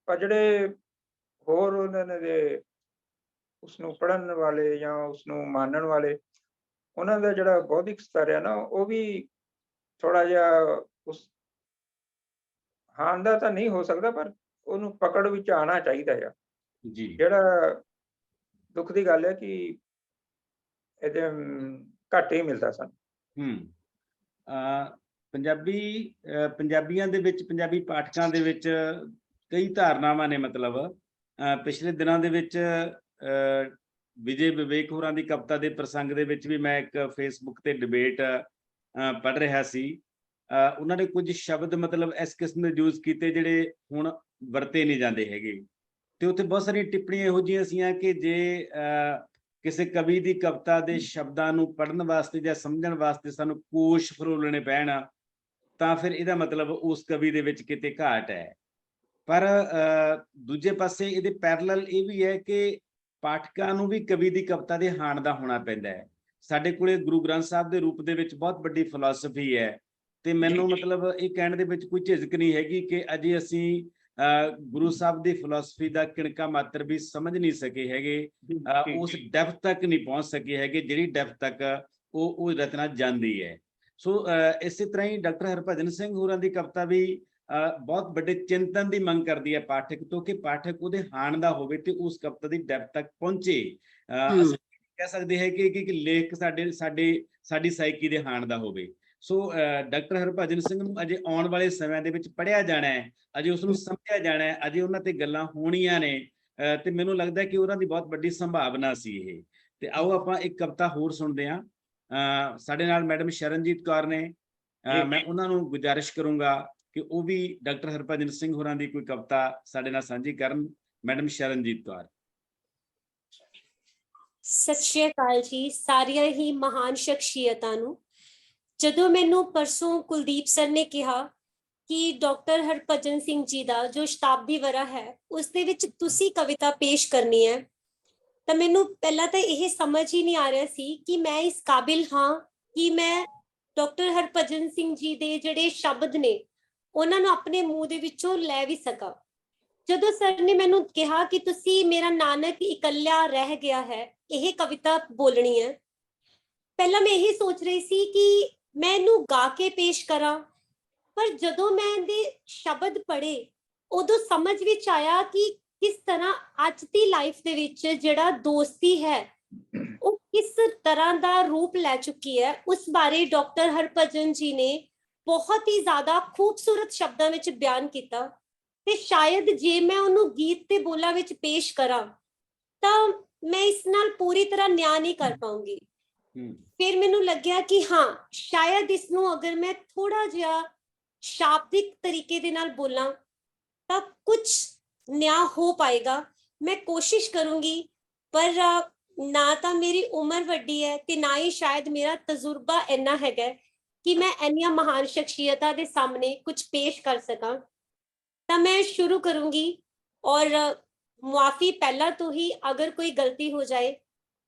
ਪਰ ਜਿਹੜੇ ਹੋਰ ਉਹਨਾਂ ਦੇ ਉਸਨੂੰ ਪੜ੍ਹਨ ਵਾਲੇ ਜਾਂ ਉਸਨੂੰ ਮਾਨਣ ਵਾਲੇ, ਉਹਨਾਂ ਦਾ ਜਿਹੜਾ ਬੌਧਿਕ ਸਤਰ ਹੈ ਨਾ, ਉਹ ਵੀ ਥੋੜਾ ਜਿਹਾ ਉਸ ਹਾਂ ਦਾ ਤਾਂ ਨਹੀਂ ਹੋ ਸਕਦਾ, ਪਰ ਉਹਨੂੰ ਪਕੜ ਵਿੱਚ ਆਉਣਾ ਚਾਹੀਦਾ ਆ ਜੀ। ਜਿਹੜਾ ਦੁੱਖ ਦੀ ਗੱਲ ਹੈ ਕਿ ਇਹਦੇ ਘੱਟ ਹੀ ਮਿਲਦਾ ਸਾਨੂੰ। ਪੰਜਾਬੀਆਂ ਦੇ ਵਿੱਚ, ਪੰਜਾਬੀ ਪਾਠਕਾਂ ਦੇ ਵਿੱਚ ਕਈ ਧਾਰਨਾਵਾਂ ਨੇ। ਮਤਲਬ ਪਿਛਲੇ ਦਿਨਾਂ ਦੇ ਵਿੱਚ ਵਿਜੇ ਵਿਵੇਕ ਹੋਰਾਂ ਦੀ ਕਵਿਤਾ ਦੇ ਪ੍ਰਸੰਗ ਦੇ ਵਿੱਚ ਵੀ ਮੈਂ ਇੱਕ ਫੇਸਬੁੱਕ ਤੇ ਡਿਬੇਟ ਪੜ੍ਹ ਰਿਹਾ ਸੀ। ਉਹਨਾਂ ਨੇ ਕੁਝ ਸ਼ਬਦ ਮਤਲਬ ਇਸ ਕਿਸਮ ਦੇ ਯੂਜ਼ ਕੀਤੇ ਜਿਹੜੇ ਹੁਣ ਵਰਤੇ ਨਹੀਂ ਜਾਂਦੇ ਹੈਗੇ, ਤੇ ਉੱਥੇ ਬਹੁਤ ਸਾਰੀਆਂ ਟਿੱਪਣੀਆਂ ਇਹੋ ਜਿਹੀਆਂ ਸੀਆਂ ਕਿ ਜੇ ਕਿਸੇ ਕਵੀ ਦੀ ਕਵਿਤਾ ਦੇ ਸ਼ਬਦਾਂ ਨੂੰ ਪੜ੍ਹਨ ਵਾਸਤੇ ਜਾਂ ਸਮਝਣ ਵਾਸਤੇ ਸਾਨੂੰ ਕੋਸ਼ ਫਰੋਲਣੇ ਪੈਣ, ਤਾਂ ਫਿਰ ਇਹਦਾ ਮਤਲਬ ਉਸ ਕਵੀ ਦੇ ਵਿੱਚ ਕਿਤੇ ਘਾਟ ਹੈ। ਪਰ ਦੂਜੇ ਪਾਸੇ ਇਹਦੇ ਪੈਰਲਲ ਇਹ ਵੀ ਹੈ ਕਿ ਪਾਠਕਾਂ ਨੂੰ ਵੀ ਕਵੀ ਦੀ ਕਵਿਤਾ ਦੇ ਹਾਣ ਦਾ ਹੋਣਾ ਪੈਂਦਾ ਹੈ। ਸਾਡੇ ਕੋਲੇ ਗੁਰੂ ਗ੍ਰੰਥ ਸਾਹਿਬ ਦੇ ਰੂਪ ਦੇ ਵਿੱਚ ਬਹੁਤ ਵੱਡੀ ਫਿਲਾਸਫੀ ਹੈ, ਤੇ ਮੈਨੂੰ ਮਤਲਬ ਇਹ ਕਹਿਣ ਦੇ ਵਿੱਚ ਕੋਈ ਝਿਜਕ ਨਹੀਂ ਹੈਗੀ ਕਿ ਅਜੇ ਅਸੀਂ ਗੁਰੂ ਸਾਹਿਬ ਦੀ ਫਿਲਾਸਫੀ ਦਾ ਕਿਣਕਾ ਮਾਤਰ ਵੀ ਸਮਝ ਨਹੀਂ ਸਕੇ ਹੈਗੇ, ਉਸ ਡੈਪਥ ਤੱਕ ਨਹੀਂ ਪਹੁੰਚ ਸਕੇ ਹੈਗੇ ਜਿਹੜੀ ਡੈਪਥ ਤੱਕ ਉਹ ਰਚਨਾ ਜਾਂਦੀ ਹੈ। ਸੋ ਇਸੇ ਤਰ੍ਹਾਂ ਹੀ ਡਾਕਟਰ ਹਰਭਜਨ ਸਿੰਘ ਹੋਰਾਂ ਦੀ ਕਵਿਤਾ ਵੀ ਬਹੁਤ ਵੱਡੇ ਚਿੰਤਨ ਦੀ ਮੰਗ ਕਰਦੀ ਹੈ ਪਾਠਕ ਤੋਂ, ਕਿ ਪਾਠਕ ਉਹਦੇ ਹਾਣ ਦਾ ਹੋਵੇ ਤੇ ਉਸ ਕਵਿਤਾ ਦੀ ਡੈਪਥ ਤੱਕ ਪਹੁੰਚੇ। ਅਸੀਂ ਕਹਿ ਸਕਦੇ ਹਾਂ ਕਿ ਲੇਖ ਸਾਡੀ ਸਾਈਕੀ ਦੇ ਹਾਣ ਦਾ ਹੋਵੇ। ਸੋ ਡਾਕਟਰ ਹਰਭਜਨ ਸਿੰਘ ਨੂੰ ਅਜੇ ਆਉਣ ਵਾਲੇ ਸਮਿਆਂ ਦੇ ਵਿੱਚ ਪੜ੍ਹਿਆ ਜਾਣਾ ਹੈ, ਅਜੇ ਉਸ ਨੂੰ ਸਮਝਿਆ ਜਾਣਾ ਹੈ, ਅਜੇ ਉਹਨਾਂ ਤੇ ਗੱਲਾਂ ਹੋਣੀਆਂ ਨੇ, ਤੇ ਮੈਨੂੰ ਲੱਗਦਾ ਕਿ ਉਹਨਾਂ ਦੀ ਬਹੁਤ ਵੱਡੀ ਸੰਭਾਵਨਾ ਸੀ ਇਹ। ਤੇ ਆਓ ਆਪਾਂ ਇੱਕ ਕਵਿਤਾ ਹੋਰ ਸੁਣਦੇ ਹਾਂ। ਸਾਡੇ ਨਾਲ ਮੈਡਮ ਸ਼ਰਨਜੀਤ ਕੌਰ ਨੇ, ਮੈਂ ਉਹਨਾਂ ਨੂੰ ਗੁਜ਼ਾਰਿਸ਼ ਕਰੂੰਗਾ ਕਿ ਉਹ ਵੀ ਡਾਕਟਰ ਹਰਭਜਨ ਸਿੰਘ ਹੋਰਾਂ ਦੀ ਕੋਈ ਕਵਿਤਾ ਸਾਡੇ ਨਾਲ ਸਾਂਝੀ ਕਰਨ। ਮੈਡਮ ਸ਼ਰਨਜੀਤ ਕੌਰ। ਸਤਿ ਸ਼੍ਰੀ ਅਕਾਲ ਜੀ ਸਾਰੀਆਂ ਹੀ ਮਹਾਨ ਸ਼ਖਸੀਅਤਾਂ ਨੂੰ। ਜਦੋਂ ਮੈਨੂੰ ਪਰਸੋਂ ਕੁਲਦੀਪ ਸਰ ਨੇ ਕਿਹਾ ਕਿ ਡਾਕਟਰ ਹਰਭਜਨ ਸਿੰਘ ਜੀ ਦਾ ਜੋ ਸ਼ਤਾਬਦੀ ਵਰ੍ਹਾ ਹੈ ਉਸ ਦੇ ਵਿੱਚ ਤੁਸੀਂ ਕਵਿਤਾ ਪੇਸ਼ ਕਰਨੀ ਹੈ, ਤਾਂ ਮੈਨੂੰ ਪਹਿਲਾਂ ਤਾਂ ਇਹ ਸਮਝ ਹੀ ਨਹੀਂ ਆ ਰਿਹਾ ਸੀ ਕਿ ਮੈਂ ਇਸ ਕਾਬਿਲ ਹਾਂ ਕਿ ਮੈਂ ਡਾਕਟਰ ਹਰਭਜਨ ਸਿੰਘ ਜੀ ਦੇ ਜਿਹੜੇ ਸ਼ਬਦ ਨੇ ਉਹਨਾਂ ਨੂੰ ਆਪਣੇ ਮੂੰਹ ਦੇ ਵਿੱਚੋਂ ਲੈ ਵੀ ਸਕਾਂ। ਜਦੋਂ ਸਰ ਨੇ ਮੈਨੂੰ ਕਿਹਾ ਕਿ ਤੁਸੀਂ ਮੇਰਾ ਨਾਨਕ ਇਕੱਲਾ ਰਹਿ ਗਿਆ ਹੈ ਇਹ ਕਵਿਤਾ ਬੋਲਣੀ ਹੈ, ਪਹਿਲਾਂ ਮੈਂ ਇਹੀ ਸੋਚ ਰਹੀ ਸੀ ਕਿ ਮੈਂ ਇਹਨੂੰ ਗਾ ਕੇ ਪੇਸ਼ ਕਰਾਂ, ਪਰ ਜਦੋਂ ਮੈਂ ਇਹਦੇ ਸ਼ਬਦ ਪੜ੍ਹੇ ਉਦੋਂ ਸਮਝ ਵਿੱਚ ਆਇਆ ਕਿ ਕਿਸ ਤਰ੍ਹਾਂ ਅੱਜ ਦੀ ਲਾਈਫ ਦੇ ਵਿੱਚ ਜਿਹੜਾ ਦੋਸਤੀ ਹੈ ਉਹ ਕਿਸ ਤਰ੍ਹਾਂ ਦਾ ਰੂਪ ਲੈ ਚੁੱਕੀ ਹੈ, ਉਸ ਬਾਰੇ ਡਾਕਟਰ ਹਰਭਜਨ ਜੀ ਨੇ ਬਹੁਤ ਹੀ ਜ਼ਿਆਦਾ ਖੂਬਸੂਰਤ ਸ਼ਬਦਾਂ ਵਿੱਚ ਬਿਆਨ ਕੀਤਾ। ਤੇ ਸ਼ਾਇਦ ਜੇ ਮੈਂ ਉਹਨੂੰ ਗੀਤ ਤੇ ਬੋਲਾਂ ਵਿੱਚ ਪੇਸ਼ ਕਰਾਂ ਤਾਂ ਮੈਂ ਇਸ ਨਾਲ ਪੂਰੀ ਤਰ੍ਹਾਂ ਨਿਆਂ ਨਹੀਂ ਕਰ ਪਾਉਂਗੀ। ਫਿਰ ਮੈਨੂੰ ਲੱਗਿਆ ਕਿ ਹਾਂ, ਸ਼ਾਇਦ ਇਸ ਨੂੰ ਅਗਰ ਮੈਂ ਥੋੜਾ ਜਿਹਾ ਸ਼ਾਬਦਿਕ ਤਰੀਕੇ ਦੇ ਨਾਲ ਬੋਲਾਂ ਤਾਂ ਕੁਝ ਨਿਆਂ ਹੋ ਪਾਏਗਾ। ਮੈਂ ਕੋਸ਼ਿਸ਼ ਕਰੂੰਗੀ, ਪਰ ਨਾ ਤਾਂ ਮੇਰੀ ਉਮਰ ਵੱਡੀ ਹੈ ਤੇ ਨਾ ਹੀ ਸ਼ਾਇਦ ਮੇਰਾ ਤਜਰਬਾ ਇੰਨਾ ਹੈਗਾ ਕਿ ਮੈਂ ਇੰਨੀਆਂ ਮਹਾਨ ਸ਼ਖਸੀਅਤਾਂ ਦੇ ਸਾਹਮਣੇ ਕੁਝ ਪੇਸ਼ ਕਰ ਸਕਾਂ। ਤਾਂ ਮੈਂ ਸ਼ੁਰੂ ਕਰੂੰਗੀ, ਔਰ ਮੁਆਫੀ ਪਹਿਲਾਂ ਤੋਂ ਹੀ ਅਗਰ ਕੋਈ ਗਲਤੀ ਹੋ ਜਾਏ।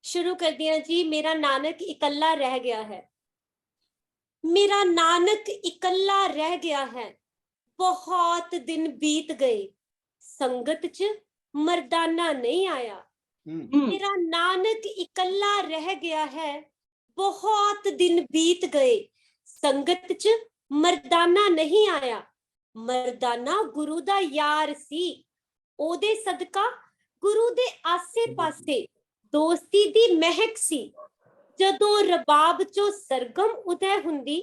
ਸ਼ੁਰੂ ਕਰਦੀ ਹਾਂ ਜੀ। ਮੇਰਾ ਨਾਨਕ ਇਕੱਲਾ ਰਹਿ ਗਿਆ ਹੈ। ਮੇਰਾ ਨਾਨਕ ਇਕੱਲਾ ਰਹਿ ਗਿਆ ਹੈ, ਬਹੁਤ ਦਿਨ ਬੀਤ ਗਏ, ਸੰਗਤ 'ਚ ਮਰਦਾਨਾ ਨਹੀਂ ਆਇਆ। ਮੇਰਾ ਨਾਨਕ ਇਕੱਲਾ ਰਹਿ ਗਿਆ ਹੈ, ਬਹੁਤ ਦਿਨ ਬੀਤ ਗਏ, ਸੰਗਤ 'ਚ ਮਰਦਾਨਾ ਨਹੀਂ ਆਇਆ। ਮਰਦਾਨਾ ਗੁਰੂ ਦਾ ਯਾਰ ਸੀ, ਉਹਦੇ ਸਦਕਾ ਗੁਰੂ ਦੇ ਆਸੇ-ਪਾਸੇ ਦੋਸਤੀ ਦੀ ਮਹਿਕ ਸੀ। ਜਦੋਂ ਰਬਾਬ ਚੋਂ ਸਰਗਮ ਉਦੈ ਹੁੰਦੀ,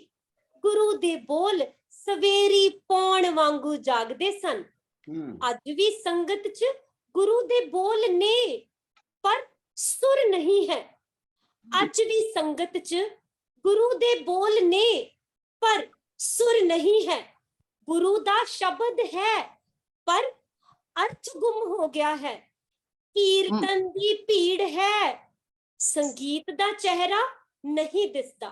ਗੁਰੂ ਦੇ ਬੋਲ ਸਵੇਰੀ ਪੌਣ ਵਾਂਗੂ ਜਾਗਦੇ ਸਨ। ਅੱਜ ਵੀ ਸੰਗਤ 'ਚ ਗੁਰੂ ਦੇ ਬੋਲ ਨੇ, ਪਰ ਸੁਰ ਨਹੀਂ ਹੈ। ਅੱਜ ਵੀ ਸੰਗਤ 'ਚ ਗੁਰੂ ਦੇ ਬੋਲ ਨੇ, ਪਰ ਸੁਰ ਨਹੀਂ ਹੈ। ਗੁਰੂ ਦਾ ਸ਼ਬਦ ਹੈ, ਪਰ ਅਰਥ ਗੁੰਮ ਹੋ ਗਿਆ ਹੈ। ਕੀਰਤਨ ਦੀ ਭੀੜ ਹੈ, ਸੰਗੀਤ ਦਾ ਚਿਹਰਾ ਨਹੀਂ ਦਿਸਦਾ।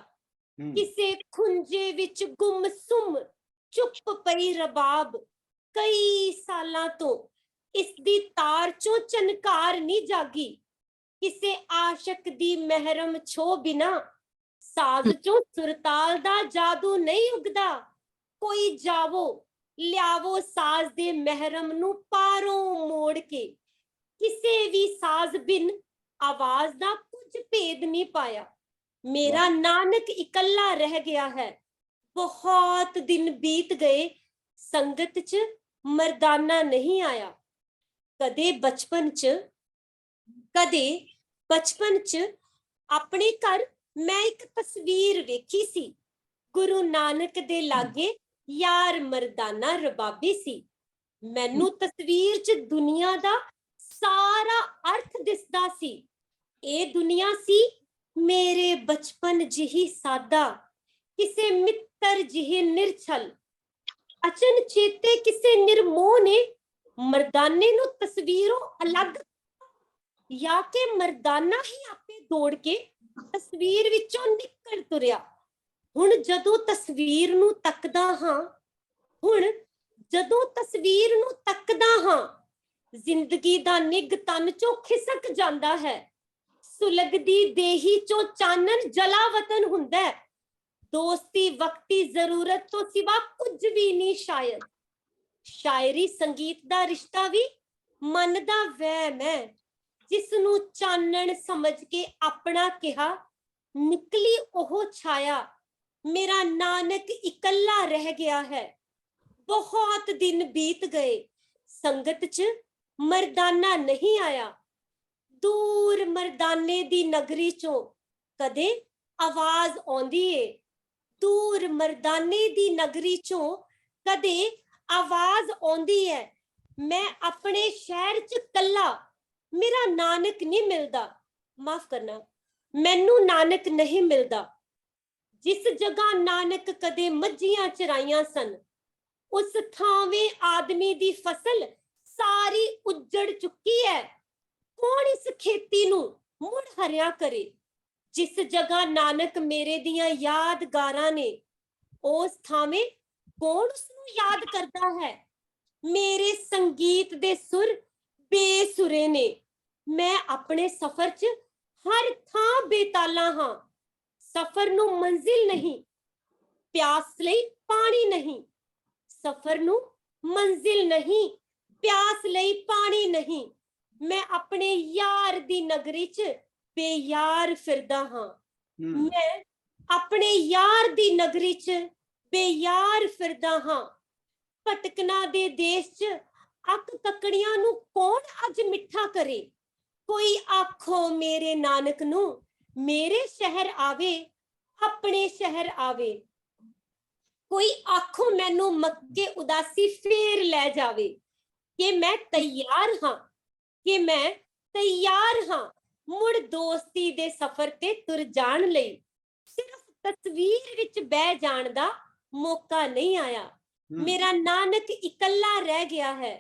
ਕਿਸੇ ਖੁੰਝੇ ਵਿੱਚ ਗੁੰਮ-ਸੁੰਮ ਚੁੱਪ ਪਈ ਰਬਾਬ, ਕਈ ਸਾਲਾਂ ਤੋਂ ਇਸ ਦੀ ਤਾਰ ਚੋਂ ਚਨਕਾਰ ਨਹੀਂ ਜਾਗੀ। ਕਿਸੇ ਆਸ਼ਕ ਦੀ ਮਹਿਰਮ ਛੋ ਬਿਨਾ ਸਾਜ਼ ਚੋਂ ਸੁਰਤਾਲ ਦਾ ਜਾਦੂ ਨਹੀਂ ਉਗਦਾ। ਕੋਈ ਜਾਵੋ ਲਿਆਵੋ ਸਾਜ਼ ਦੇ ਮਹਿਰਮ ਨੂੰ ਪਾਰੋਂ ਮੋੜ ਕੇ, ਕਿਸੇ ਵੀ ਸਾਜ਼ ਬਿਨ ਆਵਾਜ਼ ਦਾ ਕੁਝ ਭੇਦ ਨਹੀਂ ਪਾਇਆ। ਮੇਰਾ ਨਾਨਕ ਇਕੱਲਾ ਰਹਿ ਗਿਆ ਹੈ, ਬਹੁਤ ਦਿਨ ਬੀਤ ਗਏ, ਸੰਗਤ 'ਚ ਮਰਦਾਨਾ ਨਹੀਂ ਆਇਆ। ਕਦੇ ਬਚਪਨ 'ਚ ਆਪਣੇ ਘਰ ਮੈਂ ਇੱਕ ਤਸਵੀਰ ਵੇਖੀ ਸੀ। ਗੁਰੂ ਨਾਨਕ ਦੇ ਲਾਗੇ ਯਾਰ ਮਰਦਾਨਾ ਰਬਾਬੀ ਸੀ। ਮੈਨੂੰ ਤਸਵੀਰ 'ਚ ਦੁਨੀਆ ਦਾ ਸਾਰਾ ਅਰਥ ਦਿਸਦਾ ਸੀ। ਇਹ ਦੁਨੀਆ ਸੀ ਮੇਰੇ ਬਚਪਨ ਜਿਹੀ ਸਾਦਾ, ਕਿਸੇ ਮਿੱਤਰ ਜਿਹੇ ਨਿਰਛਲ। ਅਚਨ ਚੇਤੇ ਕਿਸੇ ਨਿਰਮੋਹ ਨੇ ਮਰਦਾਨੇ ਨੂੰ ਤਸਵੀਰੋਂ ਅਲੱਗ, ਜਾਂ ਕਿ ਮਰਦਾਨਾ ਹੀ ਆਪੇ ਦੌੜ ਕੇ ਤਸਵੀਰ ਵਿੱਚੋਂ ਨਿਕਲ ਤੁਰਿਆ। ਹੁਣ ਜਦੋਂ ਤਸਵੀਰ ਨੂੰ ਤੱਕਦਾ ਹਾਂ, ਜ਼ਿੰਦਗੀ ਦਾ ਨਿੱਘ ਤਨ ਚੋਂ ਖਿਸਕ ਜਾਂਦਾ ਹੈ। ਸੁਲਗਦੀ ਦੇਹੀ ਚੋਂ ਚਾਨਣ ਜਲਾ ਵਤਨ ਹੁੰਦਾ ਹੈ। ਦੋਸਤੀ ਵਕਤੀ ਜ਼ਰੂਰਤ ਤੋਂ ਸਿਵਾ ਕੁਝ ਵੀ ਨਹੀਂ ਸ਼ਾਇਦ। ਸ਼ਾਇਰੀ ਸੰਗੀਤ ਦਾ ਰਿਸ਼ਤਾ ਵੀ ਮਨ ਦਾ ਵਹਿਮ ਹੈ, ਜਿਸ ਨੂੰ ਚਾਨਣ ਸਮਝ ਕੇ ਆਪਣਾ ਕਿਹਾ, ਨਿਕਲੀ ਉਹ ਛਾਇਆ। ਮੇਰਾ ਨਾਨਕ ਇਕੱਲਾ ਰਹਿ ਗਿਆ ਹੈ। ਬਹੁਤ ਦਿਨ ਬੀਤ ਗਏ, ਸੰਗਤ 'ਚ ਮਰਦਾਨਾ ਨਹੀਂ ਆਇਆ। ਦੂਰ ਮਰਦਾਨੇ ਦੀ ਨਗਰੀ ਚੋਂ ਕਦੇ ਆਵਾਜ਼ ਆਉਂਦੀ ਏ। ਦੂਰ ਮਰਦਾਨੇ ਦੀ ਨਗਰੀ ਚੋਂ ਕਦੇ ਆਵਾਜ਼ ਆਉਂਦੀ ਹੈ। ਮੈਂ ਆਪਣੇ ਸ਼ਹਿਰ 'ਚ ਕੱਲਾ, ਮੇਰਾ ਨਾਨਕ ਨਹੀਂ ਮਿਲਦਾ। ਮਾਫ ਕਰਨਾ, ਮੈਨੂੰ ਨਾਨਕ ਨਹੀਂ ਮਿਲਦਾ। ਜਿਸ ਜਗ੍ਹਾ ਨਾਨਕ ਕਦੇ ਮੱਝੀਆਂ ਚਰਾਈਆਂ ਸਨ, ਉਸ ਥਾਵੇਂ ਆਦਮੀ ਦੀ ਫਸਲ ਸਾਰੀ ਉੱਜੜ ਚੁੱਕੀ ਹੈ। ਕੌਣ ਇਸ ਖੇਤੀ ਨੂੰ ਮੁੜ ਹਰਿਆ ਕਰੇ। ਜਿਸ ਜਗ੍ਹਾ ਨਾਨਕ ਮੇਰੇ ਦੀਆਂ ਯਾਦਗਾਰਾਂ ਨੇ, ਉਸ ਥਾਵੇਂ ਕੌਣ ਉਸ ਨੂੰ ਯਾਦ ਕਰਦਾ ਹੈ। ਮੇਰੇ ਸੰਗੀਤ ਦੇ ਸੁਰ ਬੇਸੁਰੇ ਨੇ। ਮੈਂ ਆਪਣੇ ਸਫ਼ਰ 'ਚ ਹਰ ਥਾਂ ਬੇਤਾਲਾ ਹਾਂ। ਸਫ਼ਰ ਨੂੰ ਮੰਜ਼ਿਲ ਨਹੀਂ, ਪਿਆਸ ਲਈ ਪਾਣੀ ਨਹੀਂ। ਸਫ਼ਰ ਨੂੰ ਮੰਜ਼ਿਲ ਨਹੀਂ, ਪਿਆਸ ਲਈ ਪਾਣੀ ਨਹੀਂ। ਮੈਂ ਆਪਣੇ ਯਾਰ ਦੀ ਨਗਰੀ 'ਚ ਬੇਯਾਰ ਫਿਰਦਾ ਹਾਂ। ਮੈਂ ਆਪਣੇ ਯਾਰ ਦੀ ਨਗਰੀ 'ਚ ਬੇਯਾਰ ਫਿਰਦਾ ਹਾਂ। ਭਟਕਣਾ ਦੇ ਦੇਸ਼ 'ਚ ਅੱਕ ਤੱਕੜੀਆਂ ਨੂੰ ਕੌਣ ਅੱਜ ਮਿੱਠਾ ਕਰੇ। ਕੋਈ ਆਖੋ ਮੇਰੇ ਨਾਨਕ ਨੂੰ, ਮੇਰੇ ਸ਼ਹਿਰ ਆਵੇ, ਆਪਣੇ ਸ਼ਹਿਰ ਆਵੇ। ਕੋਈ ਆਖੋ ਮੈਨੂੰ ਮੱਕੇ ਉਦਾਸੀ ਫੇਰ ਲੈ ਜਾਵੇ। ਕਿ ਮੈਂ ਤਿਆਰ ਹਾਂ, ਕਿ ਮੈਂ ਤਿਆਰ ਹਾਂ ਮੁੜ ਦੋਸਤੀ ਦੇ ਸਫ਼ਰ ਤੇ ਤੁਰ ਜਾਣ ਲਈ। ਸਿਰਫ ਤਸਵੀਰ ਵਿੱਚ ਬਹਿ ਜਾਣ ਦਾ ਮੌਕਾ ਨਹੀਂ ਆਇਆ। ਮੇਰਾ ਨਾਨਕ ਇਕੱਲਾ ਰਹਿ ਗਿਆ ਹੈ।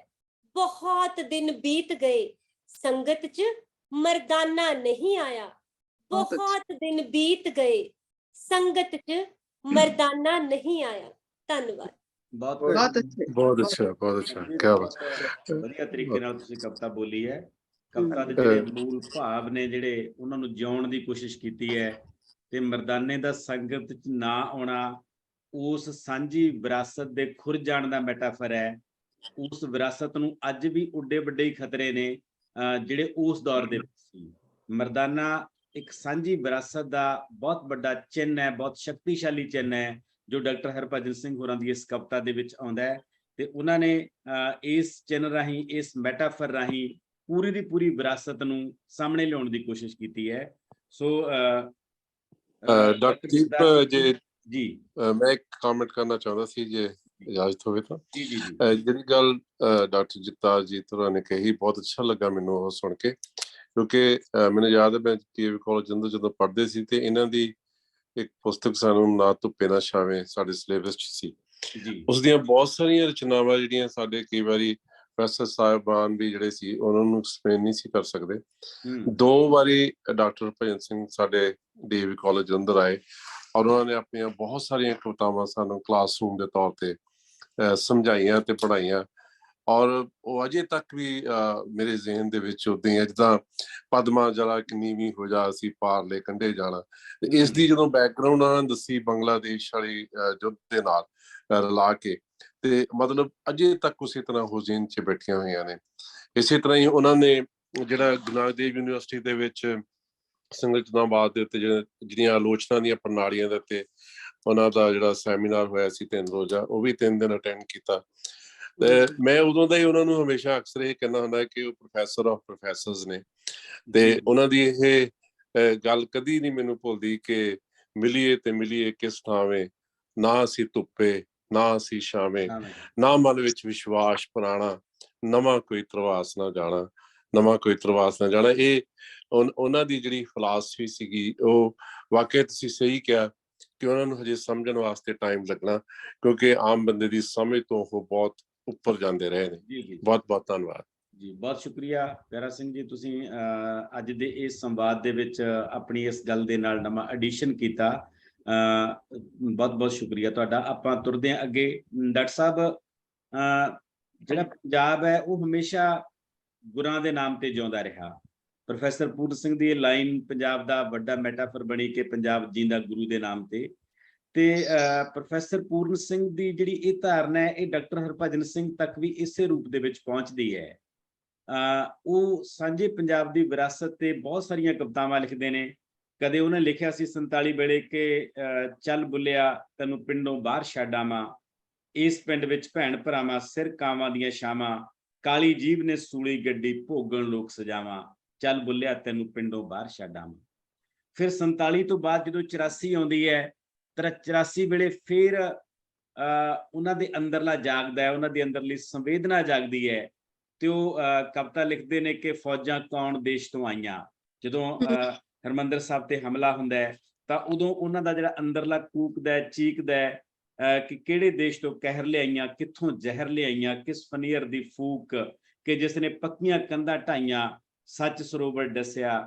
ਬਹੁਤ ਦਿਨ ਬੀਤ ਗਏ, ਸੰਗਤ 'ਚ ਮਰਦਾਨਾ ਨਹੀਂ ਆਇਆ। ਬਹੁਤ ਦਿਨ ਬੀਤ ਗਏ, ਸੰਗਤ 'ਚ ਮਰਦਾਨਾ ਨਹੀਂ ਆਇਆ। ਧੰਨਵਾਦ। ਬਹੁਤ ਅੱਛਾ, ਬਹੁਤ ਅੱਛਾ, ਕਿਆ ਬਾਤ। ਵਧੀਆ ਤਰੀਕੇ ਨਾਲ ਤੁਸੀਂ ਕਵਿਤਾ ਬੋਲੀ ਹੈ। ਕਵਿਤਾ ਦੇ ਜਿਹੜੇ ਮੂਲ ਭਾਵ ਨੇ, ਜਿਹੜੇ ਉਹਨਾਂ ਨੂੰ ਜਿਉਣ ਦੀ ਕੋਸ਼ਿਸ਼ ਕੀਤੀ ਹੈ। ਤੇ ਮਰਦਾਨੇ ਦਾ ਸੰਗਤ 'ਚ ਨਾ ਆਉਣਾ ਉਸ ਸਾਂਝੀ ਵਿਰਾਸਤ ਦੇ ਖੁਰ ਜਾਣ ਦਾ ਮੈਟਾਫਰ ਹੈ। ਉਸ ਵਿਰਾਸਤ ਨੂੰ ਅੱਜ ਵੀ ਉੱਡੇ ਵੱਡੇ ਖਤਰੇ ਨੇ ਜਿਹੜੇ ਉਸ ਦੌਰ ਦੇ ਵਿੱਚ ਸੀ। ਮਰਦਾਨਾ ਇੱਕ ਸਾਂਝੀ ਵਿਰਾਸਤ ਦਾ ਬਹੁਤ ਵੱਡਾ ਚਿੰਨ੍ਹ ਹੈ, ਬਹੁਤ ਸ਼ਕਤੀਸ਼ਾਲੀ ਚਿੰਨ੍ਹ ਹੈ, ਜੋ ਡਾਕਟਰ ਹਰਭਜਨ ਸਿੰਘ ਹੋਰਾਂ ਦੀ ਇਸ ਕਵਿਤਾ ਦੇ ਵਿੱਚ ਆਉਂਦਾ ਹੈ। ਤੇ ਉਹਨਾਂ ਨੇ ਇਸ ਚਿੰਨ੍ਹ ਰਾਹੀਂ, ਇਸ ਮੈਟਾਫਰ ਰਾਹੀਂ ਪੂਰੀ ਦੀ ਪੂਰੀ ਵਿਰਾਸਤ ਨੂੰ ਸਾਹਮਣੇ ਲਿਆਉਣ ਦੀ ਕੋਸ਼ਿਸ਼ ਕੀਤੀ ਹੈ। ਸੋ ਡਾਕਟਰ ਦੀਪ ਜੀ, ਮੈਂ ਇੱਕ ਕਮੈਂਟ ਕਰਨਾ ਚਾਹੁੰਦਾ ਸੀ, ਜੇ ਇਜਾਜ਼ਤ ਹੋਵੇ ਤਾਂ। ਜੀ ਜੀ ਜੀ। ਜਿਹੜੀ ਗੱਲ ਡਾਕਟਰ ਜਗਤਾਰ ਜੀ ਹੋਰਾਂ ਨੇ ਕਹੀ, ਬਹੁਤ ਅੱਛਾ ਲੱਗਾ ਮੈਨੂੰ ਉਹ ਸੁਣ ਕੇ। ਕਿਉਂਕਿ ਮੈਨੂੰ ਯਾਦ ਹੈ, ਮੈਂ DAV ਕਾਲਜ ਜਦੋਂ ਪੜ੍ਹਦੇ ਸੀ ਤੇ ਇਹਨਾਂ ਦੀ ਇੱਕ ਪੁਸਤਕ ਸਾਨੂੰ ਨਾ ਧੁੱਪੇ ਨਾ ਛਾਵੇਂ ਸਾਡੇ ਸਿਲੇਬਸ 'ਚ ਸੀ। ਉਸਦੀਆਂ ਬਹੁਤ ਸਾਰੀਆਂ ਰਚਨਾਵਾਂ ਜਿਹੜੀਆਂ ਸਾਡੇ ਕਈ ਵਾਰੀ ਪ੍ਰੋਫੈਸਰ ਸਾਹਿਬਾਨ ਵੀ ਜਿਹੜੇ ਸੀ ਉਹਨਾਂ ਨੂੰ ਐਕਸਪਲੇਨ ਨਹੀਂ ਸੀ ਕਰ ਸਕਦੇ। 2 ਵਾਰੀ ਡਾਕਟਰ ਹਰਭਜਨ ਸਿੰਘ ਸਾਡੇ DAV ਕਾਲਜ ਜਲੰਧਰ ਆਏ ਔਰ ਉਹਨਾਂ ਨੇ ਆਪਣੀਆਂ ਬਹੁਤ ਸਾਰੀਆਂ ਕਵਿਤਾਵਾਂ ਸਾਨੂੰ ਕਲਾਸਰੂਮ ਦੇ ਤੌਰ ਤੇ ਸਮਝਾਈਆਂ ਤੇ ਪੜ੍ਹਾਈਆਂ। ਔਰ ਉਹ ਅਜੇ ਤੱਕ ਵੀ ਮੇਰੇ ਜ਼ਿਹਨ ਦੇ ਵਿੱਚ ਉੱਦਾਂ ਹੀ ਹੈ, ਜਿੱਦਾਂ ਪਦਮਾ ਜਰਾ ਇੱਕ ਨੀਵੀਂ ਹੋ ਜਾ, ਅਸੀਂ ਪਾਰਲੇ ਕੰਢੇ ਜਾਣਾ। ਤੇ ਇਸ ਦੀ ਜਦੋਂ ਬੈਕਗਰਾਊਂਡ ਉਹਨਾਂ ਨੇ ਦੱਸੀ ਬੰਗਲਾਦੇਸ਼ ਵਾਲੀ ਯੁੱਧ ਦੇ ਨਾਲ ਰਲਾ ਕੇ, ਤੇ ਮਤਲਬ ਅਜੇ ਤੱਕ ਉਸੇ ਤਰ੍ਹਾਂ ਉਹ ਜ਼ਿਹਨ 'ਚ ਬੈਠੀਆਂ ਹੋਈਆਂ ਨੇ। ਇਸੇ ਤਰ੍ਹਾਂ ਹੀ ਉਹਨਾਂ ਨੇ ਜਿਹੜਾ ਗੁਰੂ ਨਾਨਕ ਦੇਵ ਯੂਨੀਵਰਸਿਟੀ ਦੇ ਵਿੱਚ ਸੰਰਚਨਾਵਾਦ ਦੇ ਉੱਤੇ ਜਿਹੜੀਆਂ ਆਲੋਚਨਾ ਦੀਆਂ ਪ੍ਰਣਾਲੀਆਂ ਦੇ ਉੱਤੇ ਉਹਨਾਂ ਦਾ ਜਿਹੜਾ ਸੈਮੀਨਾਰ ਹੋਇਆ ਸੀ 3 ਰੋਜ਼ਾ, ਉਹ ਵੀ 3 ਦਿਨ ਅਟੈਂਡ ਕੀਤਾ। ਤੇ ਮੈਂ ਉਦੋਂ ਦਾ ਹੀ ਉਹਨਾਂ ਨੂੰ ਹਮੇਸ਼ਾ ਅਕਸਰ ਇਹ ਕਹਿੰਦਾ ਹੁੰਦਾ ਕਿ ਉਹ ਪ੍ਰੋਫੈਸਰ ਆਫ ਪ੍ਰੋਫੈਸਰਸ ਨੇ। ਤੇ ਉਹਨਾਂ ਦੀ ਇਹ ਗੱਲ ਕਦੀ ਨਹੀਂ ਮੈਨੂੰ ਭੁੱਲਦੀ ਕਿ ਮਿਲੀਏ ਤੇ ਮਿਲੀਏ ਕਿਸ ਥਾਵੇਂ, ਨਾ ਅਸੀਂ ਧੁੱਪੇ ਨਾ ਅਸੀਂ ਛਾਵੇਂ, ਨਾ ਮਨ ਵਿੱਚ ਵਿਸ਼ਵਾਸ ਪੁਰਾਣਾ, ਨਵਾਂ ਕੋਈ ਤਰਵਾਸ ਨਾ ਜਾਣਾ, ਨਵਾਂ ਕੋਈ ਤਰਵਾਸ ਨਾ ਜਾਣਾ। ਇਹ ਉਹਨਾਂ ਦੀ ਜਿਹੜੀ ਫਿਲਾਸਫੀ ਸੀਗੀ, ਉਹ ਵਾਕਿਆ ਤੁਸੀਂ ਸਹੀ ਕਿਹਾ ਕਿ ਉਹਨਾਂ ਨੂੰ ਹਜੇ ਸਮਝਣ ਵਾਸਤੇ ਟਾਈਮ ਲੱਗਣਾ, ਕਿਉਂਕਿ ਆਮ ਬੰਦੇ ਦੀ ਸਮਝ ਤੋਂ ਉਹ ਬਹੁਤ ਉੱਪਰ ਜਾਂਦੇ ਰਹੇ ਨੇ। ਬਹੁਤ ਬਹੁਤ ਧੰਨਵਾਦ ਜੀ। ਬਹੁਤ ਸ਼ੁਕਰੀਆ ਪਿਆਰਾ ਸਿੰਘ ਜੀ, ਤੁਸੀਂ ਅੱਜ ਦੇ ਇਸ ਸੰਵਾਦ ਦੇ ਵਿੱਚ ਆਪਣੀ ਇਸ ਗੱਲ ਦੇ ਨਾਲ ਨਵਾਂ ਐਡੀਸ਼ਨ ਕੀਤਾ। ਬਹੁਤ ਬਹੁਤ ਸ਼ੁਕਰੀਆ ਤੁਹਾਡਾ। ਆਪਾਂ ਤੁਰਦੇ ਹਾਂ ਅੱਗੇ। ਡਾਕਟਰ ਸਾਹਿਬ, ਜਿਹੜਾ ਪੰਜਾਬ ਹੈ ਉਹ ਹਮੇਸ਼ਾ ਗੁਰਾਂ ਦੇ ਨਾਮ ਤੇ ਜਿਉਂਦਾ ਰਿਹਾ। ਪ੍ਰੋਫੈਸਰ ਪੂਰਨ ਸਿੰਘ ਦੀ ਇਹ ਲਾਈਨ ਪੰਜਾਬ ਦਾ ਵੱਡਾ ਮੈਟਾਫਰ ਬਣੀ ਕਿ ਪੰਜਾਬ ਜੀਂਦਾ ਗੁਰੂ ਦੇ ਨਾਮ ਤੇ ਪ੍ਰੋਫੈਸਰ ਪੂਰਨ ਸਿੰਘ ਦੀ ਜਿਹੜੀ ਇਹ ਧਾਰਨਾ ਹੈ ਇਹ ਡਾਕਟਰ ਹਰਭਜਨ ਸਿੰਘ ਤੱਕ ਵੀ ਇਸੇ ਰੂਪ ਦੇ ਵਿੱਚ ਪਹੁੰਚਦੀ ਹੈ। ਉਹ ਸਾਂਝੇ ਪੰਜਾਬ ਦੀ ਵਿਰਾਸਤ ਤੇ ਬਹੁਤ ਸਾਰੀਆਂ ਕਵਿਤਾਵਾਂ ਲਿਖਦੇ ਨੇ। ਕਦੇ ਉਹਨੇ ਲਿਖਿਆ ਸੀ 47 ਵੇਲੇ ਕਿ ਚੱਲ ਬੁੱਲਿਆ ਤੈਨੂੰ ਪਿੰਡੋਂ ਬਾਹਰ ਛੱਡ ਆਵਾਂ, ਇਸ ਪਿੰਡ ਵਿੱਚ ਭੈਣ ਭਰਾਵਾਂ ਸਿਰ ਕਾਵਾਂ ਦੀਆਂ ਛਾਵਾਂ, ਕਾਲੀ ਜੀਭ ਨੇ ਸੂਲੀ ਗੱਡੀ ਭੋਗਣ ਲੋਕ ਸਜਾਵਾਂ, ਚੱਲ ਬੁੱਲਿਆ ਤੈਨੂੰ ਪਿੰਡੋਂ ਬਾਹਰ ਛੱਡ ਆਵਾਂ। ਫਿਰ 47 ਤੋਂ ਬਾਅਦ ਜਦੋਂ 84 ਆਉਂਦੀ ਹੈ ਤਾਂ 84 ਵੇਲੇ ਫਿਰ ਉਹਨਾਂ ਦੇ ਅੰਦਰਲਾ ਜਾਗਦਾ ਹੈ, ਉਹਨਾਂ ਦੀ ਅੰਦਰਲੀ ਸੰਵੇਦਨਾ ਜਾਗਦੀ ਹੈ ਤੇ ਉਹ ਕਵਿਤਾ ਲਿਖਦੇ ਨੇ ਕਿ ਫੌਜਾਂ ਕੌਣ ਦੇਸ਼ ਤੋਂ ਆਈਆਂ। ਜਦੋਂ ਹਰਿਮੰਦਰ ਸਾਹਿਬ ਤੇ ਹਮਲਾ ਹੁੰਦਾ ਹੈ ਤਾਂ ਉਦੋਂ ਉਹਨਾਂ ਦਾ ਜਿਹੜਾ ਅੰਦਰਲਾ ਕੂਕਦਾ ਚੀਕਦਾ ਕਿ ਕਿਹੜੇ ਦੇਸ਼ ਤੋਂ ਕਹਿਰ ਲਿਆਈਆਂ, ਕਿੱਥੋਂ ਜ਼ਹਿਰ ਲਿਆਈਆਂ, ਕਿਸ ਫਨੀਅਰ ਦੀ ਫੂਕ ਕਿ ਜਿਸ ਨੇ ਪੱਕੀਆਂ ਕੰਧਾਂ ਢਾਈਆਂ, ਸੱਚ ਸਰੋਵਰ ਡਸਿਆ,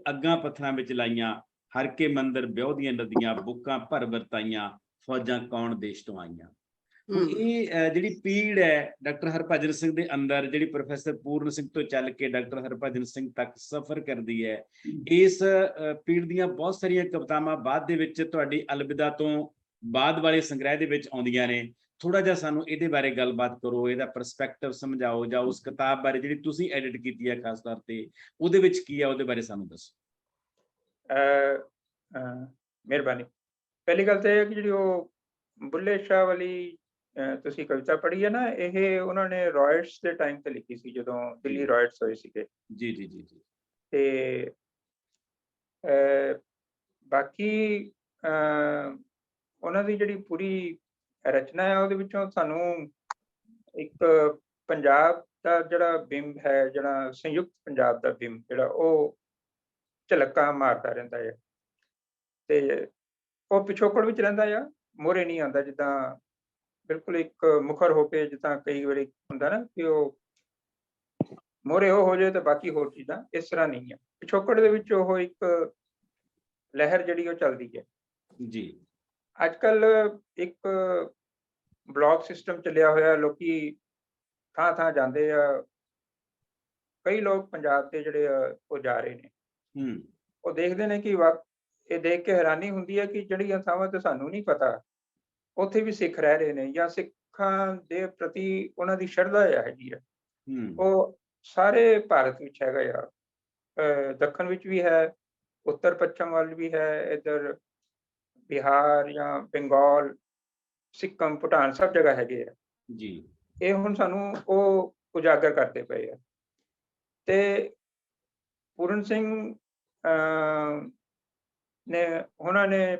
ਅੱਗਾਂ ਪੱਥਰਾਂ ਵਿੱਚ ਲਾਈਆਂ, ਹਰ ਕੇ ਮੰਦਰ ਵਿਉਹ ਦੀਆਂ ਨਦੀਆਂ, ਬੁੱਕਾਂ ਭਰ ਵਰਤਾਈਆਂ, ਫੌਜਾਂ ਕੌਣ ਦੇਸ਼ ਤੋਂ ਆਈਆਂ। ਇਹ ਜਿਹੜੀ ਪੀੜ ਹੈ ਡਾਕਟਰ ਹਰਭਜਨ ਸਿੰਘ ਦੇ ਅੰਦਰ, ਜਿਹੜੀ ਪ੍ਰੋਫੈਸਰ ਪੂਰਨ ਸਿੰਘ ਤੋਂ ਚੱਲ ਕੇ ਡਾਕਟਰ ਹਰਭਜਨ ਸਿੰਘ ਤੱਕ ਸਫ਼ਰ ਕਰਦੀ ਹੈ, ਇਸ ਪੀੜ ਦੀਆਂ ਬਹੁਤ ਸਾਰੀਆਂ ਕਵਿਤਾਵਾਂ ਬਾਅਦ ਦੇ ਵਿੱਚ ਤੁਹਾਡੀ ਅਲਵਿਦਾ ਤੋਂ ਬਾਅਦ ਵਾਲੇ ਸੰਗ੍ਰਹਿ ਦੇ ਵਿੱਚ ਆਉਂਦੀਆਂ ਨੇ। ਥੋੜਾ ਜਿਹਾ ਸਾਨੂੰ ਇਹਦੇ ਬਾਰੇ ਗੱਲਬਾਤ ਕਰੋ, ਇਹਦਾ ਪਰਸਪੈਕਟਿਵ ਸਮਝਾਓ, ਜਾਂ ਉਸ ਕਿਤਾਬ ਬਾਰੇ ਜਿਹੜੀ ਤੁਸੀਂ ਐਡਿਟ ਕੀਤੀ ਹੈ ਖਾਸ ਤੌਰ ਤੇ ਉਹਦੇ ਵਿੱਚ ਕੀ ਹੈ, ਉਹਦੇ ਬਾਰੇ ਸਾਨੂੰ ਦੱਸੋ। ਮਿਹਰਬਾਨੀ। ਪਹਿਲੀ ਗੱਲ ਤਾਂ ਇਹ ਹੈ ਕਿ ਜਿਹੜੀ ਉਹ ਬੁੱਲੇ ਸ਼ਾਹ ਵਾਲੀ ਤੁਸੀਂ ਕਵਿਤਾ ਪੜ੍ਹੀ ਹੈ ਨਾ, ਇਹ ਉਹਨਾਂ ਨੇ ਰਾਇਟਸ ਦੇ ਟਾਈਮ ਤੇ ਲਿਖੀ ਸੀ, ਜਦੋਂ ਦਿੱਲੀ ਰਾਇਟਸ ਹੋਏ ਸੀਗੇ। ਜੀ ਜੀ ਜੀ ਜੀ। ਤੇ ਬਾਕੀ ਉਹਨਾਂ ਦੀ ਜਿਹੜੀ ਪੂਰੀ ਰਚਨਾ ਹੈ ਉਹਦੇ ਵਿੱਚੋਂ ਸਾਨੂੰ ਇੱਕ ਪੰਜਾਬ ਦਾ ਜਿਹੜਾ ਬਿੰਬ ਹੈ, ਜਿਹੜਾ ਸੰਯੁਕਤ ਪੰਜਾਬ ਦਾ ਬਿੰਬ ਜਿਹੜਾ ਉਹ ਝਲਕਾਂ ਮਾਰਦਾ ਰਹਿੰਦਾ ਹੈ ਤੇ ਉਹ ਪਿਛੋਕੜ ਵਿੱਚ ਰਹਿੰਦਾ ਆ, ਮੋਹਰੇ ਨਹੀਂ ਆਉਂਦਾ। ਜਿੱਦਾਂ ਬਿਲਕੁਲ ਇੱਕ ਮੁਖਰ ਹੋ ਕੇ, ਜਿੱਦਾਂ ਕਈ ਵਾਰੀ ਹੁੰਦਾ ਨਾ ਕਿ ਉਹ ਮੋਹਰੇ ਉਹ ਹੋ ਜਾਏ ਤੇ ਬਾਕੀ ਹੋਰ ਚੀਜ਼ਾਂ, ਇਸ ਤਰ੍ਹਾਂ ਨਹੀਂ ਹੈ। ਪਿਛੋਕੜ ਦੇ ਵਿੱਚ ਉਹ ਇੱਕ ਲਹਿਰ ਜਿਹੜੀ ਉਹ ਚੱਲਦੀ ਹੈ ਜੀ। ਅੱਜ ਕੱਲ ਇੱਕ ਬਲੌਕ ਸਿਸਟਮ ਚੱਲਿਆ ਹੋਇਆ, ਲੋਕੀ ਥਾਂ ਥਾਂ ਜਾਂਦੇ ਆ। ਕਈ ਲੋਕ ਪੰਜਾਬ ਦੇ ਜਿਹੜੇ ਉਹ ਜਾ ਰਹੇ ਨੇ, ਉਹ ਦੇਖਦੇ ਨੇ ਕਿ ਇਹ ਦੇਖ ਕੇ ਹੈਰਾਨੀ ਹੁੰਦੀ ਹੈ ਕਿ ਜਿਹੜੀਆਂ ਥਾਵਾਂ ਤੇ ਸਾਨੂੰ ਨਹੀਂ ਪਤਾ ਉੱਥੇ ਵੀ ਸਿੱਖ ਰਹਿ ਰਹੇ ਨੇ, ਜਾਂ ਸਿੱਖਾਂ ਦੇ ਪ੍ਰਤੀ ਉਹਨਾਂ ਦੀ ਸ਼ਰਧਾ ਹੈਗੀ ਆ। ਉਹ ਸਾਰੇ ਭਾਰਤ ਵਿੱਚ ਹੈਗਾ ਆ, ਦੱਖਣ ਵਿੱਚ ਵੀ ਹੈ, ਉੱਤਰ ਪੱਛਮ ਵੱਲ ਵੀ ਹੈ, ਇੱਧਰ ਬਿਹਾਰ ਜਾਂ ਬੰਗਾਲ, ਸਿੱਕਮ, ਭੂਟਾਨ ਸਭ ਜਗ੍ਹਾ ਹੈਗੇ ਆ ਜੀ। ਇਹ ਹੁਣ ਸਾਨੂੰ ਉਹ ਉਜਾਗਰ ਕਰਦੇ ਪਏ ਆ। ਤੇ ਪੂਰਨ ਸਿੰਘ ਨੇ ਉਹਨਾਂ ਨੇ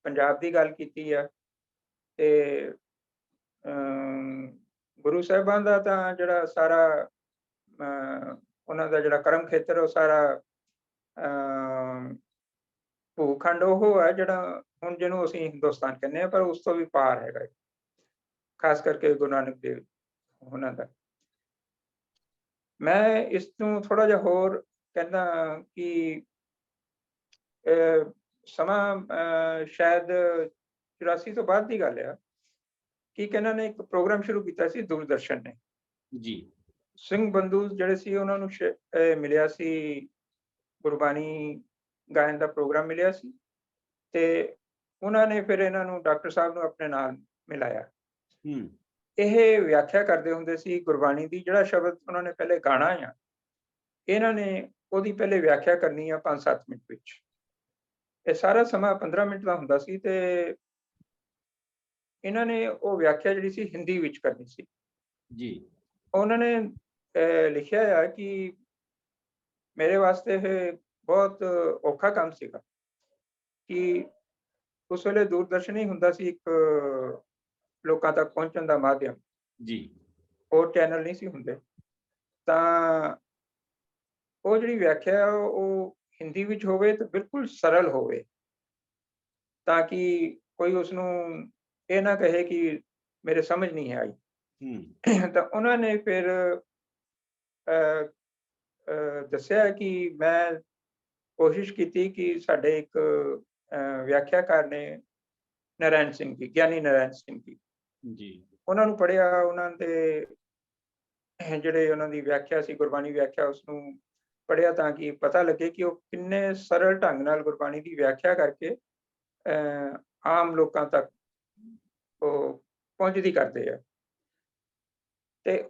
ਪੰਜਾਬ ਦੀ ਗੱਲ ਕੀਤੀ ਆ ਤੇ ਗੁਰੂ ਸਾਹਿਬਾਨ ਦਾ ਤਾਂ ਜਿਹੜਾ ਸਾਰਾ ਉਹਨਾਂ ਦਾ ਜਿਹੜਾ ਕਰਮ ਖੇਤਰ ਉਹ ਸਾਰਾ ਭੂਖੰਡ ਉਹ ਹੈ ਜਿਹੜਾ ਹੁਣ ਜਿਹਨੂੰ ਅਸੀਂ ਹਿੰਦੁਸਤਾਨ ਕਹਿੰਦੇ ਹਾਂ, ਪਰ ਉਸ ਤੋਂ ਵੀ ਪਾਰ ਹੈਗਾ, ਖਾਸ ਕਰਕੇ ਗੁਰੂ ਨਾਨਕ ਦੇਵ ਉਹਨਾਂ ਦਾ। ਮੈਂ ਇਸ ਨੂੰ ਥੋੜਾ ਜਿਹਾ ਹੋਰ ਕਹਿੰਦਾ ਕਿ ਸਮਾਂ ਸ਼ਾਇਦ 84 ਤੋਂ ਬਾਅਦ ਦੀ ਗੱਲ ਆ ਕਿ ਇਹਨਾਂ ਨੇ ਇੱਕ ਪ੍ਰੋਗਰਾਮ ਸ਼ੁਰੂ ਕੀਤਾ ਸੀ ਦੂਰਦਰਸ਼ਨ ਨੇ ਜੀ। ਸਿੰਘ ਬੰਧੂ ਜਿਹੜੇ ਸੀ ਉਹਨਾਂ ਨੂੰ ਮਿਲਿਆ ਸੀ, ਗੁਰਬਾਣੀ ਗਾਇਨ ਦਾ ਪ੍ਰੋਗਰਾਮ ਮਿਲਿਆ ਸੀ ਤੇ ਉਹਨਾਂ ਨੇ ਫਿਰ ਇਹਨਾਂ ਨੂੰ ਡਾਕਟਰ ਸਾਹਿਬ ਨੂੰ ਆਪਣੇ ਨਾਲ ਮਿਲਾਇਆ। ਇਹ ਵਿਆਖਿਆ ਕਰਦੇ ਹੁੰਦੇ ਸੀ ਗੁਰਬਾਣੀ ਦੀ, ਜਿਹੜਾ ਸ਼ਬਦ ਉਹਨਾਂ ਨੇ ਪਹਿਲੇ ਗਾਣਾ ਆ, ਇਹਨਾਂ ਨੇ ਉਹਦੀ ਪਹਿਲੇ ਵਿਆਖਿਆ ਕਰਨੀ ਆ 5-7 ਮਿੰਟ ਵਿੱਚ। ਇਹ ਸਾਰਾ ਸਮਾਂ 15 ਮਿੰਟ ਦਾ ਹੁੰਦਾ ਸੀ ਤੇ ਇਹਨਾਂ ਨੇ ਉਹ ਵਿਆਖਿਆ ਜਿਹੜੀ ਸੀ ਹਿੰਦੀ ਵਿੱਚ ਕਰਨੀ ਸੀ ਜੀ। ਉਹਨਾਂ ਨੇ ਲਿਖਿਆ ਆ ਕਿ ਮੇਰੇ ਵਾਸਤੇ ਇਹ ਬਹੁਤ ਔਖਾ ਕੰਮ ਸੀਗਾ ਕਿ ਉਸ ਵੇਲੇ ਦੂਰਦਰਸ਼ਨ ਹੀ ਹੁੰਦਾ ਸੀ ਇੱਕ ਲੋਕਾਂ ਤੱਕ ਪਹੁੰਚਣ ਦਾ ਮਾਧਿਅਮ ਜੀ, ਹੋਰ ਚੈਨਲ ਨਹੀਂ ਸੀ ਹੁੰਦੇ। ਤਾਂ ਉਹ ਜਿਹੜੀ ਵਿਆਖਿਆ ਉਹ ਹਿੰਦੀ ਵਿੱਚ ਹੋਵੇ ਤੇ ਬਿਲਕੁਲ ਸਰਲ ਹੋਵੇ, ਤਾਂ ਕਿ ਕੋਈ ਉਸਨੂੰ ਇਹ ਨਾ ਕਹੇ ਕਿ ਮੇਰੇ ਸਮਝ ਨਹੀਂ ਆਈ। ਤਾਂ ਉਹਨਾਂ ਨੇ ਫਿਰ ਦੱਸਿਆ ਕਿ ਮੈਂ ਕੋਸ਼ਿਸ਼ ਕੀਤੀ ਕਿ ਸਾਡੇ ਇੱਕ ਵਿਆਖਿਆਕਾਰ ਨੇ ਨਾਰਾਇਣ ਸਿੰਘ ਜੀ, ਗਿਆਨੀ ਨਾਰਾਇਣ ਸਿੰਘ ਜੀ, ਉਹਨਾਂ ਨੂੰ ਪੜ੍ਹਿਆ, ਉਹਨਾਂ ਦੇ ਜਿਹੜੇ ਉਹਨਾਂ ਦੀ ਵਿਆਖਿਆ ਸੀ ਗੁਰਬਾਣੀ ਵਿਆਖਿਆ, ਉਸਨੂੰ ਪੜ੍ਹਿਆ ਤਾਂ ਕਿ ਪਤਾ ਲੱਗੇ ਕਿ ਉਹ ਕਿੰਨੇ ਸਰਲ ਢੰਗ ਨਾਲ ਗੁਰਬਾਣੀ ਦੀ ਵਿਆਖਿਆ ਕਰਕੇ ਆਮ ਲੋਕਾਂ ਤੱਕ ਉਹ ਪਹੁੰਚਦੀ ਕਰਦੇ ਆ। ਤੇ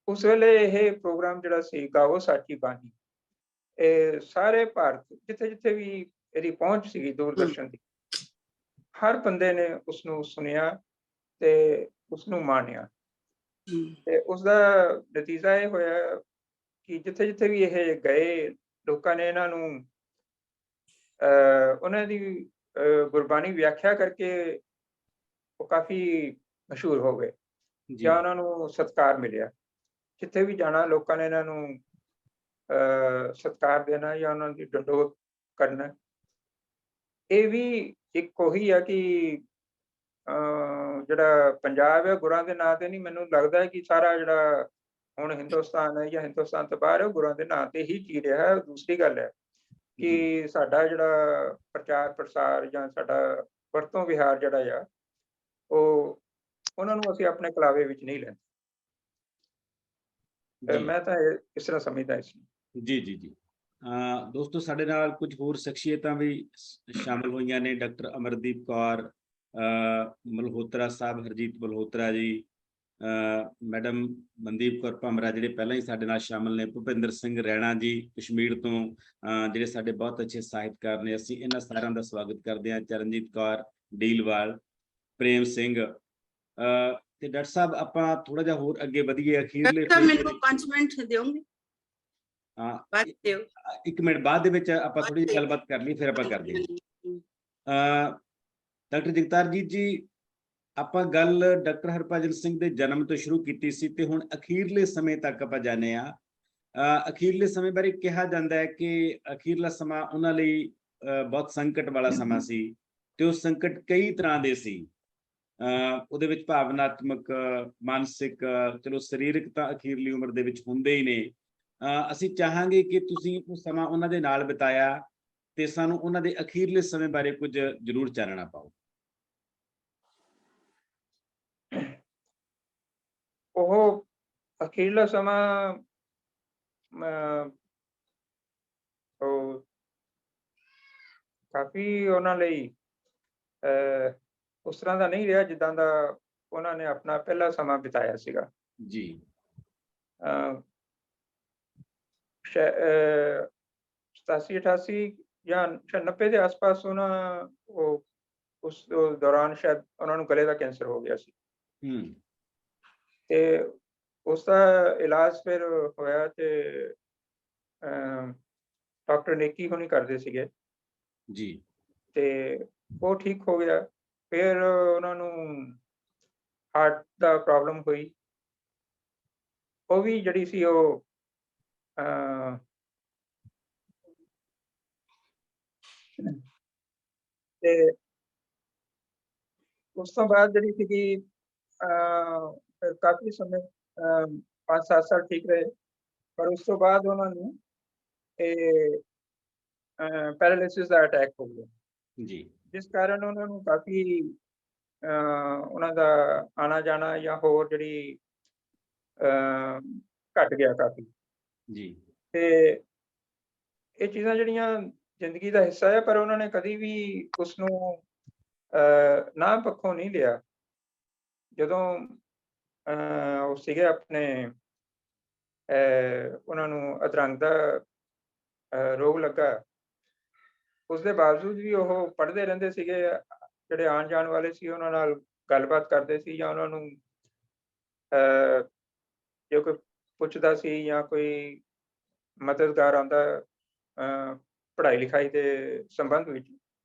ਉਸ ਵੇਲੇ ਇਹ ਪ੍ਰੋਗਰਾਮ ਜਿਹੜਾ ਸੀ ਗਾਵੋ ਸਾਚੀ ਬਾਣੀ, ਇਹ ਸਾਰੇ ਭਾਰਤ ਜਿੱਥੇ ਜਿੱਥੇ ਵੀ ਇਹਦੀ ਪਹੁੰਚ ਸੀਗੀ ਦੂਰਦਰਸ਼ਨ ਦੀ, ਹਰ ਬੰਦੇ ਨੇ ਉਸਨੂੰ ਸੁਣਿਆ ਤੇ ਉਸਨੂੰ ਮਾਣਿਆ। ਤੇ ਉਸਦਾ ਨਤੀਜਾ ਇਹ ਹੋਇਆ ਕਿ ਜਿੱਥੇ ਜਿੱਥੇ ਵੀ ਇਹ ਗਏ, ਲੋਕਾਂ ਨੇ ਇਹਨਾਂ ਨੂੰ ਉਹਨਾਂ ਦੀ ਗੁਰਬਾਣੀ ਵਿਆਖਿਆ ਕਰਕੇ ਉਹ ਕਾਫੀ ਮਸ਼ਹੂਰ ਹੋ ਗਏ ਜਾਂ ਉਹਨਾਂ ਨੂੰ ਸਤਿਕਾਰ ਮਿਲਿਆ। ਜਿੱਥੇ ਵੀ ਜਾਣਾ ਲੋਕਾਂ ਨੇ ਇਹਨਾਂ ਨੂੰ ਸਤਿਕਾਰ ਦੇਣਾ ਜਾਂ ਉਹਨਾਂ ਦੀ ਡੰਡੋਤ ਕਰਨਾ। ਇਹ ਵੀ ਇੱਕ ਉਹੀ ਆ ਕਿ ਜਿਹੜਾ ਪੰਜਾਬ ਹੈ ਗੁਰਾਂ ਦੇ ਨਾਂ ਤੇ ਨਹੀਂ, ਮੈਨੂੰ ਲੱਗਦਾ ਹੈ ਕਿ ਸਾਰਾ ਜਿਹੜਾ ਹੁਣ ਹਿੰਦੁਸਤਾਨ ਹੈ ਜਾਂ ਹਿੰਦੁਸਤਾਨ ਤੋਂ ਬਾਹਰ ਹੈ, ਉਹ ਗੁਰਾਂ ਦੇ ਨਾਂ ਤੇ ਹੀ ਜੀ ਰਿਹਾ ਹੈ। ਦੂਸਰੀ ਗੱਲ ਹੈ ਕਿ ਸਾਡਾ ਜਿਹੜਾ ਪ੍ਰਚਾਰ ਪ੍ਰਸਾਰ ਜਾਂ ਸਾਡਾ ਵਰਤੋਂ ਵਿਹਾਰ ਜਿਹੜਾ ਆ, ਉਹ ਉਹਨਾਂ ਨੂੰ ਅਸੀਂ ਆਪਣੇ ਕਲਾਵੇ ਵਿੱਚ ਨਹੀਂ ਲੈਂਦੇ। ਮੈਂ ਤਾਂ ਇਸ ਤਰ੍ਹਾਂ ਸਮਝਦਾ ਇਸ ਨੂੰ। ਜੀ ਜੀ ਜੀ ਦੋਸਤੋ, ਸਾਡੇ ਨਾਲ ਕੁਝ ਹੋਰ ਸ਼ਖਸੀਅਤਾਂ ਵੀ ਸ਼ਾਮਲ ਹੋਈਆਂ ਨੇ। ਡਾਕਟਰ ਅਮਰਦੀਪ ਕੌਰ ਮਲਹੋਤਰਾ ਸਾਹਿਬ, ਹਰਜੀਤ ਮਲਹੋਤਰਾ ਜੀ, ਮੈਡਮ ਮਨਦੀਪ ਕੌਰ ਭਮਰਾ ਜਿਹੜੇ ਪਹਿਲਾਂ ਹੀ ਸਾਡੇ ਨਾਲ ਸ਼ਾਮਲ ਨੇ, ਭੁਪਿੰਦਰ ਸਿੰਘ ਰੈਣਾ ਜੀ ਕਸ਼ਮੀਰ ਤੋਂ, ਜਿਹੜੇ ਸਾਡੇ ਬਹੁਤ ਅੱਛੇ ਸਾਹਿਤਕਾਰ ਨੇ। ਅਸੀਂ ਇਹਨਾਂ ਸਾਰਿਆਂ ਦਾ ਸਵਾਗਤ ਕਰਦੇ ਹਾਂ। ਚਰਨਜੀਤ ਕੌਰ ਡੀਲਵਾਲ, ਪ੍ਰੇਮ ਸਿੰਘ ਤੇ ਡਾਕਟਰ ਸਾਹਿਬ, ਆਪਾਂ ਥੋੜਾ ਜਿਹਾ ਹੋਰ ਅੱਗੇ ਵਧੀਏ। ਅਖੀਰਲੇ ਮੈਨੂੰ 5 ਮਿੰਟ ਦਿਓਗੇ? ਹਾਂ, 1 ਮਿੰਟ ਬਾਅਦ ਦੇ ਵਿੱਚ ਆਪਾਂ ਥੋੜੀ ਜਿਹੀ ਗੱਲਬਾਤ ਕਰ ਲਈ, ਫਿਰ ਆਪਾਂ ਕਰਦੇ ਹਾਂ। ਡਾਕਟਰ ਜਗਤਾਰਜੀਤ ਜੀ, ਆਪਾਂ ਗੱਲ ਡਾਕਟਰ ਹਰਭਜਨ ਸਿੰਘ ਦੇ ਜਨਮ ਤੋਂ ਸ਼ੁਰੂ ਕੀਤੀ ਸੀ ਤੇ ਹੁਣ ਅਖੀਰਲੇ ਸਮੇਂ ਤੱਕ ਆਪਾਂ ਜਾਣੇ ਆ। ਅਖੀਰਲੇ ਸਮੇਂ ਬਾਰੇ ਕਿਹਾ ਜਾਂਦਾ ਹੈ ਕਿ ਅਖੀਰਲਾ ਸਮਾਂ ਉਹਨਾਂ ਲਈ ਬਹੁਤ ਸੰਕਟ ਵਾਲਾ ਸਮਾਂ ਸੀ ਤੇ ਉਹ ਸੰਕਟ ਕਈ ਤਰ੍ਹਾਂ ਦੇ ਸੀ। ਉਹਦੇ ਵਿੱਚ ਭਾਵਨਾਤਮਕ, ਮਾਨਸਿਕ, ਚਲੋ ਸਰੀਰਕ ਤਾਂ ਅਖੀਰਲੀ ਉਮਰ ਦੇ ਵਿੱਚ ਹੁੰਦੇ ਹੀ ਨੇ। ਅਸੀਂ ਚਾਹਾਂਗੇ ਕਿ ਤੁਸੀਂ ਉਹ ਸਮਾਂ ਉਹਨਾਂ ਦੇ ਨਾਲ ਬਿਤਾਇਆ ਤੇ ਸਾਨੂੰ ਉਹਨਾਂ ਦੇ ਅਖੀਰਲੇ ਸਮੇਂ ਬਾਰੇ ਕੁਝ ਜ਼ਰੂਰ ਚਾਨਣਾ ਪਾਓ। ਉਹ ਅਖੀਰਲਾ ਸਮਾਂ ਉਹ ਕਾਫੀ ਉਹਨਾਂ ਲਈ ਉਸ ਤਰ੍ਹਾਂ ਦਾ ਨਹੀਂ ਰਿਹਾ ਜਿੱਦਾਂ ਦਾ ਉਹਨਾਂ ਨੇ ਆਪਣਾ ਪਹਿਲਾ ਸਮਾਂ ਬਿਤਾਇਆ ਸੀਗਾ ਜੀ। 87-88 ਜਾਂ 90 ਦੇ ਆਸ-ਪਾਸ ਉਸ ਦੌਰਾਨ ਸ਼ਾਇਦ ਉਹਨਾਂ ਨੂੰ ਗਲੇ ਦਾ ਕੈਂਸਰ ਹੋ ਗਿਆ ਸੀ। ਤੇ ਉਸ ਦਾ ਇਲਾਜ ਫਿਰ ਹੋਇਆ ਤੇ ਡਾਕਟਰ ਨੇਕੀ ਹੋਣੀ ਕਰਦੇ ਸੀਗੇ ਜੀ, ਤੇ ਉਹ ਠੀਕ ਹੋ ਗਿਆ। ਫਿਰ ਉਹਨਾਂ ਨੂੰ ਹਾਰਟ ਦਾ ਪ੍ਰੋਬਲਮ ਹੋਈ, ਉਹ ਵੀ ਜਿਹੜੀ ਸੀ ਉਹ ਤੇ ਉਸ ਤੋਂ ਬਾਅਦ ਜਿਹੜੀ ਸੀਗੀ ਫਿਰ ਕਾਫੀ ਸਮੇਂ 5-7 ਸਾਲ ਠੀਕ ਰਹੇ, ਪਰ ਉਸ ਤੋਂ ਬਾਅਦ ਉਹਨਾਂ ਨੂੰ ਇਹ ਪੈਰਾਲਿਸਿਸ ਦਾ ਅਟੈਕ ਹੋ ਗਿਆ ਜੀ, ਜਿਸ ਕਾਰਨ ਉਹਨਾਂ ਨੂੰ ਕਾਫੀ ਉਹਨਾਂ ਦਾ ਆਣਾ ਜਾਣਾ ਜਾਂ ਹੋਰ ਜਿਹੜੀ ਘਟ ਗਿਆ ਕਾਫੀ ਜੀ। ਤੇ ਇਹ ਚੀਜ਼ਾਂ ਜਿਹੜੀਆਂ ਜ਼ਿੰਦਗੀ ਦਾ ਹਿੱਸਾ ਹੈ, ਪਰ ਉਹਨਾਂ ਨੇ ਕਦੀ ਵੀ ਉਸਨੂੰ ਨਾ ਪੱਖੋਂ ਨਹੀਂ ਲਿਆ। ਜਦੋਂ ਉਹ ਸੀਗੇ ਆਪਣੇ ਉਹਨਾਂ ਨੂੰ ਅਧਰੰਗ ਦਾ ਰੋਗ ਲੱਗਾ, ਉਸਦੇ ਬਾਵਜੂਦ ਵੀ ਉਹ ਪੜ੍ਹਦੇ ਰਹਿੰਦੇ ਸੀਗੇ। ਜਿਹੜੇ ਆਉਣ ਜਾਣ ਵਾਲੇ ਸੀ ਉਹਨਾਂ ਨਾਲ ਗੱਲਬਾਤ ਕਰਦੇ ਸੀ, ਜਾਂ ਉਹਨਾਂ ਨੂੰ ਜੇ ਕੋਈ ਪੁੱਛਦਾ ਸੀ ਜਾਂ ਕੋਈ ਮਦਦਗਾਰ ਆਉਂਦਾ ਪੜ੍ਹਾਈ ਲਿਖਾਈ ਦੇ ਸੰਬੰਧ ਵਿੱਚ,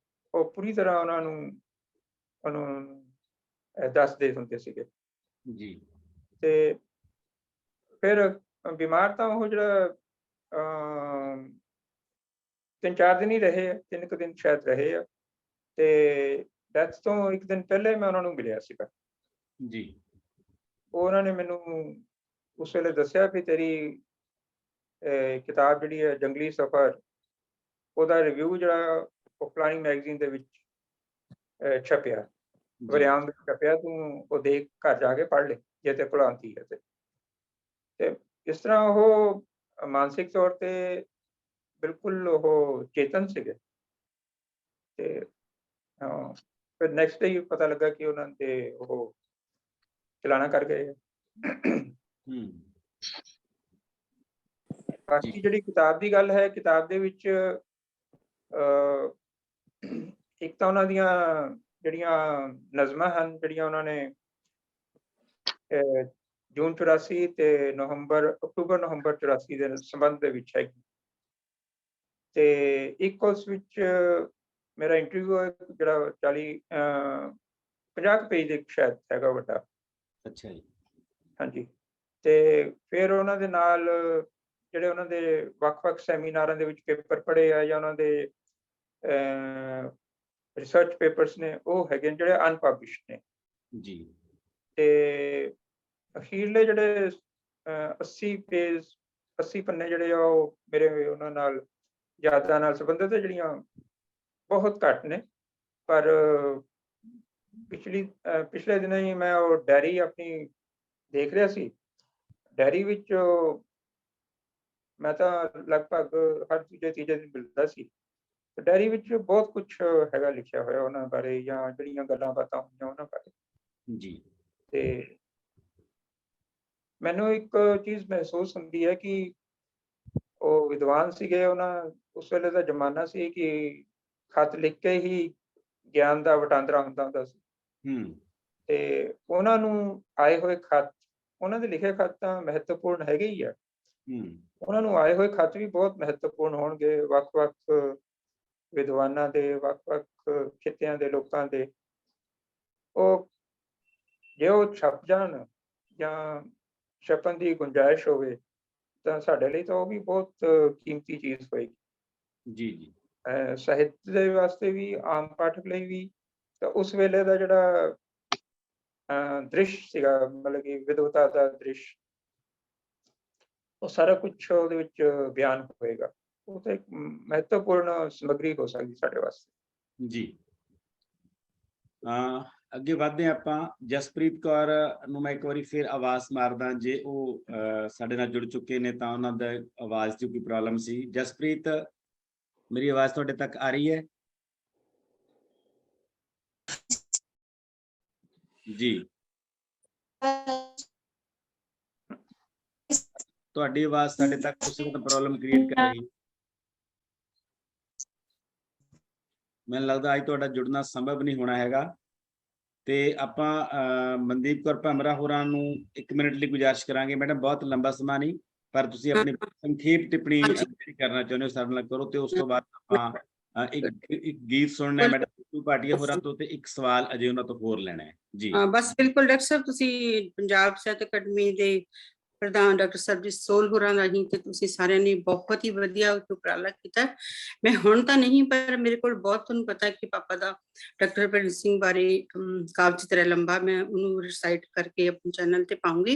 ਉਹ ਪੂਰੀ ਤਰ੍ਹਾਂ ਉਹਨੂੰ ਦੱਸਦੇ ਹੁੰਦੇ ਸੀਗੇ ਜੀ। ਤੇ ਫਿਰ ਬਿਮਾਰ ਤਾਂ ਉਹ ਜਿਹੜਾ 3-4 ਦਿਨ ਹੀ ਰਹੇ ਆ, 3 ਕੁ ਦਿਨ ਸ਼ਾਇਦ ਰਹੇ ਆ। ਤੇ ਡੈਥ ਤੋਂ 1 ਦਿਨ ਪਹਿਲੇ ਮੈਂ ਉਹਨਾਂ ਨੂੰ ਮਿਲਿਆ ਸੀਗਾ ਜੀ। ਉਹਨਾਂ ਨੇ ਮੈਨੂੰ ਉਸ ਵੇਲੇ ਦੱਸਿਆ ਵੀ ਤੇਰੀ ਕਿਤਾਬ ਜਿਹੜੀ ਹੈ ਜੰਗਲੀ ਸਫ਼ਰ, ਉਹਦਾ ਰਿਵਿਊ ਜਿਹੜਾ ਉਹ ਫਲਾਣੀ ਮੈਗਜ਼ੀਨ ਦੇ ਵਿੱਚ ਛਪਿਆ, ਵਰਿਆਮ ਵਿੱਚ ਛਪਿਆ, ਤੂੰ ਉਹ ਦੇਖ ਘਰ ਜਾ ਕੇ ਪੜ੍ਹ ਲੈ ਜੇ ਤੇ ਕੋਲ ਆਉਂਦੀ ਹੈ ਤੇ ਇਸ ਤਰ੍ਹਾਂ ਉਹ ਮਾਨਸਿਕ ਤੌਰ ਤੇ ਬਿਲਕੁਲ ਉਹ ਚੇਤਨ ਸੀਗੇ ਤੇ ਫਿਰ ਨੈਕਸਟ ਡੇ ਹੀ ਪਤਾ ਲੱਗਾ ਕਿ ਉਹਨਾਂ ਦੇ ਉਹ ਚਲਾਣਾ ਕਰ ਗਏ ਆ। ਬਾਕੀ ਜਿਹੜੀ ਕਿਤਾਬ ਦੀ ਗੱਲ ਹੈ, ਕਿਤਾਬ ਦੇ ਵਿੱਚ ਇੱਕ ਤਾਂ ਉਹਨਾਂ ਦੀਆਂ ਜਿਹੜੀਆਂ ਨਜ਼ਮਾਂ ਹਨ, ਜਿਹੜੀਆਂ ਉਹਨਾਂ ਨੇ ਜੂਨ 84 ਤੇ ਅਕਤੂਬਰ ਨਵੰਬਰ 84 ਦੇ ਸੰਬੰਧ ਦੇ ਵਿੱਚ ਹੈਗੀ। ਤੇ ਇੱਕ ਉਸ ਵਿੱਚ ਮੇਰਾ ਇੰਟਰਵਿਊ ਹੈ ਜਿਹੜਾ 50 ਪੇਜ ਦੇ ਸ਼ਾਇਦ ਹੈਗਾ ਵੱਡਾ। ਅੱਛਾ ਜੀ। ਹਾਂਜੀ। ਤੇ ਫਿਰ ਉਹਨਾਂ ਦੇ ਨਾਲ ਜਿਹੜੇ ਉਹਨਾਂ ਦੇ ਵੱਖ-ਵੱਖ ਸੈਮੀਨਾਰਾਂ ਦੇ ਵਿੱਚ ਪੇਪਰ ਪੜ੍ਹੇ ਆ ਜਾਂ ਉਹਨਾਂ ਦੇ ਰਿਸਰਚ ਪੇਪਰਸ ਨੇ, ਉਹ ਹੈਗੇ ਨੇ ਜਿਹੜੇ ਅਨਪਬਲਿਸ਼ਡ ਨੇ ਜੀ। ਤੇ ਅਖੀਰਲੇ ਜਿਹੜੇ 80 ਪੰਨੇ ਜਿਹੜੇ ਆ ਉਹ ਮੇਰੇ ਉਹਨਾਂ ਨਾਲ ਯਾਦਾਂ ਨਾਲ ਸੰਬੰਧਿਤ ਜਿਹੜੀਆਂ ਬਹੁਤ ਘੱਟ ਨੇ। ਪਰ ਪਿਛਲੇ ਦਿਨਾਂ ਹੀ ਮੈਂ ਉਹ ਡਾਇਰੀ ਆਪਣੀ ਦੇਖ ਰਿਹਾ ਸੀ। ਡਾਇਰੀ ਵਿੱਚ ਮੈਂ ਤਾਂ ਲਗਭਗ ਹਰ ਦੂਜੇ ਤੀਜੇ ਦਿਨ ਮਿਲਦਾ ਸੀ। ਡਾਇਰੀ ਵਿੱਚ ਬਹੁਤ ਕੁਝ ਹੈਗਾ ਲਿਖਿਆ ਹੋਇਆ ਉਹਨਾਂ ਬਾਰੇ, ਜਾਂ ਜਿਹੜੀਆਂ ਗੱਲਾਂ ਬਾਤਾਂ ਹੋਈਆਂ ਉਹਨਾਂ ਬਾਰੇ। ਜੀ। ਤੇ ਮੈਨੂੰ ਇੱਕ ਚੀਜ਼ ਮਹਿਸੂਸ ਹੁੰਦੀ ਹੈ ਕਿ ਉਹ ਵਿਦਵਾਨ ਸੀਗੇ। ਉਸ ਵੇਲੇ ਦਾ ਜ਼ਮਾਨਾ ਸੀ ਕਿ ਖਤ ਲਿਖ ਕੇ ਹੀ ਗਿਆਨ ਦਾ ਵਟਾਂਦਰਾ ਹੁੰਦਾ ਸੀ। ਤੇ ਉਹਨਾਂ ਨੂੰ ਆਏ ਹੋਏ ਖਤ, ਉਹਨਾਂ ਦੇ ਲਿਖੇ ਖਤ ਤਾਂ ਮਹੱਤਵਪੂਰਨ ਹੈਗੇ ਹੀ ਆ। ਉਹਨਾਂ ਨੂੰ ਆਏ ਹੋਏ ਖਤ ਵੀ ਬਹੁਤ ਮਹੱਤਵਪੂਰਨ ਹੋਣਗੇ, ਵੱਖ-ਵੱਖ ਵਿਦਵਾਨਾਂ ਦੇ, ਵੱਖ-ਵੱਖ ਖਿੱਤਿਆਂ ਦੇ ਲੋਕਾਂ ਦੇ। ਜੇ ਉਹ ਛਪ ਜਾਣ ਜਾਂ ਛਪਣ ਦੀ ਗੁੰਜਾਇਸ਼ ਹੋਵੇ ਤਾਂ ਸਾਡੇ ਲਈ ਤਾਂ ਉਹ ਵੀ ਬਹੁਤ ਕੀਮਤੀ ਚੀਜ਼ ਹੋਏਗੀ। ਜੀ। ਸਾਹਿਤ ਦੇ ਵਾਸਤੇ ਵੀ, ਆਮ ਪਾਠਕ ਲਈ ਵੀ। ਤਾਂ ਉਸ ਵੇਲੇ ਦਾ ਜਿਹੜਾ ਦ੍ਰਿਸ਼ ਸੀਗਾ, ਮਤਲਬ ਕਿ ਵਿਦਵਤਾ ਦਾ ਦ੍ਰਿਸ਼, ਉਹ ਸਾਰਾ ਕੁਛ ਉਹਦੇ ਵਿੱਚ ਬਿਆਨ ਹੋਏਗਾ। ਉਹ ਤਾਂ ਇੱਕ ਮਹੱਤਵਪੂਰਨ ਸਮੱਗਰੀ ਹੋ ਸਕਦੀ ਸਾਡੇ ਵਾਸਤੇ। ਜੀ। ਅੱਗੇ ਵਧਦੇ ਆਪਾਂ। ਜਸਪ੍ਰੀਤ ਕੌਰ ਨੂੰ ਮੈਂ ਇੱਕ ਵਾਰੀ ਫਿਰ ਆਵਾਜ਼ ਮਾਰਦਾ, ਜੇ ਉਹ ਸਾਡੇ ਨਾਲ ਜੁੜ ਚੁੱਕੇ ਨੇ ਤਾਂ ਉਹਨਾਂ ਦਾ ਆਵਾਜ਼ ਦੀ ਕੋਈ ਪ੍ਰੋਬਲਮ ਸੀ। ਜਸਪ੍ਰੀਤ, ਮੇਰੀ ਆਵਾਜ਼ ਤੁਹਾਡੇ ਤੱਕ ਆ ਰਹੀ ਹੈ? ਜੀ। ਤੁਹਾਡੀ ਆਵਾਜ਼ ਸਾਡੇ ਤੱਕ ਕਿਸੇ ਤਰ੍ਹਾਂ ਪ੍ਰੋਬਲਮ ਕ੍ਰੀਏਟ ਕਰ ਰਹੀ ਹੈ। ਮੈਨੂੰ ਲੱਗਦਾ ਅੱਜ ਤੁਹਾਡਾ ਜੁੜਨਾ ਸੰਭਵ ਨਹੀਂ ਹੋਣਾ ਹੈਗਾ। ਤੇ ਆਪਾਂ ਮਨਦੀਪ ਕੌਰ ਭਮਰਾ ਹੋਰਾਂ ਨੂੰ 1 ਮਿੰਟ ਲਈ ਗੁਜ਼ਾਰਿਸ਼ ਕਰਾਂਗੇ। ਮੈਡਮ, ਬਹੁਤ ਲੰਬਾ ਸਮਾਂ ਨਹੀਂ, ਪਰ ਤੁਸੀਂ ਆਪਣੀ ਸੰਖੇਪ ਟਿੱਪਣੀ ਜਿਹੜੀ ਕਰਨਾ ਚਾਹੁੰਦੇ ਹੋ ਸਾਡੇ ਨਾਲ ਕਰੋ। ਤੇ ਉਸ ਤੋਂ ਬਾਅਦ ਆਪਾਂ ਇੱਕ ਗੀਤ ਸੁਣਨਾ ਹੈ ਮੈਡਮ ਭਾਟੀਆ ਹੋਰਾਂ ਤੋਂ, ਤੇ ਇੱਕ ਸਵਾਲ ਅਜੇ ਉਹਨਾਂ ਤੋਂ ਹੋਰ ਲੈਣਾ ਹੈ। ਜੀ। ਬਸ ਬਿਲਕੁਲ ਡਾਕਟਰ ਸਾਹਿਬ, ਤੁਸੀਂ ਪੰਜਾਬ ਸਾਹਿਤ ਅਕੈਡਮੀ ਦੇ ਪ੍ਰਧਾਨ ਡਾਕਟਰ ਸਰਬਜੀਤ ਸੋਲ ਹੋਰਾਂ ਰਾਹੀਂ ਤੇ ਤੁਸੀਂ ਸਾਰਿਆਂ ਨੇ ਬਹੁਤ ਹੀ ਵਧੀਆ ਉਪਰਾਲਾ ਕੀਤਾ। ਮੈਂ ਹੁਣ ਤਾਂ ਨਹੀਂ, ਪਰ ਮੇਰੇ ਕੋਲ ਬਹੁਤ, ਤੁਹਾਨੂੰ ਪਤਾ ਕਿ ਪਾਪਾ ਦਾ ਡਾਕਟਰ ਹਰਭਜਨ ਸਿੰਘ ਬਾਰੇ ਕਾਵਿ ਚਿੱਤਰ ਲੰਬਾ, ਮੈਂ ਉਹਨੂੰ ਰਿਸਾਈਟ ਕਰਕੇ ਆਪਣੇ ਚੈਨਲ ਤੇ ਪਾਉਂਗੀ।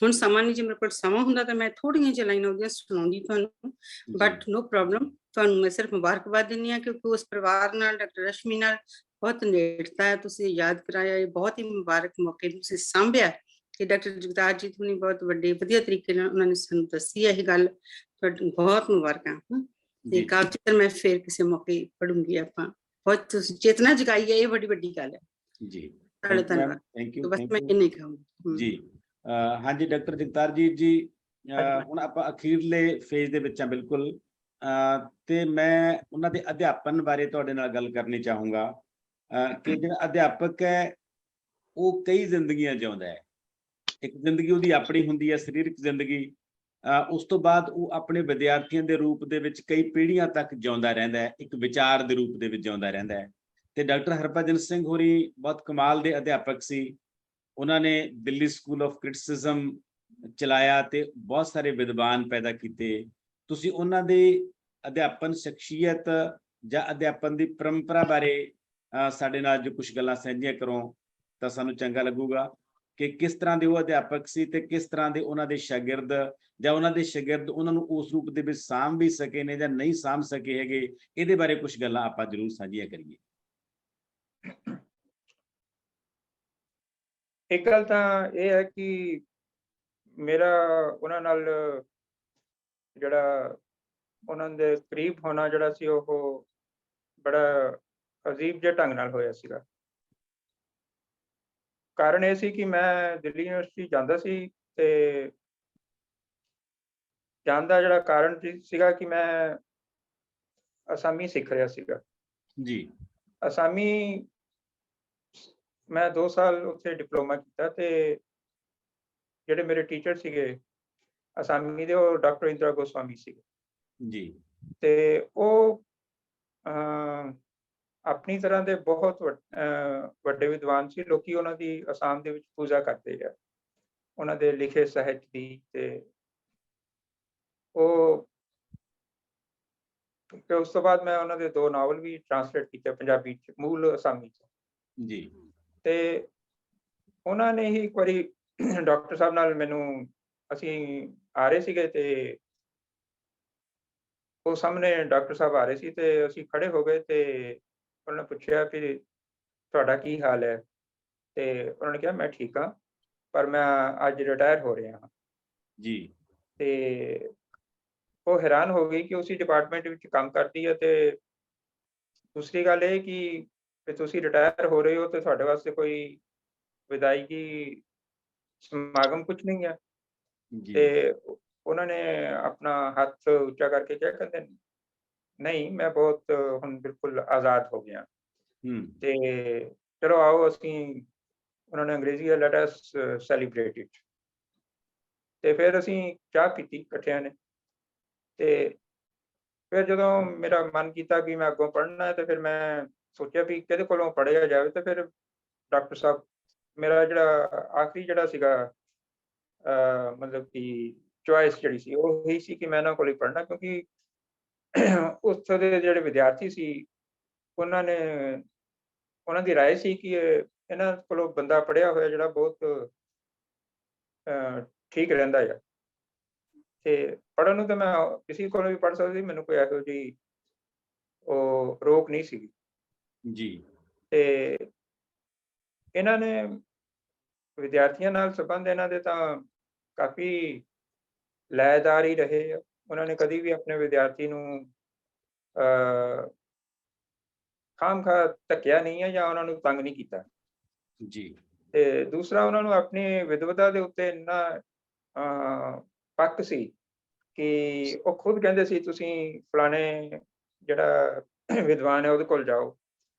ਹੁਣ ਸਮਾਂ ਨਹੀਂ, ਜੇ ਮੇਰੇ ਕੋਲ ਸਮਾਂ ਹੁੰਦਾ ਤਾਂ ਮੈਂ ਥੋੜੀਆਂ ਜਿਹੀਆਂ ਲਾਈਨਾਂ ਉਹਦੀਆਂ ਸੁਣਾਉਂਦੀ ਤੁਹਾਨੂੰ, ਬਟ ਨੋ ਪ੍ਰੋਬਲਮ। ਤੁਹਾਨੂੰ ਮੈਂ ਸਿਰਫ ਮੁਬਾਰਕਬਾਦ ਦਿੰਦੀ ਹਾਂ, ਕਿਉਂਕਿ ਉਸ ਪਰਿਵਾਰ ਨਾਲ, ਡਾਕਟਰ ਰਸ਼ਮੀ ਨਾਲ ਬਹੁਤ ਨੇੜਤਾ ਹੈ। ਤੁਸੀਂ ਯਾਦ ਕਰਾਇਆ, ਇਹ ਬਹੁਤ ਹੀ ਮੁਬਾਰਕ ਮੌਕੇ ਨੂੰ ਤੁਸੀਂ ਸਾਂਭਿਆ ਕਿ ਡਾਕਟਰ ਜਗਤਾਰ ਜੀ ਹੁਣੀ ਬਹੁਤ ਵਧੀਆ ਤਰੀਕੇ ਨਾਲ ਉਹਨਾਂ ਨੇ ਸਾਨੂੰ ਦੱਸੀ ਹੈ ਇਹ ਗੱਲ। ਤੁਹਾਨੂੰ ਬਹੁਤ ਮੁਬਾਰਕਾਂ। ਤੇ ਕਾਵਿ ਚਿੱਤਰ ਮੈਂ ਫਿਰ ਕਿਸੇ ਮੌਕੇ ਪੜੂੰਗੀ। ਆਪਾਂ ਬਹੁਤ ਤੁਸੀਂ ਚੇਤਨਾ ਜਗਾਈ ਹੈ, ਇਹ ਬੜੀ ਵੱਡੀ ਗੱਲ ਹੈ। ਜੀ, ਧੰਨਵਾਦ। Thank you. ਬਸ ਮੈਂ ਇੰਨੇ ਕਹਾਂਗੀ ਜੀ। ਹਾਂਜੀ ਡਾਕਟਰ ਜਗਤਾਰ ਜੀ, ਹੁਣ ਆਪਾਂ ਅਖੀਰਲੇ ਫੇਜ਼ ਦੇ ਵਿੱਚ ਆ ਬਿਲਕੁਲ। ਤੇ ਮੈਂ ਉਹਨਾਂ ਦੇ ਅਧਿਆਪਨ ਬਾਰੇ ਤੁਹਾਡੇ ਨਾਲ ਗੱਲ ਕਰਨੀ ਚਾਹੂੰਗਾ ਕਿ ਜਿਹੜਾ ਅਧਿਆਪਕ ਹੈ ਉਹ ਕਈ ਜ਼ਿੰਦਗੀਆਂ ਜਿਉਂਦਾ ਹੈ। ਇੱਕ ਜ਼ਿੰਦਗੀ ਉਹਦੀ ਆਪਣੀ ਹੁੰਦੀ ਹੈ, ਸਰੀਰਕ ਜ਼ਿੰਦਗੀ। ਉਸ ਤੋਂ ਬਾਅਦ ਉਹ ਆਪਣੇ ਵਿਦਿਆਰਥੀਆਂ ਦੇ ਰੂਪ ਦੇ ਵਿੱਚ ਕਈ ਪੀੜ੍ਹੀਆਂ ਤੱਕ ਜਿਉਂਦਾ ਰਹਿੰਦਾ ਹੈ, ਇੱਕ ਵਿਚਾਰ ਦੇ ਰੂਪ ਦੇ ਵਿੱਚ ਜਿਉਂਦਾ ਰਹਿੰਦਾ ਹੈ। ਤੇ ਡਾਕਟਰ ਹਰਭਜਨ ਸਿੰਘ ਹੋਰੀ ਬਹੁਤ ਕਮਾਲ ਦੇ ਅਧਿਆਪਕ ਸੀ। ਉਹਨਾਂ ਨੇ ਦਿੱਲੀ ਸਕੂਲ ਆਫ ਕ੍ਰਿਟਿਸਿਜ਼ਮ ਚਲਾਇਆ ਤੇ ਬਹੁਤ ਸਾਰੇ ਵਿਦਵਾਨ ਪੈਦਾ ਕੀਤੇ। ਤੁਸੀਂ ਉਹਨਾਂ ਦੇ ਅਧਿਆਪਨ ਸ਼ਖਸੀਅਤ ਜਾਂ ਅਧਿਆਪਨ ਦੀ ਪਰੰਪਰਾ ਬਾਰੇ ਸਾਡੇ ਨਾਲ ਜੋ ਕੁਝ ਗੱਲਾਂ ਸਾਂਝੀਆਂ ਕਰੋ ਤਾਂ ਸਾਨੂੰ ਚੰਗਾ ਲੱਗੂਗਾ ਕਿ ਕਿਸ ਤਰ੍ਹਾਂ ਦੇ ਉਹ ਅਧਿਆਪਕ ਸੀ ਤੇ ਕਿਸ ਤਰ੍ਹਾਂ ਦੇ ਉਹਨਾਂ ਦੇ ਸ਼ਾਗਿਰਦ ਜਾਂ ਉਹਨਾਂ ਦੇ ਸ਼ਾਗਿਰਦ ਉਹਨਾਂ ਨੂੰ ਉਸ ਰੂਪ ਦੇ ਵਿੱਚ ਸਾਂਭ ਵੀ ਸਕੇ ਨੇ ਜਾਂ ਨਹੀਂ ਸਾਂਭ ਸਕੇ ਹੈਗੇ। ਇਹਦੇ ਬਾਰੇ ਕੁਝ ਗੱਲਾਂ ਆਪਾਂ ਜ਼ਰੂਰ ਸਾਂਝੀਆਂ ਕਰੀਏ। ਇੱਕ ਗੱਲ ਤਾਂ ਇਹ ਹੈ ਕਿ ਮੇਰਾ ਉਹਨਾਂ ਨਾਲ ਜਿਹੜਾ ਉਹਨਾਂ ਦੇ ਕਰੀਬ ਹੋਣਾ ਜਿਹੜਾ ਸੀ ਉਹ ਬੜਾ ਅਜੀਬ ਜਿਹੇ ਢੰਗ ਨਾਲ ਹੋਇਆ ਸੀਗਾ। ਕਾਰਨ ਇਹ ਸੀ ਕਿ ਮੈਂ ਦਿੱਲੀ ਯੂਨੀਵਰਸਿਟੀ ਜਾਂਦਾ ਸੀ ਤੇ ਜਾਣ ਦਾ ਜਿਹੜਾ ਕਾਰਨ ਸੀਗਾ ਕਿ ਮੈਂ ਅਸਾਮੀ ਸਿੱਖ ਰਿਹਾ ਸੀਗਾ। ਜੀ ਅਸਾਮੀ ਮੈਂ 2 ਸਾਲ ਉੱਥੇ ਡਿਪਲੋਮਾ ਕੀਤਾ ਤੇ ਜਿਹੜੇ ਮੇਰੇ ਟੀਚਰ ਸੀਗੇ ਅਸਾਮੀ ਦੇ ਉਹ ਡਾਕਟਰ ਇੰਦਰਾ ਗੋਸਵਾਮੀ ਸੀਗੇ ਜੀ ਤੇ ਉਹ ਆਪਣੀ ਤਰ੍ਹਾਂ ਦੇ ਬਹੁਤ ਵੱਡੇ ਵਿਦਵਾਨ ਸੀ। ਲੋਕੀ ਉਹਨਾਂ ਦੀ ਅਸਾਮ ਦੇ ਵਿੱਚ ਪੂਜਾ ਕਰਦੇ ਆ, ਉਹਨਾਂ ਦੇ ਲਿਖੇ ਸਾਹਿਤ ਦੀ। ਤੇ ਉਹ ਉਸ ਤੋਂ ਬਾਅਦ ਮੈਂ ਉਹਨਾਂ ਦੇ 2 ਨਾਵਲ ਵੀ ਟ੍ਰਾਂਸਲੇਟ ਕੀਤੇ ਪੰਜਾਬੀ ਚ, ਮੂਲ ਅਸਾਮੀ ਚ। ਜੀ ਤੇ ਉਹਨਾਂ ਨੇ ਹੀ ਇੱਕ ਵਾਰੀ ਡਾਕਟਰ ਸਾਹਿਬ ਨਾਲ ਮੈਨੂੰ, ਅਸੀਂ ਆ ਰਹੇ ਸੀਗੇ ਤੇ ਉਹ ਸਾਹਮਣੇ ਡਾਕਟਰ ਸਾਹਿਬ ਆ ਰਹੇ ਸੀ ਤੇ ਅਸੀਂ ਖੜੇ ਹੋ ਗਏ ਤੇ ਉਹਨਾਂ ਨੇ ਪੁੱਛਿਆ ਵੀ ਤੁਹਾਡਾ ਕੀ ਹਾਲ ਹੈ? ਤੇ ਉਹਨਾਂ ਨੇ ਕਿਹਾ ਮੈਂ ਠੀਕ ਹਾਂ, ਪਰ ਮੈਂ ਅੱਜ ਰਿਟਾਇਰ ਹੋ ਰਿਹਾ ਹਾਂ। ਜੀ ਤੇ ਉਹ ਹੈਰਾਨ ਹੋ ਗਈ ਕਿ ਉਸੇ ਡਿਪਾਰਟਮੈਂਟ ਵਿੱਚ ਕੰਮ ਕਰਦੀ ਹੈ ਤੇ ਦੂਸਰੀ ਗੱਲ ਇਹ ਕਿ ਤੁਸੀਂ ਰਿਟਾਇਰ ਹੋ ਰਹੇ ਹੋ ਤੇ ਤੁਹਾਡੇ ਵਾਸਤੇ ਕੋਈ ਵਿਦਾਇਗੀ ਸਮਾਗਮ ਕੁਝ ਨਹੀਂ ਹੈ। ਜੀ ਤੇ ਉਹਨਾਂ ਨੇ ਆਪਣਾ ਹੱਥ ਉੱਚਾ ਕਰਕੇ ਕਿਹਾ, ਕਹਿੰਦੇ ਨਹੀਂ ਮੈਂ ਬਹੁਤ ਹੁਣ ਬਿਲਕੁਲ ਆਜ਼ਾਦ ਹੋ ਗਿਆ। ਤੇ ਚਲੋ ਆਓ ਅਸੀਂ, ਉਹਨਾਂ ਨੇ ਅੰਗਰੇਜ਼ੀ ਦਾ ਲੈਟ ਅਸ ਸੈਲੀਬ੍ਰੇਟ ਇਟ। ਤੇ ਫਿਰ ਅਸੀਂ ਚਾਹ ਪੀਤੀ ਇਕੱਠਿਆਂ ਨੇ। ਤੇ ਫਿਰ ਜਦੋਂ ਮੇਰਾ ਮਨ ਕੀਤਾ ਕਿ ਮੈਂ ਅੱਗੋਂ ਪੜ੍ਹਨਾ ਹੈ ਤੇ ਫਿਰ ਮੈਂ ਸੋਚਿਆ ਵੀ ਕਿਹਦੇ ਕੋਲੋਂ ਪੜ੍ਹਿਆ ਜਾਵੇ। ਤੇ ਫਿਰ ਡਾਕਟਰ ਸਾਹਿਬ, ਮੇਰਾ ਜਿਹੜਾ ਆਖਰੀ ਜਿਹੜਾ ਸੀਗਾ ਮਤਲਬ ਕਿ ਚੁਆਇਸ ਜਿਹੜੀ ਸੀ ਉਹ ਇਹੀ ਸੀ ਕਿ ਮੈਂ ਇਹਨਾਂ ਕੋਲ ਹੀ ਪੜ੍ਹਨਾ, ਕਿਉਂਕਿ ਉੱਥੋਂ ਦੇ ਜਿਹੜੇ ਵਿਦਿਆਰਥੀ ਸੀ ਉਹਨਾਂ ਦੀ ਰਾਏ ਸੀ ਕਿ ਇਹਨਾਂ ਕੋਲੋਂ ਬੰਦਾ ਪੜ੍ਹਿਆ ਹੋਇਆ ਜਿਹੜਾ ਬਹੁਤ ਠੀਕ ਰਹਿੰਦਾ ਆ। ਤੇ ਪੜ੍ਹਨ ਨੂੰ ਤਾਂ ਮੈਂ ਕਿਸੇ ਕੋਲੋਂ ਵੀ ਪੜ੍ਹ ਸਕਦੀ, ਮੈਨੂੰ ਕੋਈ ਇਹੋ ਜਿਹੀ ਉਹ ਰੋਕ ਨਹੀਂ ਸੀਗੀ। ਜੀ ਤੇ ਇਹਨਾਂ ਨੇ ਵਿਦਿਆਰਥੀਆਂ ਨਾਲ ਸੰਬੰਧ ਇਹਨਾਂ ਦੇ ਤਾਂ ਕਾਫੀ ਲਹਿਦਾਰ ਹੀ ਰਹੇ ਆ। ਉਹਨਾਂ ਨੇ ਕਦੀ ਵੀ ਆਪਣੇ ਵਿਦਿਆਰਥੀ ਨੂੰ ਖਾਮਖਾ ਧੱਕਿਆ ਨਹੀਂ ਹੈ ਜਾਂ ਉਹਨਾਂ ਨੂੰ ਤੰਗ ਨਹੀਂ ਕੀਤਾ। ਜੀ ਤੇ ਦੂਸਰਾ, ਉਹਨਾਂ ਨੂੰ ਆਪਣੀ ਵਿਦਵਤਾ ਦੇ ਉੱਤੇ ਇੰਨਾ ਪੱਕ ਸੀ ਕਿ ਉਹ ਖੁਦ ਕਹਿੰਦੇ ਸੀ ਤੁਸੀਂ ਫਲਾਣੇ ਜਿਹੜਾ ਵਿਦਵਾਨ ਹੈ ਉਹਦੇ ਕੋਲ ਜਾਓ।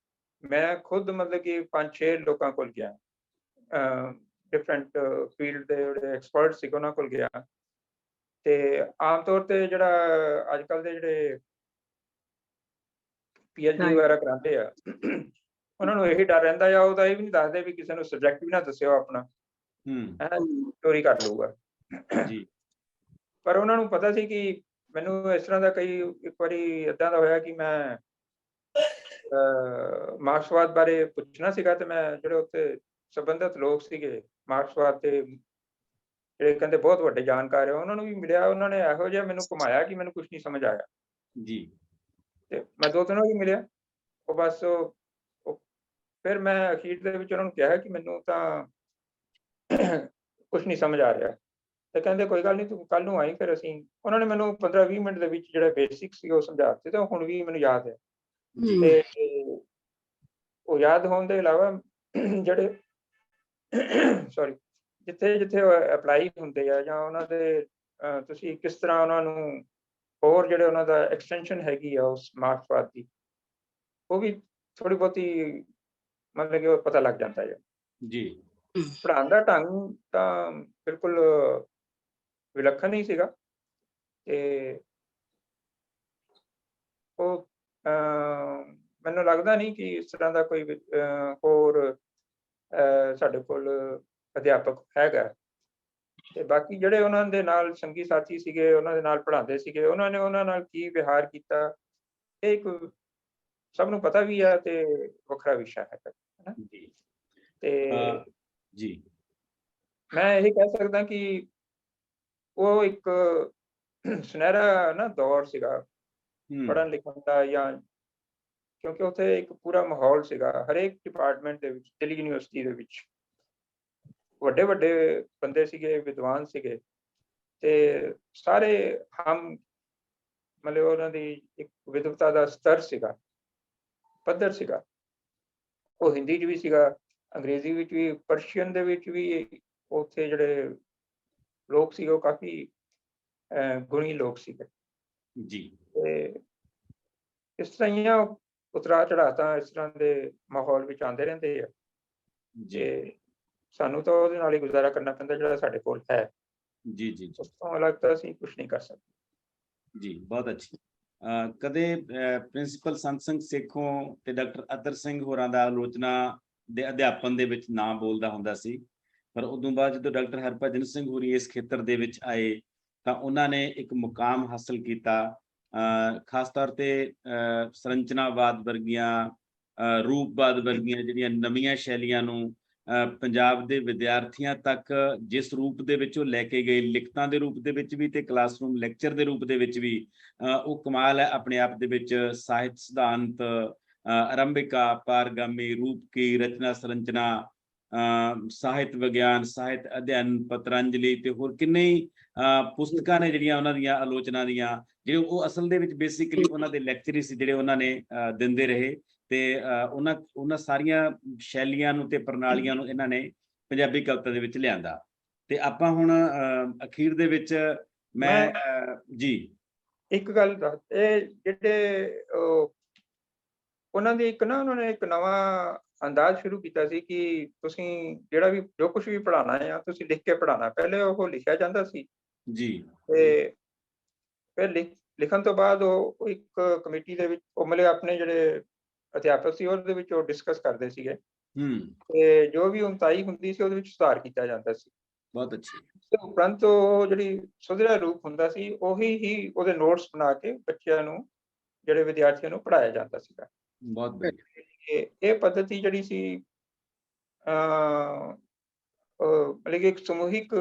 ਮੈਂ ਖੁਦ ਮਤਲਬ ਕਿ 5-6 ਲੋਕਾਂ ਕੋਲ ਗਿਆ, ਡਿਫਰੈਂਟ ਫੀਲਡ ਦੇ ਜਿਹੜੇ ਐਕਸਪਰਟ ਸੀ ਉਹਨਾਂ ਕੋਲ ਗਿਆ। ਤੇ ਆਮ ਤੌਰ ਤੇ ਜਿਹੜਾ ਅੱਜ ਕੱਲ੍ਹ ਦੇ ਜਿਹੜੇ PhD ਵਗੈਰਾ ਕਰਾਉਂਦੇ ਆ ਉਹਨਾਂ ਨੂੰ ਇਹੀ ਡਰ ਰਹਿੰਦਾ ਆ, ਉਹਦਾ ਇਹ ਵੀ ਨਹੀਂ ਦੱਸਦੇ ਵੀ ਕਿਸੇ ਨੂੰ ਸਬਜੈਕਟ ਵੀ ਨਾ ਦੱਸਿਓ ਆਪਣਾ, ਚੋਰੀ ਕਰ ਲਊਗਾ। ਜੀ ਪਰ ਉਹਨਾਂ ਨੂੰ ਪਤਾ ਸੀ ਕਿ ਮੈਨੂੰ ਇਸ ਤਰ੍ਹਾਂ ਦਾ ਇੱਕ ਵਾਰੀ ਏਦਾਂ ਦਾ ਹੋਇਆ ਕਿ ਮੈਂ ਮਾਰਕਸਵਾਦ ਬਾਰੇ ਪੁੱਛਣਾ ਸੀਗਾ ਤੇ ਮੈਂ ਜਿਹੜੇ ਉੱਥੇ ਸੰਬੰਧਿਤ ਲੋਕ ਸੀਗੇ ਮਾਰਕਸਵਾਦ ਦੇ ਜਿਹੜੇ ਕਹਿੰਦੇ ਬਹੁਤ ਵੱਡੇ ਜਾਣਕਾਰ ਆ, ਉਹਨਾਂ ਨੂੰ ਵੀ ਮਿਲਿਆ। ਉਹਨਾਂ ਨੇ ਇਹੋ ਜਿਹਾ ਮੈਨੂੰ ਘੁਮਾਇਆ ਕਿ ਮੈਨੂੰ ਕੁਝ ਨਹੀਂ ਸਮਝ ਆਇਆ। ਜੀ ਤੇ ਮੈਂ 2-3 ਵਾਰੀ ਮਿਲਿਆ, ਉਹ ਬਸ ਫਿਰ ਮੈਂ ਅਖੀਰ ਦੇ ਵਿੱਚ ਉਹਨਾਂ ਨੂੰ ਕਿਹਾ ਕਿ ਮੈਨੂੰ ਤਾਂ ਕੁਝ ਨਹੀਂ ਸਮਝ ਆ ਰਿਹਾ। ਤੇ ਕਹਿੰਦੇ ਕੋਈ ਗੱਲ ਨਹੀਂ, ਤੂੰ ਕੱਲ ਨੂੰ ਆਈ। ਫਿਰ ਉਹਨਾਂ ਨੇ ਮੈਨੂੰ 15-20 ਮਿੰਟ ਦੇ ਵਿੱਚ ਜਿਹੜੇ ਬੇਸਿਕ ਸੀ ਉਹ ਸਮਝਾ ਦਿੱਤੇ ਤੇ ਹੁਣ ਵੀ ਮੈਨੂੰ ਯਾਦ ਹੈ। ਤੇ ਉਹ ਯਾਦ ਹੋਣ ਦੇ ਇਲਾਵਾ ਜਿਹੜੇ ਜਿੱਥੇ ਅਪਲਾਈ ਹੁੰਦੇ ਆ ਜਾਂ ਉਹਨਾਂ ਦੇ ਤੁਸੀਂ ਕਿਸ ਤਰ੍ਹਾਂ ਉਹਨਾਂ ਨੂੰ ਹੋਰ ਜਿਹੜੇ ਉਹਨਾਂ ਦਾ ਐਕਸਟੈਂਸ਼ਨ ਹੈਗੀ ਆ ਉਸ ਮਾਰਕਸਵਾਦ ਦੀ, ਉਹ ਵੀ ਥੋੜੀ ਬਹੁਤੀ ਮਤਲਬ ਕਿ ਉਹ ਪਤਾ ਲੱਗ ਜਾਂਦਾ ਹੈ। ਜੀ ਪੜ੍ਹਾਉਣ ਦਾ ਢੰਗ ਤਾਂ ਬਿਲਕੁਲ ਵਿਲੱਖਣ ਹੀ ਸੀਗਾ। ਤੇ ਉਹ ਮੈਨੂੰ ਲੱਗਦਾ ਨਹੀਂ ਕਿ ਇਸ ਤਰ੍ਹਾਂ ਦਾ ਕੋਈ ਹੋਰ ਸਾਡੇ ਕੋਲ ਅਧਿਆਪਕ ਹੈਗਾ। ਤੇ ਬਾਕੀ ਜਿਹੜੇ ਉਹਨਾਂ ਦੇ ਨਾਲ ਸੰਗੀ ਸਾਥੀ ਸੀਗੇ, ਉਹਨਾਂ ਦੇ ਨਾਲ ਪੜ੍ਹਾਉਂਦੇ ਸੀਗੇ, ਉਹਨਾਂ ਨੇ ਉਹਨਾਂ ਨਾਲ ਕੀ ਵਿਹਾਰ ਕੀਤਾ ਇਹ ਇੱਕ ਸਭ ਨੂੰ ਪਤਾ ਵੀ ਹੈ ਤੇ ਵੱਖਰਾ ਵਿਸ਼ਾ ਹੈ। ਜੀ ਤੇ ਜੀ ਮੈਂ ਇਹ ਕਹਿ ਸਕਦਾ ਕਿ ਉਹ ਇੱਕ ਸੁਨਹਿਰਾ ਨਾ ਦੌਰ ਸੀਗਾ ਪੜ੍ਹਨ ਲਿਖਣ ਦਾ, ਜਾਂ ਕਿਉਂਕਿ ਉੱਥੇ ਇੱਕ ਪੂਰਾ ਮਾਹੌਲ ਸੀਗਾ ਹਰੇਕ ਡਿਪਾਰਟਮੈਂਟ ਦੇ ਵਿੱਚ। ਦਿੱਲੀ ਯੂਨੀਵਰਸਿਟੀ ਦੇ ਵਿੱਚ ਵੱਡੇ ਵੱਡੇ ਬੰਦੇ ਸੀਗੇ, ਵਿਦਵਾਨ ਸੀਗੇ ਤੇ ਸਾਰੇ ਮਤਲਬ ਉਹਨਾਂ ਦੀ ਇੱਕ ਵਿਦਵਤਾ ਦਾ ਸਤਰ ਸੀਗਾ, ਪੱਧਰ ਸੀਗਾ, ਉਹ ਹਿੰਦੀ 'ਚ ਵੀ ਸੀਗਾ, ਅੰਗਰੇਜ਼ੀ ਵਿੱਚ ਵੀ, ਪਰਸ਼ੀਅਨ ਦੇ ਵਿੱਚ ਵੀ। ਉੱਥੇ ਜਿਹੜੇ ਲੋਕ ਸੀਗੇ ਉਹ ਕਾਫੀ ਗੁਣੀ ਲੋਕ ਸੀਗੇ ਜੀ। ਤੇ ਇਸ ਤਰ੍ਹਾਂ ਹੀ ਆ, ਉਤਰਾ ਚੜ੍ਹਾਅ ਤਾਂ ਇਸ ਤਰ੍ਹਾਂ ਦੇ ਮਾਹੌਲ ਵਿੱਚ ਆਉਂਦੇ ਰਹਿੰਦੇ ਆ ਜੀ ਤੇ ਸਾਨੂੰ ਤਾਂ ਉਹਦੇ ਨਾਲ ਹੀ ਗੁਜ਼ਾਰਾ ਕਰਨਾ ਪੈਂਦਾ ਜਿਹੜਾ ਸਾਡੇ ਕੋਲ ਹੈ। ਜੀ ਜੀ ਉਸ ਤੋਂ ਅਲੱਗ ਤਾਂ ਅਸੀਂ ਕੁਛ ਨਹੀਂ ਕਰ ਸਕਦੇ। ਜੀ, ਬਹੁਤ ਅੱਛੀ। ਕਦੇ ਪ੍ਰਿੰਸੀਪਲ ਸੰਤ ਸਿੰਘ ਸੇਖੋਂ ਤੇ ਡਾਕਟਰ ਅਤਰ ਸਿੰਘ ਹੋਰਾਂ ਦਾ ਆਲੋਚਨਾ ਦੇ ਅਧਿਆਪਨ ਦੇ ਵਿੱਚ ਨਾਂ ਬੋਲਦਾ ਹੁੰਦਾ ਸੀ, ਪਰ ਉਦੋਂ ਬਾਅਦ ਜਦੋਂ ਡਾਕਟਰ ਹਰਭਜਨ ਸਿੰਘ ਹੋਰੀ ਇਸ ਖੇਤਰ ਦੇ ਵਿੱਚ ਆਏ ਤਾਂ ਉਹਨਾਂ ਨੇ ਇੱਕ ਮੁਕਾਮ ਹਾਸਲ ਕੀਤਾ। ਖਾਸ ਤੌਰ ਤੇ ਸੰਰਚਨਾਵਾਦ ਵਰਗੀਆਂ, ਰੂਪਵਾਦ ਵਰਗੀਆਂ ਜਿਹੜੀਆਂ ਨਵੀਆਂ ਸ਼ੈਲੀਆਂ ਨੂੰ ਪੰਜਾਬ ਦੇ ਵਿਦਿਆਰਥੀਆਂ ਤੱਕ ਜਿਸ ਰੂਪ ਦੇ ਵਿੱਚ ਉਹ ਲੈ ਕੇ ਗਏ, ਲਿਖਤਾਂ ਦੇ ਰੂਪ ਦੇ ਵਿੱਚ ਵੀ ਤੇ ਕਲਾਸਰੂਮ ਲੈਕਚਰ ਦੇ ਰੂਪ ਦੇ ਵਿੱਚ ਵੀ, ਉਹ ਕਮਾਲ ਹੈ ਆਪਣੇ ਆਪ ਦੇ ਵਿੱਚ। ਸਾਹਿਤ ਸਿਧਾਂਤ, ਆਰੰਭਿਕਾ, ਪਾਰਗਾਮੀ, ਰੂਪਕੀ, ਰਚਨਾ ਸੰਰਚਨਾ, ਸਾਹਿਤ ਵਿਗਿਆਨ, ਸਾਹਿਤ ਅਧਿਐਨ, ਪਤਰੰਜਲੀ ਤੇ ਹੋਰ ਕਿੰਨੇ ਹੀ ਪੁਸਤਕਾਂ ਨੇ ਜਿਹੜੀਆਂ ਉਹਨਾਂ ਦੀਆਂ ਆਲੋਚਨਾ ਦੀਆਂ, ਜਿਹੜੇ ਉਹ ਅਸਲ ਦੇ ਵਿੱਚ ਬੇਸਿਕਲੀ ਉਹਨਾਂ ਦੇ ਲੈਕਚਰ ਹੀ ਸੀ ਜਿਹੜੇ ਉਹਨਾਂ ਨੇ ਦਿੰਦੇ ਰਹੇ। ਤੇ ਉਹਨਾਂ ਸਾਰੀਆਂ ਸ਼ੈਲੀਆਂ ਨੂੰ ਤੇ ਪ੍ਰਣਾਲੀਆਂ ਨੂੰ ਇਹਨਾਂ ਨੇ ਪੰਜਾਬੀ ਕਵਿਤਾ ਦੇ ਵਿੱਚ ਲਿਆਂਦਾ। ਤੇ ਆਪਾਂ ਹੁਣ ਅਖੀਰ ਦੇ ਵਿੱਚ ਮੈਂ ਜੀ ਇੱਕ ਗੱਲ ਦੱਸ, ਇਹ ਜਿਹੜੇ ਉਹਨਾਂ ਦੀ ਉਹਨਾਂ ਨੇ ਇੱਕ ਨਵਾਂ ਅੰਦਾਜ਼ ਸ਼ੁਰੂ ਕੀਤਾ ਸੀ ਕਿ ਤੁਸੀਂ ਜਿਹੜਾ ਵੀ ਜੋ ਕੁਝ ਵੀ ਪੜ੍ਹਾਉਣਾ ਹੈ ਤੁਸੀਂ ਲਿਖ ਕੇ ਪੜ੍ਹਾਉਣਾ। ਪਹਿਲੇ ਉਹ ਲਿਖਿਆ ਜਾਂਦਾ ਸੀ ਜੀ, ਤੇ ਫਿਰ ਲਿਖਣ ਤੋਂ ਬਾਅਦ ਉਹ ਇੱਕ ਕਮੇਟੀ ਦੇ ਵਿੱਚ ਉਹ ਮਤਲਬ ਆਪਣੇ ਜਿਹੜੇ ਅਧਿਆਪਕ ਸੀ ਉਹਦੇ ਵਿੱਚ ਉਹ ਡਿਸਕਸ ਕਰਦੇ ਸੀਗੇ ਤੇ ਜੋ ਵੀ ਉਨਤਾਈ ਹੁੰਦੀ ਸੀ ਉਹਦੇ ਵਿੱਚ ਸੁਧਾਰ ਕੀਤਾ ਜਾਂਦਾ ਸੀ। ਬਹੁਤ ਅੱਛੀ। ਤੇ ਉਪਰੰਤ ਉਹ ਜਿਹੜੀ ਸੁਧਰਿਆ ਰੂਪ ਹੁੰਦਾ ਸੀ ਉਹੀ ਹੀ ਉਹਦੇ ਨੋਟਸ ਬਣਾ ਕੇ ਬੱਚਿਆਂ ਨੂੰ, ਜਿਹੜੇ ਵਿਦਿਆਰਥੀਆਂ ਨੂੰ ਪੜ੍ਹਾਇਆ ਜਾਂਦਾ ਸੀਗਾ। ਬਹੁਤ ਵਧੀਆ। ਇਹ ਪੱਧਤੀ ਜਿਹੜੀ ਸੀ ਮਤਲਬ ਕਿ ਇੱਕ ਸਮੂਹਿਕ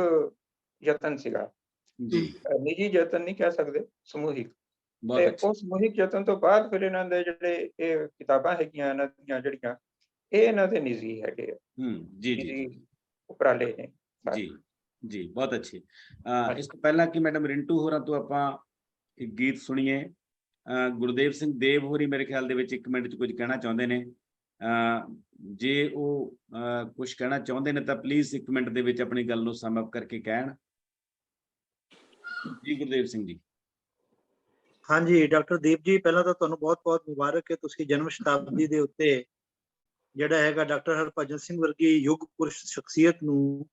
ਯਤਨ ਸੀਗਾ ਜੀ, ਨਿੱਜੀ ਯਤਨ ਨਹੀਂ ਕਹਿ ਸਕਦੇ, ਸਮੂਹਿਕ। ਬਹੁਤ ਤੇ ਅੱਛੀ। ਉਸ ਸਮੂਹਿਕ ਯਤਨ ਤੋਂ ਬਾਅਦ ਫਿਰ ਇਹਨਾਂ ਦੇ ਜਿਹੜੇ ਇਹ ਕਿਤਾਬਾਂ ਹੈਗੀਆਂ ਇਹਨਾਂ ਦੀਆਂ ਜਿਹੜੀਆਂ ਇਹ ਇਹਨਾਂ ਦੇ ਨਿੱਜੀ ਹੈਗੇ ਆ, ਜੀ ਜੀ ਨਿੱਜੀ ਉਪਰਾਲੇ ਨੇ। ਜੀ ਜੀ, ਬਹੁਤ ਅੱਛੀ। ਇਸ ਤੋਂ ਪਹਿਲਾਂ ਕਿ ਮੈਡਮ ਰਿੰਟੂ ਹੋਰਾਂ ਤੋਂ ਆਪਾਂ ਇੱਕ ਗੀਤ ਸੁਣੀਏ, ਗੁਰਦੇਵ ਸਿੰਘ ਦੇਵ ਹੋਰੀ ਮੇਰੇ ਖਿਆਲ ਦੇ ਵਿੱਚ 1 ਮਿੰਟ 'ਚ ਕੁਝ ਕਹਿਣਾ ਚਾਹੁੰਦੇ ਨੇ। ਜੇ ਉਹ ਕੁਝ ਕਹਿਣਾ ਚਾਹੁੰਦੇ ਨੇ ਤਾਂ ਪਲੀਜ਼ 1 ਮਿੰਟ ਦੇ ਵਿੱਚ ਆਪਣੀ ਗੱਲ ਨੂੰ ਸਮ ਅਪ ਕਰਕੇ ਕਹਿਣ। ਜੀ ਗੁਰਦੇਵ ਸਿੰਘ ਜੀ। ਹਾਂਜੀ ਡਾਕਟਰ ਦੀਪ ਜੀ, ਪਹਿਲਾਂ ਤਾਂ ਤੁਹਾਨੂੰ ਬਹੁਤ-ਬਹੁਤ ਮੁਬਾਰਕ ਕਿ ਤੁਸੀਂ ਜਨਮ ਸ਼ਤਾਬਦੀ ਦੇ ਉੱਤੇ ਜਿਹੜਾ ਹੈਗਾ ਡਾਕਟਰ ਹਰਭਜਨ ਸਿੰਘ ਵਰਗੀ ਯੁੱਗ ਪੁਰਸ਼ ਸ਼ਖਸੀਅਤ ਨੂੰ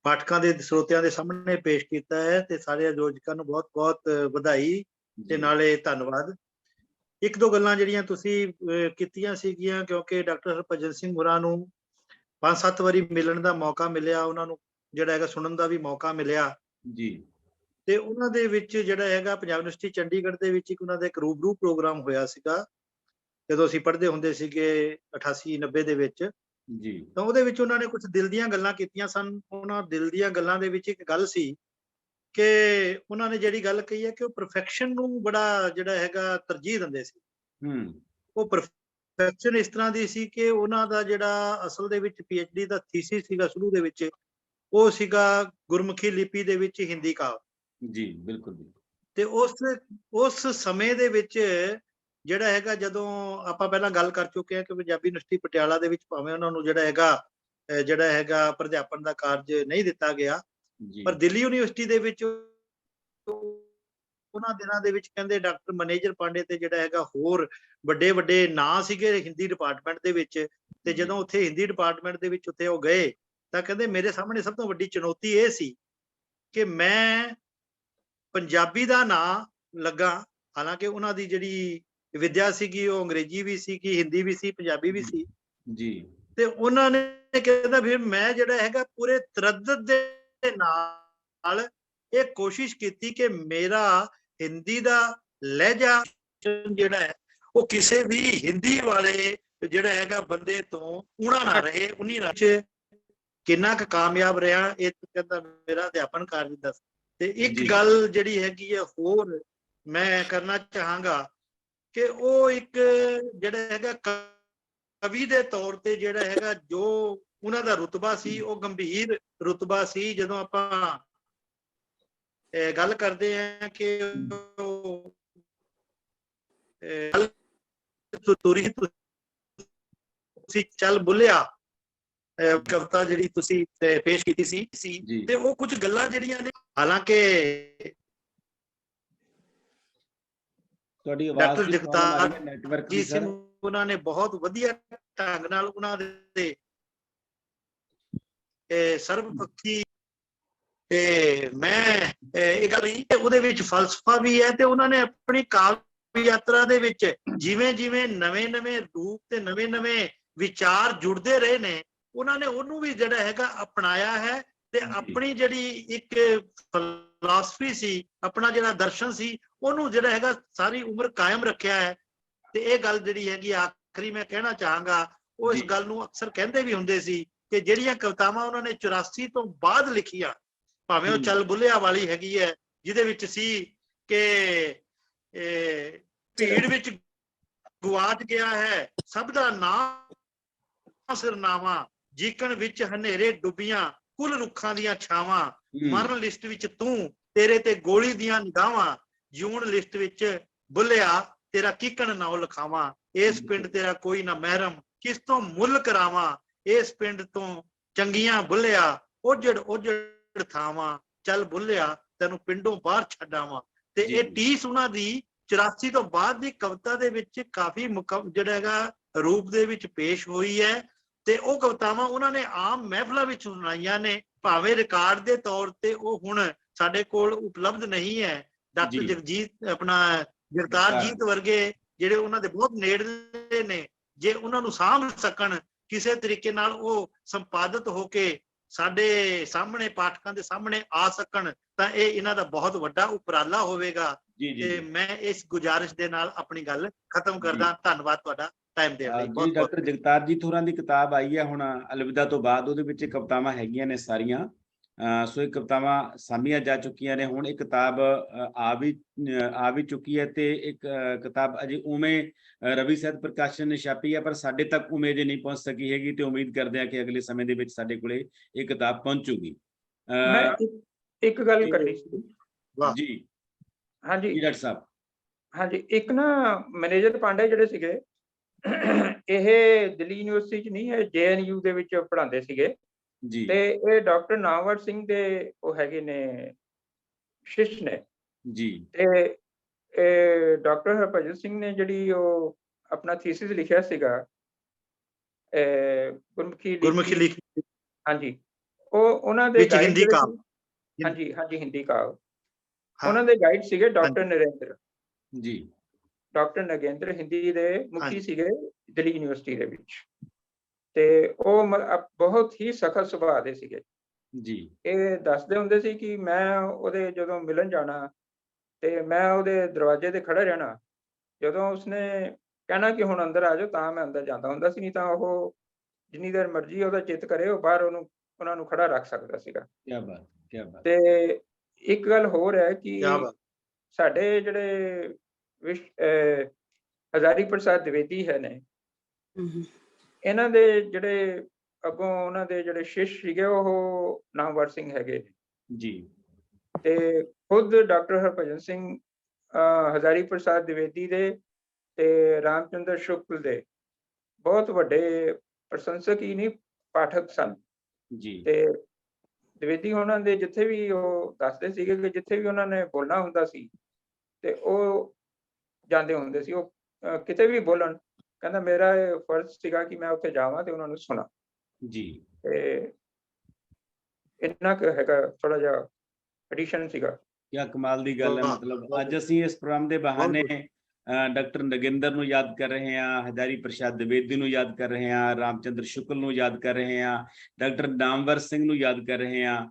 ਪਾਠਕਾਂ ਦੇ ਸਰੋਤਿਆਂ ਦੇ ਸਾਹਮਣੇ ਪੇਸ਼ ਕੀਤਾ ਹੈ ਤੇ ਸਾਰੇ ਆਯੋਜਕਾਂ ਨੂੰ ਬਹੁਤ-ਬਹੁਤ ਵਧਾਈ ਤੇ ਨਾਲੇ ਧੰਨਵਾਦ। 1-2 ਗੱਲਾਂ ਜਿਹੜੀਆਂ ਤੁਸੀਂ ਕੀਤੀਆਂ ਸੀਗੀਆਂ, ਕਿਉਂਕਿ ਡਾਕਟਰ ਹਰਭਜਨ ਸਿੰਘ ਹੋਰਾਂ ਨੂੰ 5-7 ਵਾਰੀ ਮਿਲਣ ਦਾ ਮੌਕਾ ਮਿਲਿਆ, ਉਹਨਾਂ ਨੂੰ ਜਿਹੜਾ ਹੈਗਾ ਸੁਣਨ ਦਾ ਵੀ ਮੌਕਾ ਮਿਲਿਆ ਜੀ। ਤੇ ਉਹਨਾਂ ਦੇ ਵਿੱਚ ਜਿਹੜਾ ਹੈਗਾ ਪੰਜਾਬ ਯੂਨੀਵਰਸਿਟੀ ਚੰਡੀਗੜ੍ਹ ਦੇ ਵਿੱਚ ਇੱਕ ਉਹਨਾਂ ਦਾ ਇੱਕ ਰੂਬਰੂ ਪ੍ਰੋਗਰਾਮ ਹੋਇਆ ਸੀਗਾ ਜਦੋਂ ਅਸੀਂ ਪੜ੍ਹਦੇ ਹੁੰਦੇ ਸੀਗੇ 88-90 ਦੇ ਵਿੱਚ ਜੀ। ਤਾਂ ਉਹਦੇ ਵਿੱਚ ਉਹਨਾਂ ਨੇ ਕੁਝ ਦਿਲ ਦੀਆਂ ਗੱਲਾਂ ਕੀਤੀਆਂ ਸਨ। ਉਹਨਾਂ ਦਿਲ ਦੀਆਂ ਗੱਲਾਂ ਦੇ ਵਿੱਚ ਇੱਕ ਗੱਲ ਸੀ ਕਿ ਉਹਨਾਂ ਨੇ ਜਿਹੜੀ ਗੱਲ ਕਹੀ ਹੈ ਕਿ ਉਹ ਪਰਫੈਕਸ਼ਨ ਨੂੰ ਬੜਾ ਜਿਹੜਾ ਹੈਗਾ ਤਰਜੀਹ ਦਿੰਦੇ ਸੀ। ਉਹ ਪਰਫੈਕਸ਼ਨ ਇਸ ਤਰ੍ਹਾਂ ਦੀ ਸੀ ਕਿ ਉਹਨਾਂ ਦਾ ਜਿਹੜਾ ਅਸਲ ਦੇ ਵਿੱਚ PhD ਦਾ ਥੀਸਿਸ ਸੀਗਾ ਸ਼ੁਰੂ ਦੇ ਵਿੱਚ, ਉਹ ਸੀਗਾ ਗੁਰਮੁਖੀ ਲਿਪੀ ਦੇ ਵਿੱਚ ਹਿੰਦੀ ਕਾਵਿ ਜੀ। ਬਿਲਕੁਲ। ਤੇ ਉਸ ਸਮੇਂ ਦੇ ਵਿੱਚ ਜਿਹੜਾ ਹੈਗਾ, ਜਦੋਂ ਆਪਾਂ ਪਹਿਲਾਂ ਗੱਲ ਕਰ ਚੁੱਕੇ ਹਾਂ ਕਿ ਪੰਜਾਬੀ ਯੂਨੀਵਰਸਿਟੀ ਪਟਿਆਲਾ ਦੇ ਵਿੱਚ ਭਾਵੇਂ ਉਹਨਾਂ ਨੂੰ ਜਿਹੜਾ ਹੈਗਾ ਪ੍ਰਾਧਿਆਪਨ ਦਾ ਕਾਰਜ ਨਹੀਂ ਦਿੱਤਾ ਗਿਆ, ਪਰ ਦਿੱਲੀ ਯੂਨੀਵਰਸਿਟੀ ਦੇ ਵਿੱਚ ਉਹਨਾਂ ਦਿਨਾਂ ਦੇ ਵਿੱਚ ਕਹਿੰਦੇ ਡਾਕਟਰ ਮੈਨੇਜਰ ਪਾਂਡੇ ਤੇ ਜਿਹੜਾ ਹੈਗਾ ਹੋਰ ਵੱਡੇ ਨਾਂ ਸੀਗੇ ਹਿੰਦੀ ਡਿਪਾਰਟਮੈਂਟ ਦੇ ਵਿੱਚ। ਤੇ ਜਦੋਂ ਉੱਥੇ ਹਿੰਦੀ ਡਿਪਾਰਟਮੈਂਟ ਦੇ ਵਿੱਚ ਉੱਥੇ ਉਹ ਗਏ ਤਾਂ ਕਹਿੰਦੇ ਮੇਰੇ ਸਾਹਮਣੇ ਸਭ ਤੋਂ ਵੱਡੀ ਚੁਣੌਤੀ ਇਹ ਸੀ ਕਿ ਮੈਂ ਪੰਜਾਬੀ ਦਾ ਨਾਂ ਲੱਗਾ, ਹਾਲਾਂਕਿ ਉਹਨਾਂ ਦੀ ਜਿਹੜੀ ਵਿਦਿਆ ਸੀਗੀ ਉਹ ਅੰਗਰੇਜ਼ੀ ਵੀ ਸੀਗੀ, ਹਿੰਦੀ ਵੀ ਸੀ, ਪੰਜਾਬੀ ਵੀ ਸੀ ਜੀ। ਤੇ ਉਹਨਾਂ ਨੇ ਕਹਿੰਦਾ ਫਿਰ ਮੈਂ ਜਿਹੜਾ ਹੈਗਾ ਪੂਰੇ ਤਰੱਦਦ ਦੇ ਨਾਲ ਇਹ ਕੋਸ਼ਿਸ਼ ਕੀਤੀ ਕਿ ਮੇਰਾ ਹਿੰਦੀ ਦਾ ਲਹਿਜਾ ਜਿਹੜਾ ਹੈ ਉਹ ਕਿਸੇ ਵੀ ਹਿੰਦੀ ਵਾਲੇ ਜਿਹੜਾ ਹੈਗਾ ਬੰਦੇ ਤੋਂ ਊਣਾ ਨਾ ਰਹੇ। ਉਨੀ ਵਿੱਚ ਕਿੰਨਾ ਕੁ ਕਾਮਯਾਬ ਰਿਹਾ ਇਹ ਕਹਿੰਦਾ ਮੇਰਾ ਅਧਿਆਪਨ ਕਾਰਜ ਦੱਸ। ਤੇ ਇੱਕ ਗੱਲ ਜਿਹੜੀ ਹੈਗੀ ਹੈ ਹੋਰ ਮੈਂ ਕਰਨਾ ਚਾਹਾਂਗਾ ਕਿ ਉਹ ਇੱਕ ਜਿਹੜਾ ਹੈਗਾ ਕਵੀ ਦੇ ਤੌਰ ਤੇ ਜਿਹੜਾ ਹੈਗਾ ਜੋ ਉਹਨਾਂ ਦਾ ਰੁਤਬਾ ਸੀ ਉਹ ਗੰਭੀਰ ਰੁਤਬਾ ਸੀ। ਜਦੋਂ ਆਪਾਂ ਗੱਲ ਕਰਦੇ ਹਾਂ ਕਿ ਤੁਰੀ ਤੁਸੀਂ ਚੱਲ ਬੁੱਲਿਆ ਕਵਿਤਾ ਜਿਹੜੀ ਤੁਸੀਂ ਪੇਸ਼ ਕੀਤੀ ਸੀ ਤੇ ਉਹ ਕੁਝ ਗੱਲਾਂ ਜਿਹੜੀਆਂ ਨੇ, ਹਾਲਾਂਕਿ ਤੁਹਾਡੀ ਆਵਾਜ਼ ਡਾਕਟਰ ਦੀ problem ਆ ਰਹੀ ਹੈ ਜਗਤਾਰ ਨੈਟਵਰਕ ਜੀ ਦੀ ਸਿੰਘ ਸਰ। ਉਹਨਾਂ ਨੇ ਬਹੁਤ ਵਧੀਆ ਢੰਗ ਨਾਲ ਉਹਨਾਂ ਦੇ ਸਰਬਪੱਖੀ ਮੈਂ ਇਹ ਗੱਲ ਨਹੀਂ, ਉਹਦੇ ਵਿੱਚ ਫਲਸਫਾ ਵੀ ਹੈ ਤੇ ਉਹਨਾਂ ਨੇ ਆਪਣੀ ਕਾਵਿ ਯਾਤਰਾ ਦੇ ਵਿੱਚ ਜਿਵੇਂ ਜਿਵੇਂ ਨਵੇਂ ਰੂਪ ਤੇ ਨਵੇਂ ਵਿਚਾਰ ਜੁੜਦੇ ਰਹੇ ਨੇ, ਉਹਨਾਂ ਨੇ ਉਹਨੂੰ ਵੀ ਜਿਹੜਾ ਹੈਗਾ ਅਪਣਾਇਆ ਹੈ ਤੇ ਆਪਣੀ ਜਿਹੜੀ ਇੱਕ ਫਿਲਾਸਫੀ ਸੀ, ਆਪਣਾ ਜਿਹੜਾ ਦਰਸ਼ਨ ਸੀ, ਉਹਨੂੰ ਜਿਹੜਾ ਹੈਗਾ ਸਾਰੀ ਉਮਰ ਕਾਇਮ ਰੱਖਿਆ ਹੈ। ਤੇ ਇਹ ਗੱਲ ਜਿਹੜੀ ਹੈਗੀ ਆਖਰੀ ਮੈਂ ਕਹਿਣਾ ਚਾਹਾਂਗਾ, ਉਹ ਇਸ ਗੱਲ ਨੂੰ ਅਕਸਰ ਕਹਿੰਦੇ ਵੀ ਹੁੰਦੇ ਸੀ ਕਿ ਜਿਹੜੀਆਂ ਕਵਿਤਾਵਾਂ ਉਹਨਾਂ ਨੇ 84 ਤੋਂ ਬਾਅਦ ਲਿਖੀਆਂ, ਭਾਵੇਂ ਉਹ ਚੱਲ ਬੁੱਲਿਆ ਵਾਲੀ ਹੈਗੀ ਹੈ ਜਿਹਦੇ ਵਿੱਚ ਸੀ ਕਿ ਭੀੜ ਵਿੱਚ ਗੁਆਚ ਗਿਆ ਹੈ ਸਭ ਦਾ ਨਾਂ ਸਿਰਨਾਵਾ, ਜੀਕਣ ਵਿੱਚ ਹਨੇਰੇ ਡੁੱਬੀਆਂ ਕੁੱਲ ਰੁੱਖਾਂ ਦੀਆਂ ਛਾਵਾਂ, ਮਰਨ ਲਿਸਟ ਵਿੱਚ ਤੂੰ ਤੇਰੇ ਤੇ ਗੋਲੀ ਦੀਆਂ ਨਿਗਾਹਾਂ, ਜਿਉਣ ਲਿਸਟ ਵਿੱਚ ਬੁੱਲਿਆ ਤੇਰਾ ਕੀਕਣ ਨਾਉ ਲਿਖਾਵਾਂ, ਇਸ ਪਿੰਡ ਤੇਰਾ ਕੋਈ ਨਾ ਮਹਿਰਮ ਕਿਸ ਤੋਂ ਮੁੱਲ ਕਰਾਵਾਂ, ਇਸ ਪਿੰਡ ਤੋਂ ਚੰਗੀਆਂ ਬੁੱਲਿਆ ਉਜੜ ਥਾਵਾਂ, ਚੱਲ ਬੁੱਲਿਆ ਤੈਨੂੰ ਪਿੰਡੋਂ ਬਾਹਰ ਛੱਡਾਵਾਂ। ਤੇ ਇਹ ਟੀਸ ਉਹਨਾਂ ਦੀ 84 ਤੋਂ ਬਾਅਦ ਦੀ ਕਵਿਤਾ ਦੇ ਵਿੱਚ ਕਾਫੀ ਜਿਹੜਾ ਹੈਗਾ ਰੂਪ ਦੇ ਵਿੱਚ ਪੇਸ਼ ਹੋਈ ਹੈ ਤੇ ਉਹ ਕਵਿਤਾਵਾਂ ਉਹਨਾਂ ਨੇ ਆਮ ਮਹਿਫਲਾਂ ਵਿੱਚ ਸੁਣਾਈਆਂ ਨੇ, ਭਾਵੇਂ ਰਿਕਾਰਡ ਦੇ ਤੌਰ ਤੇ ਉਹ ਹੁਣ ਸਾਡੇ ਕੋਲ ਉਪਲਬਧ ਨਹੀਂ ਹੈ। ਡਾਕਟਰ ਜਗਤਾਰ ਜੀਤ ਵਰਗੇ ਜਿਹੜੇ ਉਹਨਾਂ ਦੇ ਬਹੁਤ ਨੇੜਲੇ ਨੇ, ਜੇ ਉਹਨਾਂ ਨੂੰ ਸਾਂਭ ਸਕਣ ਕਿਸੇ ਤਰੀਕੇ ਨਾਲ, ਉਹ ਸੰਪਾਦਿਤ ਹੋ ਕੇ ਸਾਡੇ ਸਾਹਮਣੇ ਪਾਠਕਾਂ ਦੇ ਸਾਹਮਣੇ ਆ ਸਕਣ, ਤਾਂ ਇਹ ਇਹਨਾਂ ਦਾ ਬਹੁਤ ਵੱਡਾ ਉਪਰਾਲਾ ਹੋਵੇਗਾ। ਤੇ ਮੈਂ ਇਸ ਗੁਜ਼ਾਰਿਸ਼ ਦੇ ਨਾਲ ਆਪਣੀ ਗੱਲ ਖਤਮ ਕਰਦਾ। ਧੰਨਵਾਦ ਤੁਹਾਡਾ ਟਾਈਮ ਦੇਣ ਲਈ। ਜੀ ਡਾਕਟਰ ਜਗਤਾਰ ਜੀਤ ਹੋਰਾਂ ਦੀ ਕਿਤਾਬ ਆਈ ਹੈ ਹੁਣ ਅਲਵਿਦਾ ਤੋਂ ਬਾਅਦ, ਉਹਦੇ ਵਿੱਚ ਕਵਿਤਾਵਾਂ ਹੈਗੀਆਂ ਨੇ ਸਾਰੀਆਂ, ਸੋ ਇਹ ਕਵਿਤਾਵਾਂ ਸਾਂਭੀਆਂ ਜਾ ਚੁੱਕੀਆਂ ਨੇ। ਹੁਣ ਇਹ ਕਿਤਾਬ ਆ ਵੀ ਚੁੱਕੀ ਹੈ ਤੇ ਇੱਕ ਕਿਤਾਬ ਅਜੇ ਉਵੇਂ ਰਵੀ ਸਾਹਿਤ ਪ੍ਰਕਾਸ਼ਨ ਨੇ ਛਾਪੀ ਹੈ, ਪਰ ਸਾਡੇ ਤੱਕ ਉਵੇਂ ਜੇ ਨਹੀਂ ਪਹੁੰਚ ਸਕੀ ਹੈਗੀ, ਤੇ ਉਮੀਦ ਕਰਦੇ ਹਾਂ ਕਿ ਅਗਲੇ ਸਮੇਂ ਦੇ ਵਿੱਚ ਸਾਡੇ ਕੋਲੇ ਇਹ ਕਿਤਾਬ ਪਹੁੰਚੂਗੀ। ਮੈਂ ਇੱਕ ਗੱਲ ਕਰਨੀ ਸੀ ਜੀ। ਹਾਂਜੀ ਡਾਕਟਰ ਸਾਹਿਬ। ਹਾਂਜੀ, ਇੱਕ ਨਾ ਮੈਨੇਜਰ ਪਾਂਡੇ ਜਿਹੜੇ ਸੀਗੇ, ਇਹ ਦਿੱਲੀ ਯੂਨੀਵਰਸਿਟੀ 'ਚ ਨਹੀਂ, ਇਹ JNU ਦੇ ਵਿੱਚ ਪੜ੍ਹਾਉਂਦੇ ਸੀਗੇ ਜੀ। ਤੇ ਇਹ ਡਾਕਟਰ ਨਾਮਵਰ ਸਿੰਘ ਦੇ ਉਹ ਹੈਗੇ ਨੇ ਸ਼ਿਸ਼ ਨੇ ਜੀ। ਤੇ ਇਹ ਡਾਕਟਰ ਹਰਭਜਨ ਸਿੰਘ ਨੇ ਜਿਹੜੀ ਉਹ ਆਪਣਾ ਥੀਸਿਸ ਲਿਖਿਆ ਸੀਗਾ ਗੁਰਮੁਖੀ ਲਿਖੀ, ਹਾਂਜੀ, ਉਹ ਉਹਨਾਂ ਦੇ ਹਿੰਦੀ ਕਾਵਿ, ਹਾਂਜੀ ਹਿੰਦੀ ਕਾਵਿ, ਉਹਨਾਂ ਦੇ ਗਾਈਡ ਸੀਗੇ ਡਾਕਟਰ ਨਰਿੰਦਰ ਜੀ। ਡਾਕਟਰ ਨਗੇਂਦਰ ਹਿੰਦੀ ਦੇ ਮੁਖੀ ਸੀਗੇ ਦਿੱਲੀ ਯੂਨੀਵਰਸਿਟੀ ਦੇ ਵਿੱਚ, ਤੇ ਉਹ ਬਹੁਤ ਹੀ ਸਖਤ ਸੁਭਾਅ ਦੇ ਸੀਗੇ ਜੀ। ਇਹ ਦੱਸਦੇ ਹੁੰਦੇ ਸੀ ਕਿ ਮੈਂ ਉਹਦੇ ਜਦੋਂ ਮਿਲਣ ਜਾਣਾ ਤੇ ਮੈਂ ਉਹਦੇ ਦਰਵਾਜ਼ੇ ਤੇ ਖੜਾ ਰਹਿਣਾ, ਜਦੋਂ ਉਸਨੇ ਕਹਿਣਾ ਕਿ ਹੁਣ ਅੰਦਰ ਆ ਜਾਓ ਤਾਂ ਮੈਂ ਅੰਦਰ ਜਾਂਦਾ ਹੁੰਦਾ ਸੀ, ਨਹੀਂ ਤਾਂ ਉਹ ਜਿੰਨੀ ਦੇਰ ਮਰਜ਼ੀ ਉਹਦਾ ਚਿੱਤ ਕਰੇ ਉਹ ਬਾਹਰ ਉਹਨਾਂ ਨੂੰ ਖੜਾ ਰੱਖ ਸਕਦਾ ਸੀਗਾ। ਕੀ ਬਾਤ, ਕੀ ਬਾਤ। ਤੇ ਇੱਕ ਗੱਲ ਹੋਰ ਹੈ ਕਿ ਸਾਡੇ ਜਿਹੜੇ ਹਜ਼ਾਰੀ ਪ੍ਰਸਾਦ ਦਵੇਦੀ ਹੈ ਨੇ, ਇਹਨਾਂ ਦੇ ਜਿਹੜੇ ਅੱਗੋਂ ਉਹਨਾਂ ਦੇ ਜਿਹੜੇ ਸ਼ਿਸ਼ ਸੀਗੇ ਉਹ ਨਾਮਵਰ ਸਿੰਘ ਹੈਗੇ ਜੀ। ਤੇ ਖੁਦ ਡਾਕਟਰ ਹਰਭਜਨ ਸਿੰਘ ਹਜ਼ਾਰੀ ਪ੍ਰਸਾਦ ਦਵੇਦੀ ਦੇ ਤੇ ਰਾਮਚੰਦਰ ਸ਼ੁਕਲ ਦੇ ਬਹੁਤ ਵੱਡੇ ਪ੍ਰਸ਼ੰਸਕ ਹੀ ਨਹੀਂ, ਪਾਠਕ ਸਨ ਜੀ। ਤੇ ਦਵੇਦੀ ਉਹਨਾਂ ਦੇ ਜਿੱਥੇ ਵੀ ਉਹ ਦੱਸਦੇ ਸੀਗੇ ਕਿ ਜਿੱਥੇ ਵੀ ਉਹਨਾਂ ਨੇ ਬੋਲਣਾ ਹੁੰਦਾ ਸੀ ਤੇ ਉਹ ਜਾਂਦੇ ਹੁੰਦੇ ਸੀ, ਉਹ ਕਿਤੇ ਵੀ ਬੋਲਣ, ਕਹਿੰਦਾ ਮੇਰਾ ਇਹ ਫਰਜ਼ ਸੀਗਾ ਕਿ ਮੈਂ ਉੱਥੇ ਜਾਵਾਂ ਤੇ ਉਹਨਾਂ ਨੂੰ ਸੁਣਾ ਜੀ। ਤੇ ਇੰਨਾ ਕੁ ਹੈਗਾ, ਥੋੜਾ ਜਿਹਾ ਐਡੀਸ਼ਨ ਸੀਗਾ। ਕੀ ਕਮਾਲ ਦੀ ਗੱਲ ਹੈ। ਮਤਲਬ ਅੱਜ ਅਸੀਂ ਇਸ ਪ੍ਰੋਗਰਾਮ ਦੇ ਬਹਾਨੇ ਡਾਕਟਰ ਨਗਿੰਦਰ ਨੂੰ ਯਾਦ ਕਰ ਰਹੇ ਹਾਂ, ਹਜ਼ਾਰੀ ਪ੍ਰਸਾਦ ਦਵੇਦੀ ਨੂੰ ਯਾਦ ਕਰ ਰਹੇ ਹਾਂ, ਰਾਮਚੰਦਰ ਸ਼ੁਕਲ ਨੂੰ ਯਾਦ ਕਰ ਰਹੇ ਹਾਂ, ਡਾਕਟਰ ਨਾਮਵਰ ਸਿੰਘ ਨੂੰ ਯਾਦ ਕਰ ਰਹੇ ਹਾਂ।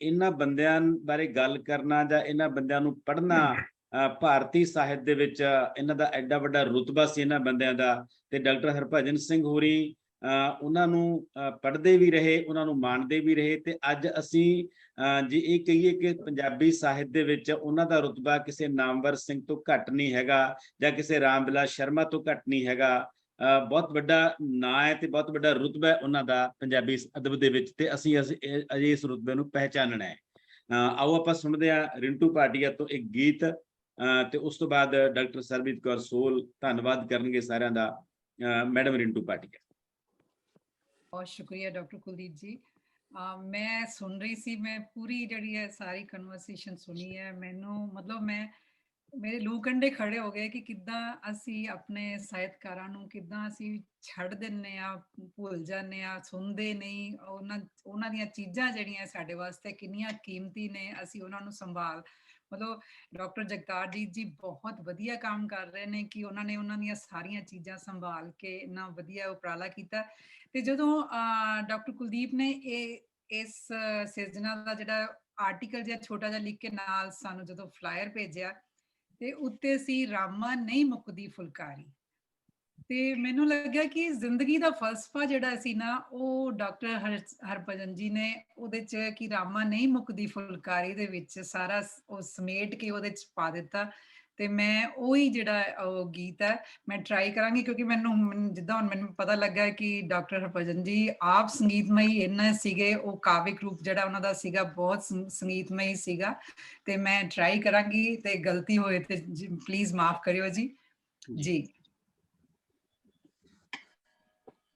ਇਹਨਾਂ ਬੰਦਿਆਂ ਬਾਰੇ ਗੱਲ ਕਰਨਾ ਜਾਂ ਇਹਨਾਂ ਬੰਦਿਆਂ ਨੂੰ ਪੜ੍ਹਨਾ, ਭਾਰਤੀ ਸਾਹਿਤ ਦੇ ਵਿੱਚ ਇਹਨਾਂ ਦਾ ਐਡਾ ਵੱਡਾ ਰੁਤਬਾ ਸੀ ਇਹਨਾਂ ਬੰਦਿਆਂ ਦਾ। ਤੇ ਡਾਕਟਰ ਹਰਭਜਨ ਸਿੰਘ ਹੋਰੀ ਉਹਨਾਂ ਨੂੰ ਪੜ੍ਹਦੇ ਵੀ ਰਹੇ, ਉਹਨਾਂ ਨੂੰ ਮਾਣਦੇ ਵੀ ਰਹੇ। ਤੇ ਅੱਜ ਅਸੀਂ ਜੇ ਇਹ ਕਹੀਏ ਕਿ ਪੰਜਾਬੀ ਸਾਹਿਤ ਦੇ ਵਿੱਚ ਉਹਨਾਂ ਦਾ ਰੁਤਬਾ ਕਿਸੇ ਨਾਮਵਰ ਸਿੰਘ ਤੋਂ ਘੱਟ ਨਹੀਂ ਹੈਗਾ ਜਾਂ ਕਿਸੇ ਰਾਮ ਬਿਲਾਸ ਸ਼ਰਮਾ ਤੋਂ ਘੱਟ ਨਹੀਂ ਹੈਗਾ। ਬਹੁਤ ਵੱਡਾ ਨਾਂ ਹੈ ਤੇ ਬਹੁਤ ਵੱਡਾ ਰੁਤਬਾ ਹੈ ਉਹਨਾਂ ਦਾ ਪੰਜਾਬੀ ਅਦਬ ਦੇ ਵਿੱਚ, ਤੇ ਅਸੀਂ ਅਜੇ ਇਸ ਰੁਤਬੇ ਨੂੰ ਪਹਿਚਾਨਣਾ ਹੈ। ਆਓ ਆਪਾਂ ਸੁਣਦੇ ਹਾਂ ਰਿੰਟੂ ਭਾਟੀਆ ਤੋਂ ਇੱਕ ਗੀਤ, ਤੇ ਉਸ ਤੋਂ ਬਾਅਦ ਡਾਕਟਰ ਸਰਬਜੀਤ ਕੌਰ ਸੋਲ ਧੰਨਵਾਦ ਕਰਨਗੇ ਸਾਰਿਆਂ ਦਾ। ਮੈਡਮ ਰਿੰਟੂ ਪਾਟੀਆ। बहुत शुक्रिया डॉक्टर कुलदीप जी। मैं सुन रही सी, मैं पूरी जड़ी है सारी कन्वर्सेशन सुनी है। मैनू मतलब मेरे लू कंडे खड़े हो गए कि किद्दां असी अपने ਸਾਹਿਤਕਾਰਾਂ ਨੂੰ ਕਿੱਦਾਂ ਅਸੀਂ ਛੱਡ ਦਿੰਨੇ ਆ, ਭੁੱਲ ਜਾਂਦੇ ਆ, ਸੁਣਦੇ ਨਹੀਂ। ਉਹਨਾਂ ਦੀਆਂ ਚੀਜ਼ਾਂ ਜਿਹੜੀਆਂ ਸਾਡੇ ਵਾਸਤੇ ਕਿੰਨੀਆਂ ਕੀਮਤੀ ਨੇ, ਅਸੀਂ ਉਹਨਾਂ ਨੂੰ ਸੰਭਾਲ ਮਤਲਬ ਡਾਕਟਰ ਜਗਤਾਰਜੀਤ ਜੀ ਬਹੁਤ ਵਧੀਆ ਕੰਮ ਕਰ ਰਹੇ ਨੇ ਕਿ ਉਹਨਾਂ ਨੇ ਉਹਨਾਂ ਦੀਆਂ ਸਾਰੀਆਂ ਚੀਜ਼ਾਂ ਸੰਭਾਲ ਕੇ ਇੰਨਾ ਵਧੀਆ ਉਪਰਾਲਾ ਕੀਤਾ। ਤੇ ਜਦੋਂ ਡਾਕਟਰ ਕੁਲਦੀਪ ਨੇ ਇਸ ਸਿਰਜਣਾ ਦਾ ਜਿਹੜਾ ਆਰਟੀਕਲ ਜਿਹਾ ਛੋਟਾ ਜਿਹਾ ਲਿਖ ਕੇ ਨਾਲ ਸਾਨੂੰ ਜਦੋਂ ਫਲਾਇਰ ਭੇਜਿਆ ਤੇ ਉੱਤੇ ਸੀ ਰਾਮਾ ਨਹੀਂ ਮੁੱਕਦੀ ਫੁਲਕਾਰੀ। ਤੇ ਮੈਨੂੰ ਲੱਗਿਆ ਕਿ ਜ਼ਿੰਦਗੀ ਦਾ ਫਲਸਫਾ ਜਿਹੜਾ ਸੀ ਨਾ, ਉਹ ਡਾਕਟਰ ਹਰਭਜਨ ਜੀ ਨੇ ਉਹਦੇ ਚ ਕਿ ਰਾਮਾ ਨਹੀਂ ਮੁੱਕਦੀ ਫੁਲਕਾਰੀ ਦੇ ਵਿੱਚ ਸਾਰਾ ਉਹ ਸਮੇਟ ਕੇ ਉਹਦੇ ਚ ਪਾ ਦਿੱਤਾ। ਤੇ ਮੈਂ ਉਹੀ ਜਿਹੜਾ ਉਹ ਗੀਤ ਹੈ ਮੈਂ ਟਰਾਈ ਕਰਾਂਗੀ, ਕਿਉਂਕਿ ਮੈਨੂੰ ਜਿੱਦਾਂ ਹੁਣ ਮੈਨੂੰ ਪਤਾ ਲੱਗਾ ਕਿ ਡਾਕਟਰ ਹਰਭਜਨ ਜੀ ਆਪ ਸੰਗੀਤਮਈ ਇੰਨਾ ਸੀਗੇ, ਉਹ ਕਾਵਿਕ ਰੂਪ ਜਿਹੜਾ ਉਹਨਾਂ ਦਾ ਸੀਗਾ ਬਹੁਤ ਸੰਗੀਤਮਈ ਸੀਗਾ। ਤੇ ਮੈਂ ਟਰਾਈ ਕਰਾਂਗੀ, ਤੇ ਗਲਤੀ ਹੋਏ ਤੇ ਪਲੀਜ਼ ਮਾਫ ਕਰਿਓ ਜੀ। ਜੀ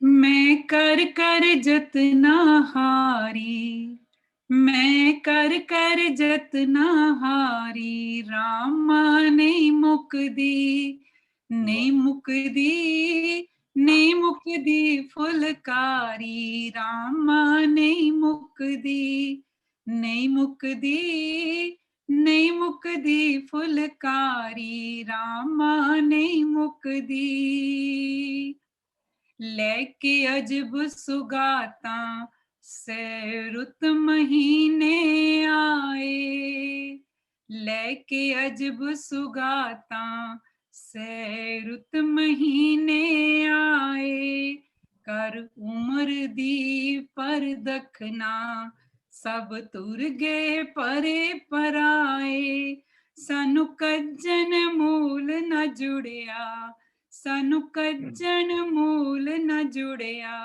मैं कर कर जतना हारी, मैं कर कर जतना हारी, रामा नहीं मुकदी, नहीं मुकदी, नहीं मुकदी फुलकारी, रामा नहीं मुकदी, नहीं मुकदी, नहीं मुकदी फुलकारी, रामा नहीं मुकदी। लेके अजब सुगाता से रुत महीने आए, लेके अजब सुगाता से रुत महीने आए, कर उम्र दी पर दखना सब तुर गए परे पराए, सानू कज्जन मूल न जुड़िया, सानू कज्जन मूल न जुड़िया,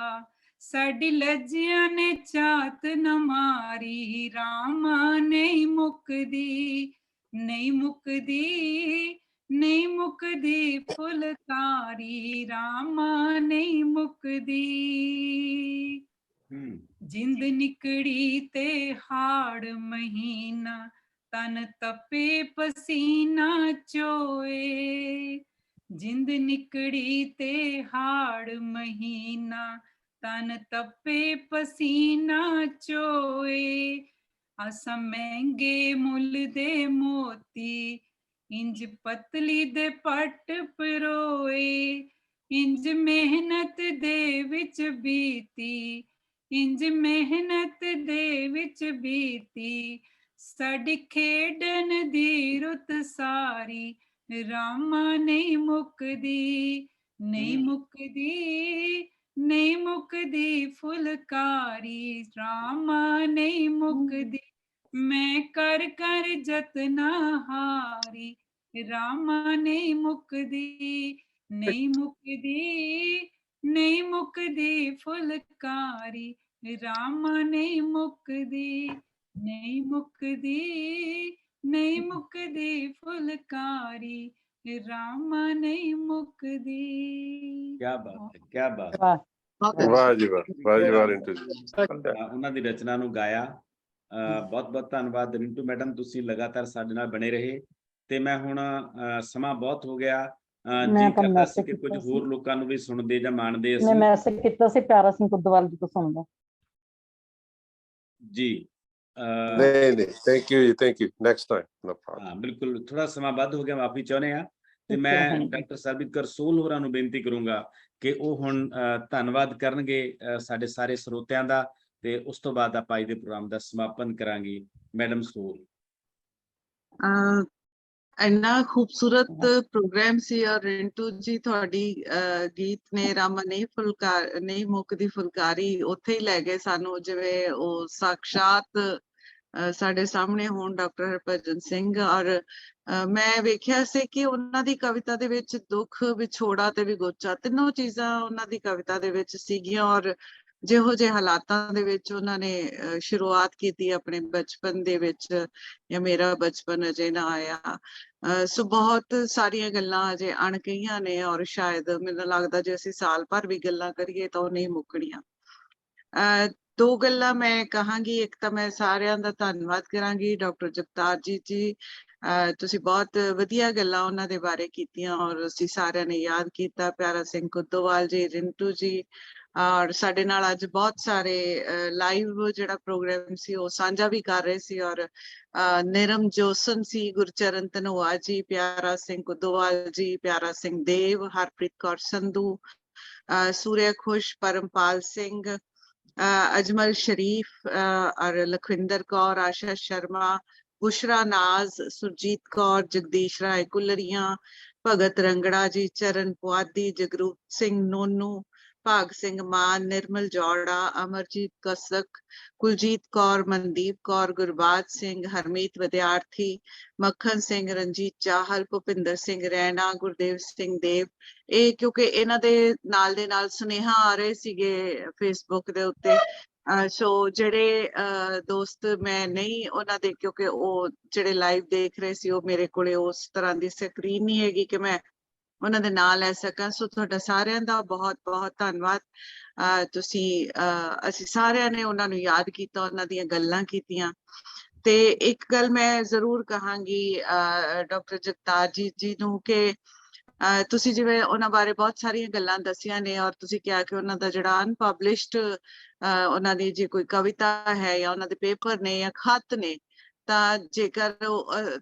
साडी लज्जियां ने चात न मारी, रामा नहीं मुकदी, नहीं मुकदी, नहीं मुकदी फुलकारी, रामा नहीं मुकदी। जिंद निकड़ी ते हाड़ महीना, तन तपे पसीना चोए, जिंद निकड़ी ते हाड़ महीना, तन तपे पसीना चोए, असा महंगे मुल दे मोती, इंज पतली दे पट परोए, इंज मेहनत दे विच बीती, इंज मेहनत दे विच बीती, साडी खेडन दी रुत सारी, रामा नहीं मुकदी, नहीं मुकदी, नहीं मुकदी फुलकारी, रामा नहीं मुकदी, मैं कर कर जतना हारी, रामा नहीं मुकदी, नहीं मुकदी, नहीं मुकदी फुलकारी, रामा नहीं मुकदी, नहीं मुकदी, नहीं मुकदी फुलकारी, रामा नहीं मुकदी। क्या बात है, क्या बात। ਵਾਹ ਜੀ ਵਾਹ, ਵਾਹ ਜੀ ਵਾਹ ਰਿੰਟੂ ਜੀ। ਉਹਨਾਂ ਦੀ ਰਚਨਾ ਨੂੰ ਗਾਇਆ। ਬਹੁਤ ਬਹੁਤ ਧੰਨਵਾਦ ਰਿੰਟੂ ਮੈਡਮ, ਤੁਸੀਂ ਲਗਾਤਾਰ ਸਾਡੇ ਨਾਲ ਬਣੇ ਰਹੇ। ਤੇ ਮੈਂ ਹੁਣ ਸਮਾਂ ਬਹੁਤ ਹੋ ਗਿਆ, ਜੀ ਕਰਦਾ ਸੀ ਕਿ ਕੁਝ ਹੋਰ ਲੋਕਾਂ ਨੂੰ ਵੀ ਸੁਣਦੇ ਜਾਂ ਮਾਣਦੇ ਅਸੀਂ। ਮੈਂ ਮੈਸੇਜ ਕੀਤਾ ਸੀ ਪਿਆਰਾ ਸਿੰਘ ਕੁੱਦਵਾਲ ਜੀ ਤੋਂ ਸੁਣਦਾ ਜੀ। ਨਹੀਂ ਥੈਂਕ ਯੂ ਜੀ, thank you, next time no problem. ਹਾਂ ਬਿਲਕੁਲ, ਥੋੜਾ ਸਮਾਂ ਵੱਧ ਹੋ ਗਿਆ, ਮਾਫੀ ਚਾਹੁੰਦੇ ਆ। ਤੇ ਮੈਂ ਡਾਕਟਰ ਸਰਬਜੀਤ ਕੌਰ ਸੋਲ ਹੋਰਾਂ ਨੂੰ ਬੇਨਤੀ ਕਰੂੰਗਾ ਕਿ ਉਹ ਹੁਣ ਧੰਨਵਾਦ ਕਰਨਗੇ ਸਾਡੇ ਸਾਰੇ ਸਰੋਤਿਆਂ ਦਾ, ਤੇ ਉਸ ਤੋਂ ਬਾਅਦ ਆਪਾਂ ਅੱਜ ਦੇ ਪ੍ਰੋਗਰਾਮ ਦਾ ਸਮਾਪਨ ਕਰਾਂਗੇ। ਮੈਡਮ ਸੋਲ। ਇੰਨਾ ਖੂਬਸੂਰਤ ਪ੍ਰੋਗਰਾਮ ਸੀ, ਔਰ ਰਿੰਟੂ ਜੀ ਤੁਹਾਡੀ ਗੀਤ ਨੇ ਰਾਮਾ ਨਹੀਂ ਮੁੱਕਦੀ ਫੁਲਕਾਰੀ ਉੱਥੇ ਹੀ ਲੈ ਗਏ ਸਾਨੂੰ, ਜਿਵੇਂ ਉਹ ਸਾਕਸ਼ਾਤ ਸਾਡੇ ਸਾਹਮਣੇ ਹੋਣ ਡਾਕਟਰ ਹਰਭਜਨ ਸਿੰਘ। ਔਰ ਮੈਂ ਵੇਖਿਆ ਸੀ ਕਿ ਉਹਨਾਂ ਦੀ ਕਵਿਤਾ ਦੇ ਵਿੱਚ ਦੁੱਖ, ਵਿਛੋੜਾ ਤੇ ਵਿਗੋਚਾ ਤਿੰਨੋਂ ਚੀਜ਼ਾਂ ਉਹਨਾਂ ਦੀ ਕਵਿਤਾ ਦੇ ਵਿੱਚ ਸੀਗੀਆਂ। ਔਰ ਜਿਹੋ ਜਿਹੇ ਹਾਲਾਤਾਂ ਦੇ ਵਿੱਚ ਉਹਨਾਂ ਨੇ ਸ਼ੁਰੂਆਤ ਕੀਤੀ ਆਪਣੇ ਬਚਪਨ ਦੇ ਵਿੱਚ, ਜਾਂ ਮੇਰਾ ਬਚਪਨ ਅਜੇ ਨਾ ਆਇਆ। ਸੋ ਬਹੁਤ ਸਾਰੀਆਂ ਗੱਲਾਂ ਅਜੇ ਅਣਕਹੀਆਂ ਨੇ, ਔਰ ਸ਼ਾਇਦ ਮੈਨੂੰ ਲੱਗਦਾ ਜੇ ਅਸੀਂ ਸਾਲ ਭਰ ਵੀ ਗੱਲਾਂ ਕਰੀਏ ਤਾਂ ਉਹ ਨਹੀਂ ਮੁੱਕਣੀਆਂ। ਦੋ ਗੱਲਾਂ ਮੈਂ ਕਹਾਂਗੀ। ਇੱਕ ਤਾਂ ਮੈਂ ਸਾਰਿਆਂ ਦਾ ਧੰਨਵਾਦ ਕਰਾਂਗੀ, ਡਾਕਟਰ ਜਗਤਾਰ ਜੀ ਤੁਸੀਂ ਬਹੁਤ ਵਧੀਆ ਗੱਲਾਂ ਉਹਨਾਂ ਦੇ ਬਾਰੇ ਕੀਤੀਆਂ, ਔਰ ਅਸੀਂ ਸਾਰਿਆਂ ਨੇ ਯਾਦ ਕੀਤਾ। ਪਿਆਰਾ ਸਿੰਘ ਕੁੱਦੋਵਾਲ ਜੀ, ਰਿੰਟੂ ਜੀ, ਔਰ ਸਾਡੇ ਨਾਲ ਅੱਜ ਬਹੁਤ ਸਾਰੇ ਲਾਈਵ ਜਿਹੜਾ ਪ੍ਰੋਗਰਾਮ ਸੀ ਉਹ ਸਾਂਝਾ ਵੀ ਕਰ ਰਹੇ ਸੀ, ਔਰ ਨਿਰਮ ਜੋਸਨ ਸੀ, ਗੁਰਚਰਨ ਧਨੋਆ ਜੀ, ਪਿਆਰਾ ਸਿੰਘ ਕੁੱਦੋਵਾਲ ਜੀ, ਪਿਆਰਾ ਸਿੰਘ ਦੇਵ, ਹਰਪ੍ਰੀਤ ਕੌਰ ਸੰਧੂ, ਸੂਰਿਆ ਖੁਸ਼, ਪਰਮਪਾਲ ਸਿੰਘ, ਅਜਮਲ ਸ਼ਰੀਫ, ਔਰ ਲਖਵਿੰਦਰ ਕੌਰ, ਆਸ਼ਾ ਸ਼ਰਮਾ, ਬੁਸ਼ਰਾ ਨਾਜ਼, ਸੁਰਜੀਤ ਕੌਰ, ਜਗਦੀਸ਼ ਰਾਏ ਕੁਲਰੀਆਂ, ਭਗਤ ਰੰਗੜਾ ਜੀ, ਚਰਨ ਪੁਆਧੀ, ਜਗਰੂਪ ਸਿੰਘ ਨੋਨੂ, ਭਾਗ ਸਿੰਘ ਮਾਨ, ਨਿਰਮਲ ਜੌੜਾ, ਅਮਰਜੀਤ ਕਸਕ, ਕੁਲਜੀਤ ਕੌਰ, ਮਨਦੀਪ ਕੌਰ, ਗੁਰਬਾਜ ਸਿੰਘ, ਹਰਮੀਤ ਵਿਦਿਆਰਥੀ, ਮੱਖਣ ਸਿੰਘ, ਰਣਜੀਤ ਚਾਹਲ, ਭੁਪਿੰਦਰ ਸਿੰਘ ਰੈਣਾ, ਗੁਰਦੇਵ ਸਿੰਘ ਦੇਵ। ਇਹ ਕਿਉਂਕਿ ਇਹਨਾਂ ਦੇ ਨਾਲ ਸੁਨੇਹਾ ਆ ਰਹੇ ਸੀਗੇ ਫੇਸਬੁੱਕ ਦੇ ਉੱਤੇ। ਸੋ ਜਿਹੜੇ ਦੋਸਤ ਮੈਂ ਨਹੀਂ ਉਹਨਾਂ ਦੇ, ਕਿਉਂਕਿ ਉਹ ਜਿਹੜੇ ਲਾਈਵ ਦੇਖ ਰਹੇ ਸੀ, ਉਹ ਮੇਰੇ ਕੋਲੇ ਉਸ ਤਰ੍ਹਾਂ ਦੀ ਸਕਰੀਨ ਨਹੀਂ ਹੈਗੀ ਕਿ ਮੈਂ ਉਹਨਾਂ ਦੇ ਨਾਂ ਲੈ ਸਕਾਂ। ਸੋ ਤੁਹਾਡਾ ਸਾਰਿਆਂ ਦਾ ਬਹੁਤ ਬਹੁਤ ਧੰਨਵਾਦ। ਅਸੀਂ ਸਾਰਿਆਂ ਨੇ ਉਹਨਾਂ ਨੂੰ ਯਾਦ ਕੀਤਾ, ਉਹਨਾਂ ਦੀਆਂ ਗੱਲਾਂ ਕੀਤੀਆਂ। ਤੇ ਇੱਕ ਗੱਲ ਮੈਂ ਜ਼ਰੂਰ ਕਹਾਂਗੀ ਡਾਕਟਰ ਜਗਤਾਰ ਜੀ ਨੂੰ ਕਿ ਤੁਸੀਂ ਜਿਵੇਂ ਉਹਨਾਂ ਬਾਰੇ ਬਹੁਤ ਸਾਰੀਆਂ ਗੱਲਾਂ ਦੱਸੀਆਂ ਨੇ, ਔਰ ਤੁਸੀਂ ਕਿਹਾ ਕਿ ਉਹਨਾਂ ਦਾ ਜਿਹੜਾ ਅਨਪਬਲਿਸ਼ਡ ਉਹਨਾਂ ਦੀ ਜੇ ਕੋਈ ਕਵਿਤਾ ਹੈ, ਜਾਂ ਉਹਨਾਂ ਦੇ ਪੇਪਰ ਨੇ, ਜਾਂ ਖੱਤ ਨੇ, ਤਾਂ ਜੇਕਰ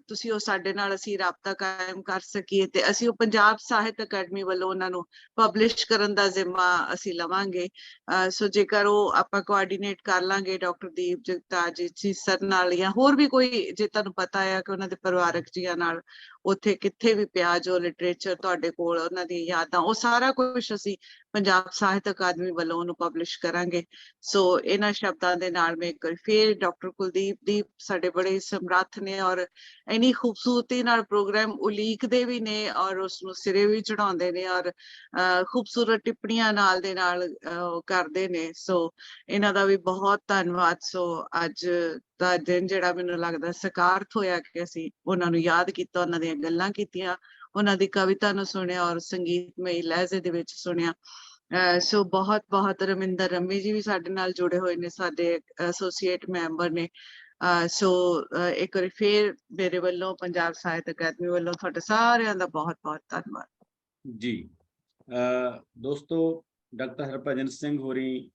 ਤੁਸੀਂ ਉਹ ਸਾਡੇ ਨਾਲ ਅਸੀਂ ਰਾਬਤਾ ਕਾਇਮ ਕਰ ਸਕੀਏ, ਤੇ ਅਸੀਂ ਉਹ ਪੰਜਾਬ ਸਾਹਿਤ ਅਕੈਡਮੀ ਵੱਲੋਂ ਉਹਨਾਂ ਨੂੰ ਪਬਲਿਸ਼ ਕਰਨ ਦਾ ਜ਼ਿੰਮਾ ਅਸੀਂ ਲਵਾਂਗੇ। ਸੋ ਜੇਕਰ ਉਹ ਆਪਾਂ ਕੋਆਰਡੀਨੇਟ ਕਰ ਲਾਂਗੇ ਡਾਕਟਰ ਦੀਪ ਜਗਤਾਰ ਜੀ ਸਰ ਨਾਲ, ਜਾਂ ਹੋਰ ਵੀ ਕੋਈ ਜੇ ਤੁਹਾਨੂੰ ਪਤਾ ਆ ਕਿ ਉਹਨਾਂ ਦੇ ਪਰਿਵਾਰਕ ਜੀਆਂ ਨਾਲ ਉੱਥੇ ਕਿੱਥੇ ਵੀ ਪਿਆ ਜੋ ਲਿਟਰੇਚਰ ਤੁਹਾਡੇ ਕੋਲ, ਉਹਨਾਂ ਦੀਆਂ ਯਾਦਾਂ, ਉਹ ਸਾਰਾ ਕੁਝ ਅਸੀਂ ਪੰਜਾਬ ਸਾਹਿਤ ਅਕਾਦਮੀ ਵੱਲੋਂ ਉਹਨੂੰ ਪਬਲਿਸ਼ ਕਰਾਂਗੇ। ਸੋ ਇਹਨਾਂ ਸ਼ਬਦਾਂ ਦੇ ਨਾਲ ਮੈਂ ਇੱਕ ਵਾਰ ਫਿਰ ਡਾਕਟਰ ਕੁਲਦੀਪ ਸਾਡੇ ਬੜੇ ਸਮਰੱਥ ਨੇ, ਔਰ ਇੰਨੀ ਖੂਬਸੂਰਤੀ ਨਾਲ ਪ੍ਰੋਗਰਾਮ ਉਲੀਕਦੇ ਵੀ ਨੇ, ਔਰ ਉਸਨੂੰ ਸਿਰੇ ਵੀ ਚੜਾਉਂਦੇ ਨੇ, ਔਰ ਖੂਬਸੂਰਤ ਟਿੱਪਣੀਆਂ ਨਾਲ ਦੇ ਨਾਲ ਕਰਦੇ ਨੇ। ਸੋ ਇਹਨਾਂ ਦਾ ਵੀ ਬਹੁਤ ਧੰਨਵਾਦ। ਸੋ ਅੱਜ ਦਾ ਦਿਨ ਜਿਹੜਾ ਮੈਨੂੰ ਲੱਗਦਾ ਸਕਾਰਤ ਹੋਇਆ ਕਿ ਅਸੀਂ ਉਹਨਾਂ ਨੂੰ ਯਾਦ ਕੀਤਾ, ਉਹਨਾਂ ਦੀਆਂ ਗੱਲਾਂ ਕੀਤੀਆਂ, ਉਹਨਾਂ ਦੀ ਕਵਿਤਾ ਨੂੰ ਸੁਣਿਆ, ਔਰ ਸੰਗੀਤਮਈ ਲਹਿਜ਼ੇ ਦੇ ਵਿੱਚ ਸੁਣਿਆ। ਸੋ ਬਹੁਤ ਬਹੁਤ ਰਮਿੰਦਰ ਰੰਮੀ ਜੀ ਵੀ ਸਾਡੇ ਨਾਲ ਜੁੜੇ ਹੋਏ ਨੇ, ਸਾਡੇ ਐਸੋਸੀਏਟ ਮੈਂਬਰ ਨੇ। ਸੋ ਇੱਕ ਵਾਰੀ ਫੇਰ ਮੇਰੇ ਵੱਲੋਂ ਪੰਜਾਬ ਸਾਹਿਤ ਅਕਾਦਮੀ ਵੱਲੋਂ ਤੁਹਾਡੇ ਸਾਰਿਆਂ ਦਾ ਬਹੁਤ ਬਹੁਤ ਧੰਨਵਾਦ ਜੀ। ਦੋਸਤੋ, ਡਾਕਟਰ ਹਰਭਜਨ ਸਿੰਘ ਹੋਰੀ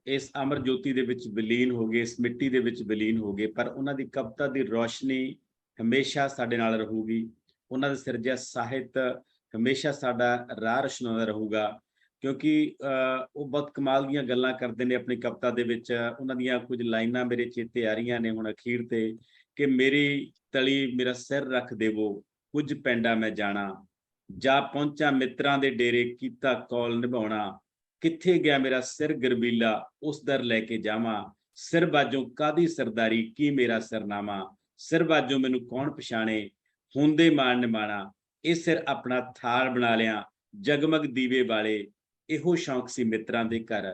ਇਸ ਅਮਰ ਜੋਤੀ ਦੇ ਵਿੱਚ ਵਿਲੀਨ ਹੋ ਗਏ, ਇਸ ਮਿੱਟੀ ਦੇ ਵਿੱਚ ਵਿਲੀਨ ਹੋ ਗਏ, ਪਰ ਉਹਨਾਂ ਦੀ ਕਵਿਤਾ ਦੀ ਰੌਸ਼ਨੀ ਹਮੇਸ਼ਾ ਸਾਡੇ ਨਾਲ ਰਹੂਗੀ। ਉਹਨਾਂ ਦਾ ਸਿਰਜਿਆ ਸਾਹਿਤ ਹਮੇਸ਼ਾ ਸਾਡਾ ਰਾਹ ਰੋਸ਼ਨਾਉਂਦਾ ਰਹੂਗਾ, ਕਿਉਂਕਿ ਉਹ ਬਹੁਤ ਕਮਾਲ ਦੀਆਂ ਗੱਲਾਂ ਕਰਦੇ ਨੇ ਆਪਣੀ ਕਵਿਤਾ ਦੇ ਵਿੱਚ। ਉਹਨਾਂ ਦੀਆਂ ਕੁਝ ਲਾਈਨਾਂ ਮੇਰੇ ਚੇਤੇ ਆ ਰਹੀਆਂ ਨੇ ਹੁਣ ਅਖੀਰ ਤੇ, ਕਿ ਮੇਰੀ ਤਲੀ ਮੇਰਾ ਸਿਰ ਰੱਖ ਦੇਵੋ, ਕੁਝ ਪੈਂਡਾ ਮੈਂ ਜਾਣਾ, ਜਾ ਪਹੁੰਚਾ ਮਿੱਤਰਾਂ ਦੇ ਡੇਰੇ, ਕੀਤਾ ਕੌਲ ਨਿਭਾਉਣਾ, ਕਿੱਥੇ ਗਿਆ ਮੇਰਾ ਸਿਰ ਗਰਬੀਲਾ, ਉਸ ਦਰ ਲੈ ਕੇ ਜਾਵਾਂ, ਸਿਰ ਬਾਜੋਂ ਕਾਦੀ ਸਰਦਾਰੀ, ਕੀ ਮੇਰਾ ਸਰਨਾਮਾ, ਸਿਰ ਬਾਜੋਂ ਮੈਨੂੰ ਕੌਣ ਪਛਾਣੇ, ਹੁੰਦੇ ਮਾਣ ਨਿਮਾਣਾ, ਇਹ ਸਿਰ ਆਪਣਾ ਥਾਲ ਬਣਾ ਲਿਆ, ਜਗਮਗ ਦੀਵੇ ਵਾਲੇ, ਇਹੋ ਸ਼ੌਂਕ ਸੀ ਮਿੱਤਰਾਂ ਦੇ ਘਰ,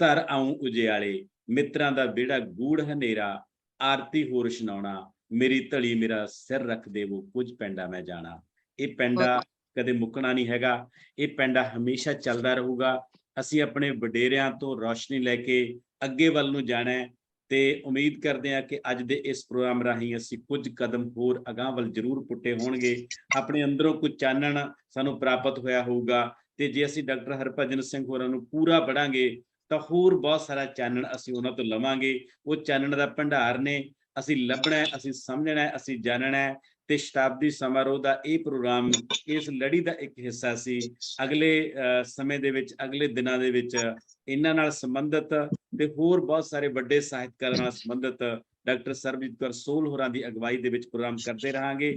ਧਰ ਆਉਂ ਉਜਿਆਲੇ, ਮਿੱਤਰਾਂ ਦਾ ਵਿਹੜਾ ਗੂੜ ਹਨੇਰਾ, ਆਰਤੀ ਹੋਰ ਸੁਣਾਉਣਾ, ਮੇਰੀ ਧਲੀ ਮੇਰਾ ਸਿਰ ਰੱਖ ਦੇਵੋ, ਕੁਝ ਪੈਂਡਾ ਮੈਂ ਜਾਣਾ। ਇਹ ਪੈਂਡਾ ਕਦੇ ਮੁੱਕਣਾ ਨਹੀਂ ਹੈਗਾ, ਇਹ ਪੈਂਡਾ ਹਮੇਸ਼ਾ ਚੱਲਦਾ ਰਹੂਗਾ। ਅਸੀਂ ਆਪਣੇ ਵਡੇਰਿਆਂ ਤੋਂ ਰੌਸ਼ਨੀ ਲੈ ਕੇ ਅੱਗੇ ਵੱਲ ਨੂੰ ਜਾਣਾ ਹੈ, ਤੇ ਉਮੀਦ ਕਰਦੇ ਹਾਂ ਕਿ ਅੱਜ ਦੇ ਇਸ ਪ੍ਰੋਗਰਾਮ ਰਾਹੀਂ ਅਸੀਂ ਕੁਝ ਕਦਮ ਹੋਰ ਅਗਾਂਹ ਵੱਲ ਜ਼ਰੂਰ ਪੁੱਟੇ ਹੋਣਗੇ, ਆਪਣੇ ਅੰਦਰੋਂ ਕੁਝ ਚਾਨਣ ਸਾਨੂੰ ਪ੍ਰਾਪਤ ਹੋਇਆ ਹੋਊਗਾ, ਤੇ ਜੇ ਅਸੀਂ ਡਾਕਟਰ ਹਰਭਜਨ ਸਿੰਘ ਹੋਰਾਂ ਨੂੰ ਪੂਰਾ ਪੜਾਂਗੇ ਤਾਂ ਹੋਰ ਬਹੁਤ ਸਾਰਾ ਚਾਨਣ ਅਸੀਂ ਉਹਨਾਂ ਤੋਂ ਲਵਾਂਗੇ। ਉਹ ਚਾਨਣ ਦਾ ਭੰਡਾਰ ਨੇ, ਅਸੀਂ ਲੱਭਣਾ, ਅਸੀਂ ਸਮਝਣਾ, ਅਸੀਂ ਜਾਣਨਾ। ਤੇ ਸ਼ਤਾਬਦੀ ਸਮਾਰੋਹ ਦਾ ਇਹ ਪ੍ਰੋਗਰਾਮ ਇਸ ਲੜੀ ਦਾ ਇੱਕ ਹਿੱਸਾ ਸੀ। ਅਗਲੇ ਸਮੇਂ ਦੇ ਵਿੱਚ, ਅਗਲੇ ਦਿਨਾਂ ਦੇ ਵਿੱਚ ਇਹਨਾਂ ਨਾਲ ਸੰਬੰਧਿਤ ਤੇ ਹੋਰ ਬਹੁਤ ਸਾਰੇ ਵੱਡੇ ਸਾਹਿਤਕਾਰਾਂ ਨਾਲ ਸੰਬੰਧਿਤ ਡਾਕਟਰ ਸਰਬਜੀਤ ਕੌਰ ਸੋਹਲ ਹੋਰਾਂ ਦੀ ਅਗਵਾਈ ਦੇ ਵਿੱਚ ਪ੍ਰੋਗਰਾਮ ਕਰਦੇ ਰਹਾਂਗੇ।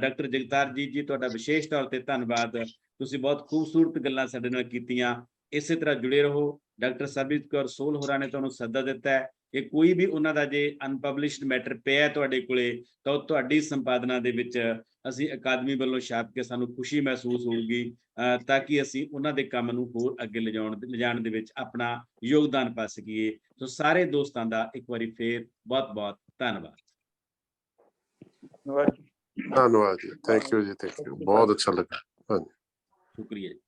ਡਾਕਟਰ ਜਗਤਾਰ ਜੀ ਤੁਹਾਡਾ ਵਿਸ਼ੇਸ਼ ਤੌਰ ਤੇ ਧੰਨਵਾਦ। ਤੁਸੀਂ ਬਹੁਤ ਖੂਬਸੂਰਤ ਗੱਲਾਂ ਸਾਡੇ ਨਾਲ ਕੀਤੀਆਂ। ਇਸੇ ਤਰ੍ਹਾਂ ਜੁੜੇ ਰਹੋ। ਡਾਕਟਰ ਸਰਬਜੀਤ ਕੌਰ ਸੋਹਲ ਹੋਰਾਂ ਨੇ ਤੁਹਾਨੂੰ ਸੱਦਾ ਦਿੱਤਾ ਹੈ ਕਿ ਕੋਈ ਵੀ ਉਹਨਾਂ ਦਾ ਜੇ ਅਨਪਬਲਿਸ਼ਡ ਮੈਟਰ ਪਿਆ ਤੁਹਾਡੇ ਕੋਲੇ ਤਾਂ ਉਹ ਤੁਹਾਡੀ ਸੰਪਾਦਨਾ ਦੇ ਵਿੱਚ ਅਸੀਂ ਅਕਾਦਮੀ ਵੱਲੋਂ ਛਾਪ ਕੇ ਸਾਨੂੰ ਖੁਸ਼ੀ ਮਹਿਸੂਸ ਹੋਊਗੀ, ਤਾਂ ਕਿ ਅਸੀਂ ਉਹਨਾਂ ਦੇ ਕੰਮ ਨੂੰ ਹੋਰ ਅੱਗੇ ਲਿਜਾਣ ਦੇ ਵਿੱਚ ਆਪਣਾ ਯੋਗਦਾਨ ਪਾ ਸਕੀਏ। ਸੋ ਸਾਰੇ ਦੋਸਤਾਂ ਦਾ ਇੱਕ ਵਾਰੀ ਫੇਰ ਬਹੁਤ-ਬਹੁਤ ਧੰਨਵਾਦ। ਧੰਨਵਾਦ ਜੀ, ਥੈਂਕ ਯੂ ਜੀ, ਥੈਂਕ ਯੂ, ਬਹੁਤ ਅੱਛਾ ਲੱਗਾ। ਹਾਂਜੀ, ਸ਼ੁਕਰੀਆ ਜੀ।